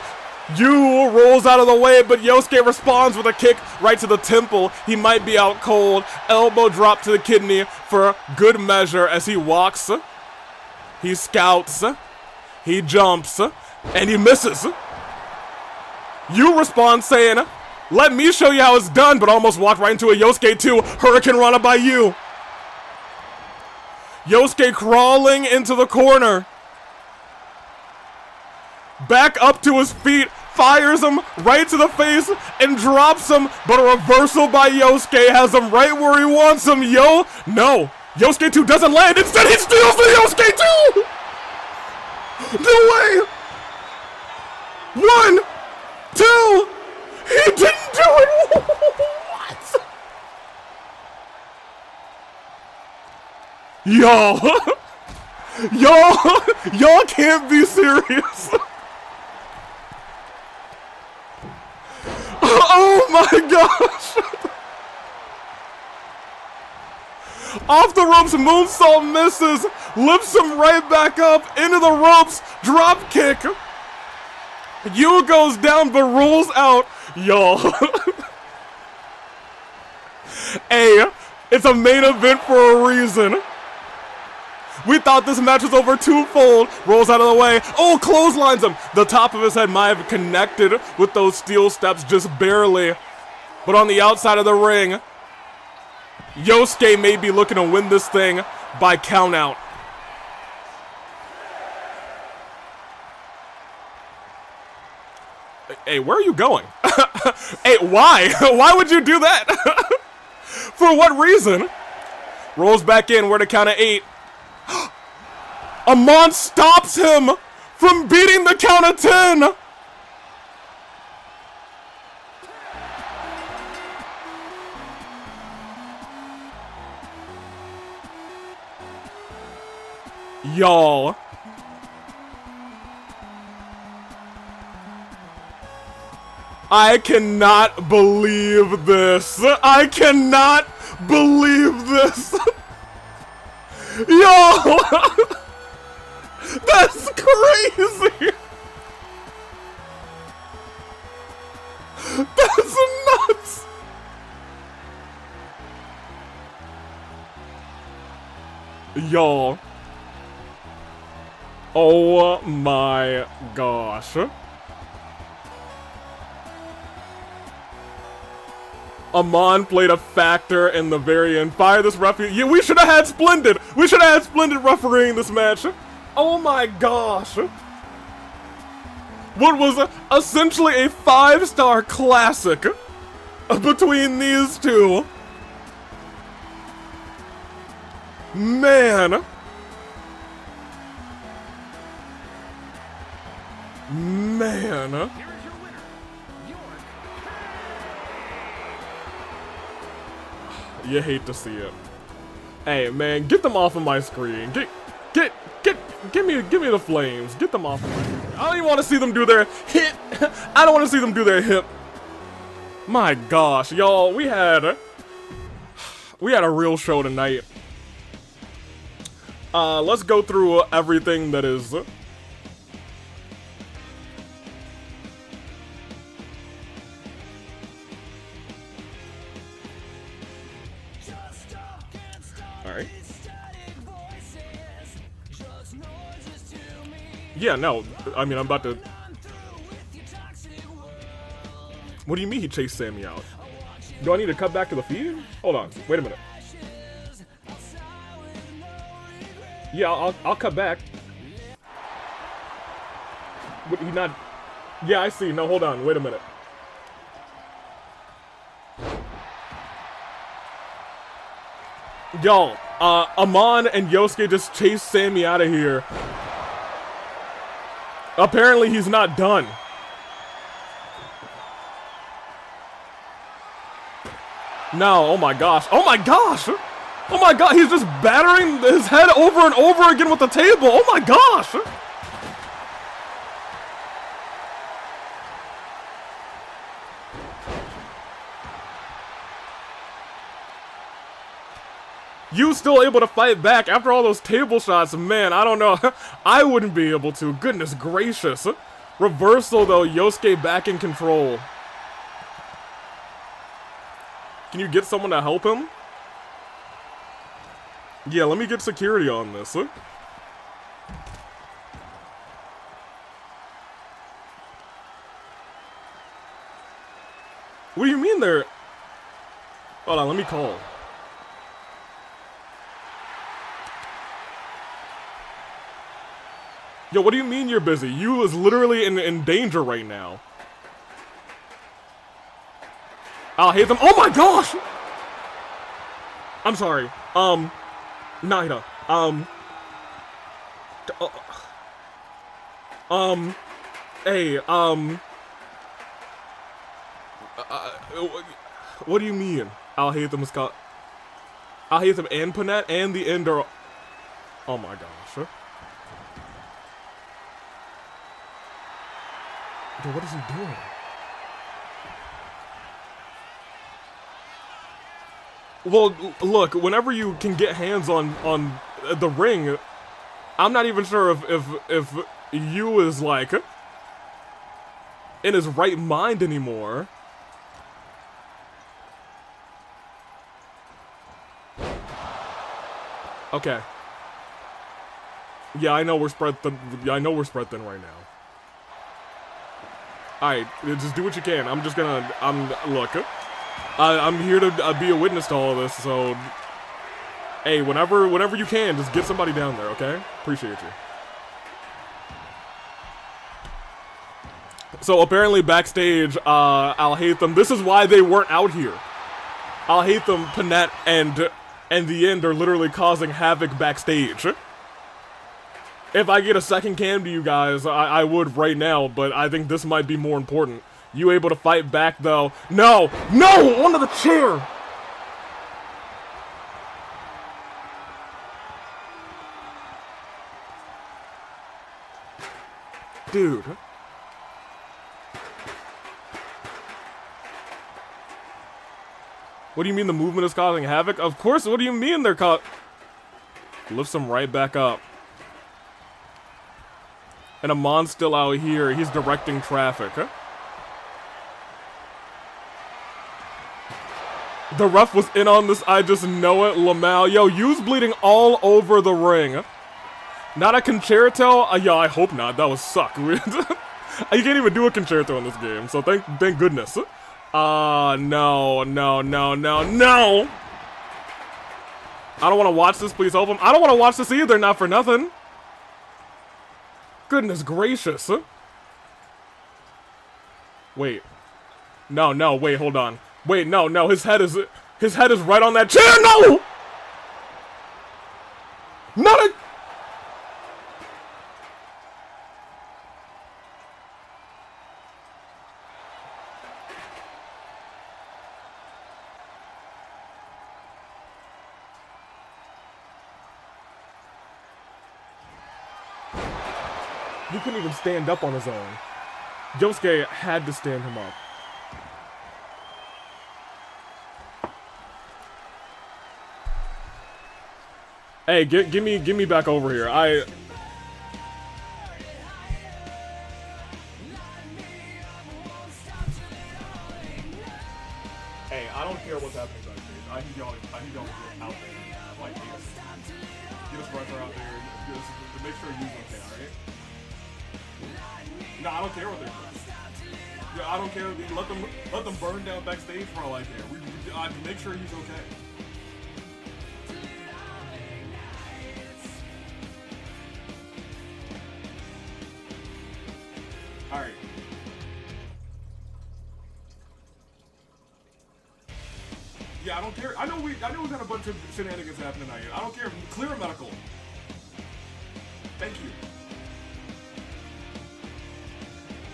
Yu rolls out of the way, but Yosuke responds with a kick right to the temple. He might be out cold. Elbow drop to the kidney for good measure as he walks. He scouts. He jumps. And he misses. Yu responds saying, "Let me show you how it's done," but almost walked right into a Yosuke 2. Hurricane Rana by Yu. Yosuke crawling into the corner. Back up to his feet, fires him right to the face, and drops him, but a reversal by Yosuke has him right where he wants him. No, Yosuke 2 doesn't land. Instead, he steals the Yosuke 2! No way! 1, 2, he didn't do it! What? Y'all can't be serious. Oh my gosh! Off the ropes, moonsault misses, lifts him right back up into the ropes, drop kick. Yu goes down but rolls out. Y'all. Hey, it's a main event for a reason. We thought this match was over twofold. Rolls out of the way. Oh, clotheslines him. The top of his head might have connected with those steel steps just barely. But on the outside of the ring, Yosuke may be looking to win this thing by countout. Hey, where are you going? Hey, why? Why would you do that? For what reason? Rolls back in, we're to count of 8. Amon stops him from beating the count of 10! Y'all. I cannot believe this. I cannot believe this. Yo! That's crazy. That's nuts. Y'all. Oh my gosh. Amon played a factor in the very end. Fire this referee. Yeah, we should have had Splendid. We should have had Splendid refereeing this match. Oh my gosh. What was essentially a 5-star classic between these two. Man. Man. You hate to see it. Hey man, get them off of my screen. Give me the flames. Get them off of my screen. I don't even want to see them do their hit. I don't want to see them do their hip. My gosh, y'all, we had a real show tonight. Let's go through everything that is. Alright. Yeah, no, I mean, I'm about to... What do you mean he chased Sammy out? Do I need to cut back to the feed? Hold on, wait a minute. Yeah, I'll cut back. Would he not... Yeah, I see. No, hold on, wait a minute. Y'all, Amon and Yosuke just chased Sammy out of here. Apparently he's not done. No, oh my gosh. Oh my gosh! Oh my god, he's just battering his head over and over again with the table. Oh my gosh! You still able to fight back after all those table shots? Man, I don't know. I wouldn't be able to. Goodness gracious. Reversal though, Yosuke back in control. Can you get someone to help him? Yeah, let me get security on this. What do you mean they're... Hold on, let me call. Yo, what do you mean you're busy? You is literally in danger right now. I'll hate them. Oh my gosh! I'm sorry. Naida. Hey, what do you mean? I'll hate them, Scott. I'll hate them and Panette and the Ender. Oh my gosh. Yo, what is he doing? Well, look, whenever you can get hands on the ring, I'm not even sure if you is like in his right mind anymore. Okay. Yeah, I know we're spread thin. Yeah, I know we're spread thin right now. Alright, just do what you can. I'm just gonna, look, I'm here to be a witness to all of this, so, hey, whenever you can, just get somebody down there, okay? Appreciate you. So apparently backstage, I'll hate them. This is why they weren't out here. I'll hate them. Panette and the End are literally causing havoc backstage. If I get a second cam to you guys, I would right now, but I think this might be more important. You able to fight back though? No! No! Under the chair! Dude. What do you mean the movement is causing havoc? Of course, what do you mean they're lifts him right back up. And Amon's still out here. He's directing traffic. Huh? The ref was in on this. I just know it. Lamau. Yo, Yu's bleeding all over the ring. Not a concerto? Yeah, I hope not. That would suck. You can't even do a concerto in this game, so thank goodness. No. I don't want to watch this, please help him. I don't want to watch this either, not for nothing. Goodness gracious. Wait. No, wait, hold on. Wait, no, his head is right on that chair, no! Not a... He couldn't even stand up on his own. Yosuke had to stand him up. Hey, give me back over here. Hey, I don't care what's happening backstage. I need y'all out there like this. Get us right out there. Just to make sure you're okay, alright? No, I don't care what they're doing. Yeah, I don't care. Let them burn down backstage for all I care. Make sure he's okay. All right. Yeah, I don't care. I know we got a bunch of shenanigans happening tonight. I don't care. Clear medical. Thank you.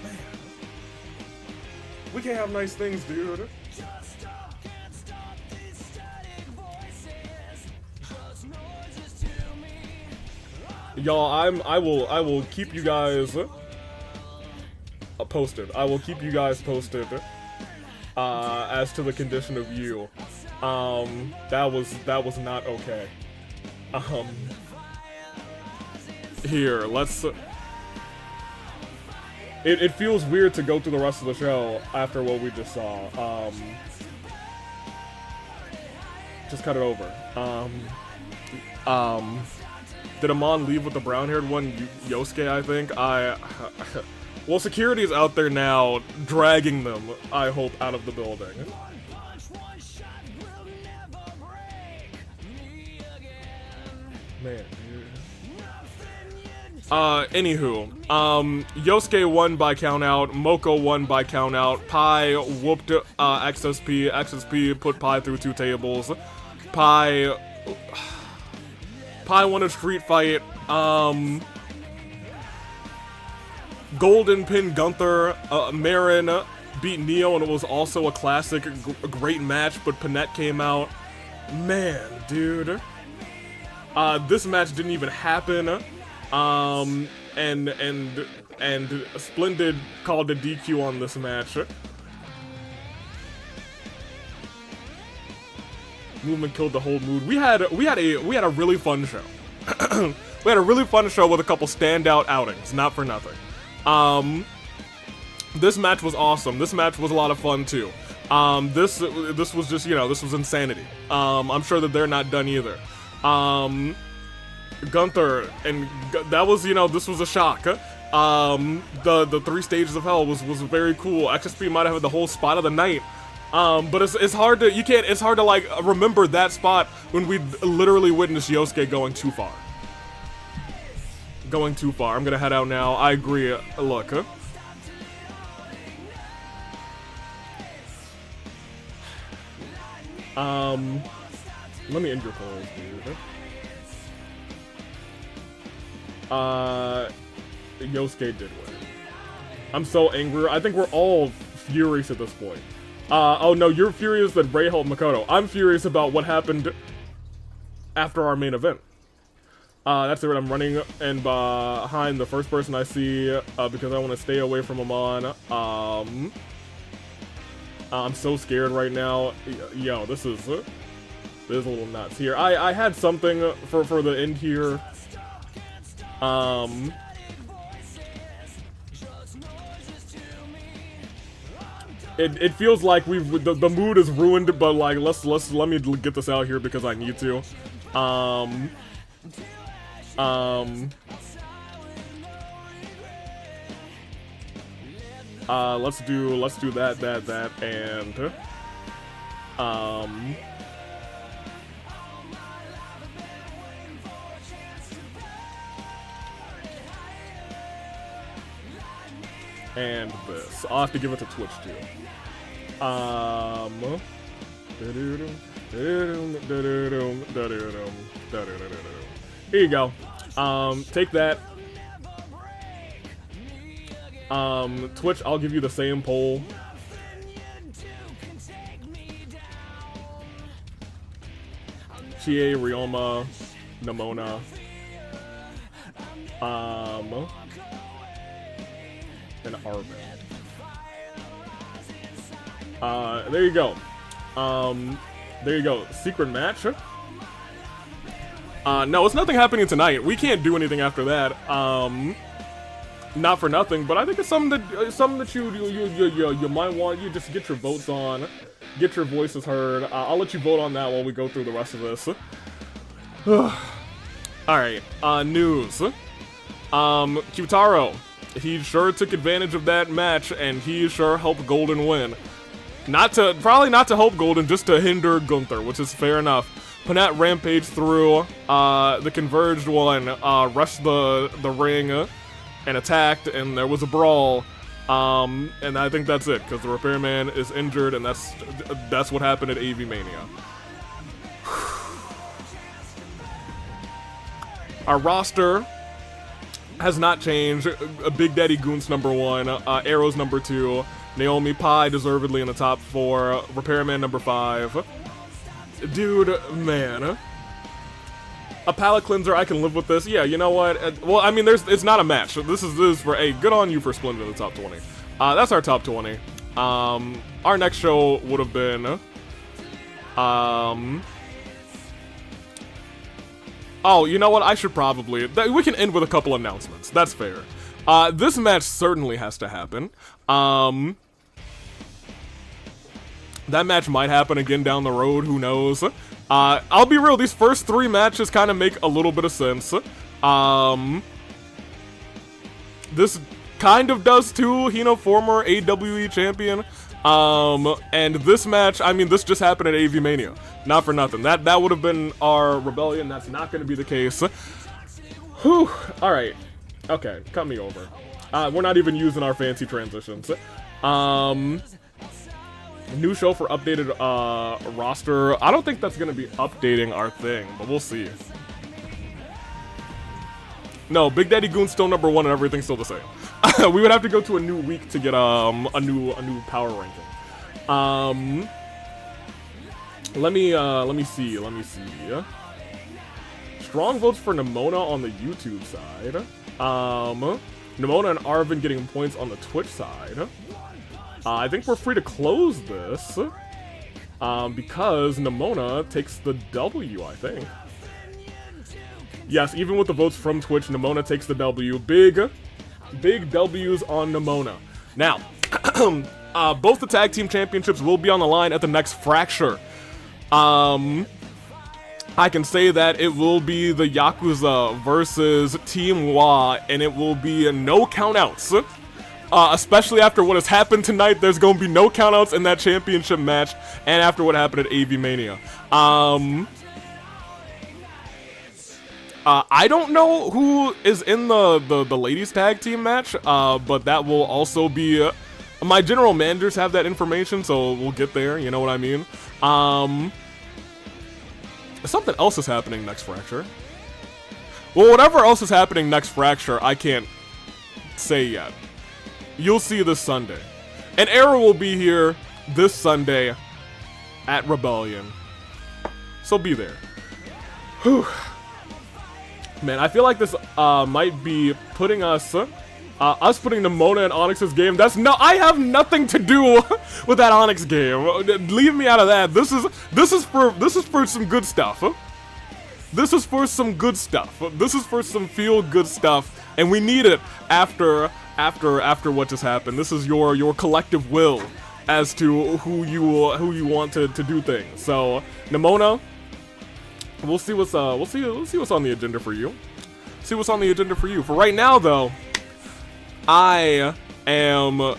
Man. We can't have nice things, dude. Y'all, I will keep you guys posted. I will keep you guys posted as to the condition of you. That was not okay. Here, let's. It feels weird to go through the rest of the show after what we just saw. Just cut it over. Did Amon leave with the brown-haired one? Yosuke, I think. Well, security is out there now, dragging them, I hope, out of the building. Man. Anywho, Yosuke won by countout, Moko won by countout, Pi whooped, XSP put Pi through 2 tables, Pi won a street fight, Golden pin Gunther, Merrin beat Neo, and it was also a classic, great match, but Panette came out. Man, dude. This match didn't even happen. And Splendid called a DQ on this match. Movement killed the whole mood. We had a really fun show. We had a really fun show with a couple standout outings, not for nothing. This match was awesome. This match was a lot of fun too. This was just, this was insanity. I'm sure that they're not done either. Gunther, and that was, this was a shock. The 3 stages of hell was very cool. XSP might have had the whole spot of the night. But it's hard to like remember that spot when we literally witnessed Yosuke going too far. I'm gonna head out now. I agree. Look. Let me end your polls, dude. Yosuke did win. I'm so angry. I think we're all furious at this point. Oh no, you're furious that Ray helped Makoto. I'm furious about what happened after our main event. That's it, I'm running and behind the first person I see because I want to stay away from Amon. I'm so scared right now. Yo, this is a little nuts here. I had something for the end here. It feels like the mood is ruined, but like let me get this out here because I need to. Let's do that, and and this. I'll have to give it to Twitch too. Here you go. Take that. Twitch, I'll give you the same poll. Chie, Ryoma, Nemona. And Arvin. There you go. There you go. Secret match. No, it's nothing happening tonight. We can't do anything after that. Not for nothing, but I think it's something that you might want. You just get your votes on, get your voices heard. I'll let you vote on that while we go through the rest of this. All right. News. Kyutaro. He sure took advantage of that match, and he sure helped Golden win. Probably not to help Golden, just to hinder Gunther, which is fair enough. Panat rampaged through the Converged one, rushed the ring, and attacked, and there was a brawl. And I think that's it, because the repairman is injured, and that's what happened at Avi-Mania. Our roster has not changed. Big Daddy Goons #1, Arrows #2, Naomi Pai deservedly in the top 4, Repairman #5. Dude, man. A palate cleanser, I can live with this. Yeah, you know what? Well, I mean, it's not a match. This is for, hey, good on you for splitting in the top 20. That's our top 20. Our next show would have been, oh, you know what? I should probably... We can end with a couple announcements. That's fair. This match certainly has to happen. That match might happen again down the road. Who knows? I'll be real. These first 3 matches kind of make a little bit of sense. This kind of does too. Hino, former AWE champion. And this match, I mean, this just happened at Avi-Mania. Not for nothing. That would have been our rebellion. That's not going to be the case. Whew. Alright. Okay, cut me over. We're not even using our fancy transitions. New show for updated roster. I don't think that's going to be updating our thing, but we'll see. No, Big Daddy Goon's still #1 and everything's still the same. We would have to go to a new week to get a new power ranking. Let me see. Strong votes for Nemona on the YouTube side. Nemona and Arvin getting points on the Twitch side. I think we're free to close this because Nemona takes the W, I think. Yes, even with the votes from Twitch, Nemona takes the W. Big W's on Nemona. Now, both the tag team championships will be on the line at the next Fracture. I can say that it will be the Yakuza versus Team Wa, and it will be no countouts. Especially after what has happened tonight, there's going to be no countouts in that championship match, and after what happened at Avi-Mania. I don't know who is in the ladies tag team match, but that will also be My general managers have that information, so we'll get there, you know what I mean? Something else is happening next Fracture. Well, whatever else is happening next Fracture, I can't say yet. You'll see this Sunday. An Era will be here this Sunday at Rebellion. So be there. Whew. Man, I feel like this might be putting us putting the Mona and Onyx's game. I have nothing to do with that Onyx game. Leave me out of that. This is for some good stuff. This is for some good stuff. This is for some feel good stuff, and we need it after what just happened. This is your collective will as to who you want to do things. So, Nimona, we'll see what's on the agenda for you. See what's on the agenda for you. For right now, though, I am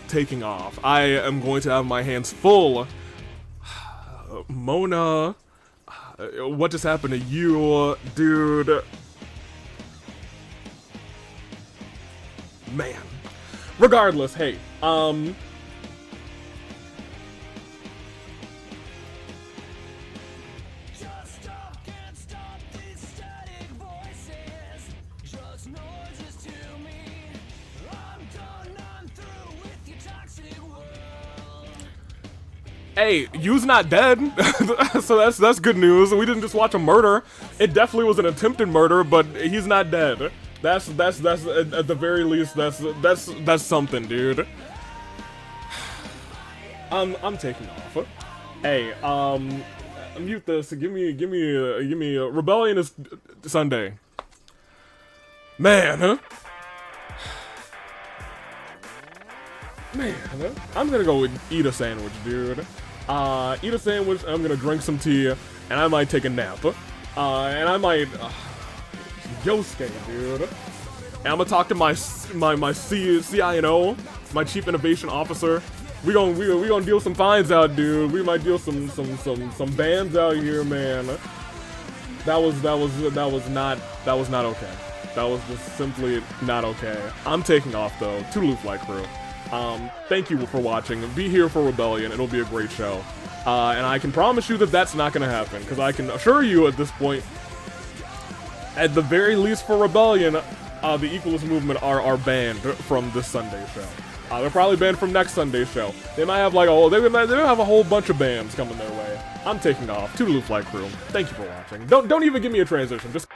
taking off. I am going to have my hands full. Mona, what just happened to you, dude? Man. Regardless, hey, hey, you's not dead, so that's good news. We didn't just watch a murder. It definitely was an attempted murder, but he's not dead. That's at the very least that's something, dude. I'm taking off. Hey, mute this. Give me a Rebellion is Sunday. Man, huh? Man, huh? I'm gonna go eat a sandwich, dude. Eat a sandwich, I'm gonna drink some tea, and I might take a nap. And I might Yosuke, dude. And I'm gonna talk to my CINO, my Chief Innovation Officer. We gonna deal some fines out, dude. We might deal some bans out here, man. That was not okay. That was just simply not okay. I'm taking off though. Toodaloo Flight Crew. Thank you for watching. Be here for Rebellion. It'll be a great show. And I can promise you that that's not gonna happen, because I can assure you at this point, at the very least for Rebellion, the Equalist Movement are banned from this Sunday show. They're probably banned from next Sunday show. They might have like they might have a whole bunch of bans coming their way. I'm taking off. Toodaloo Flight Crew. Thank you for watching. Don't even give me a transition. Just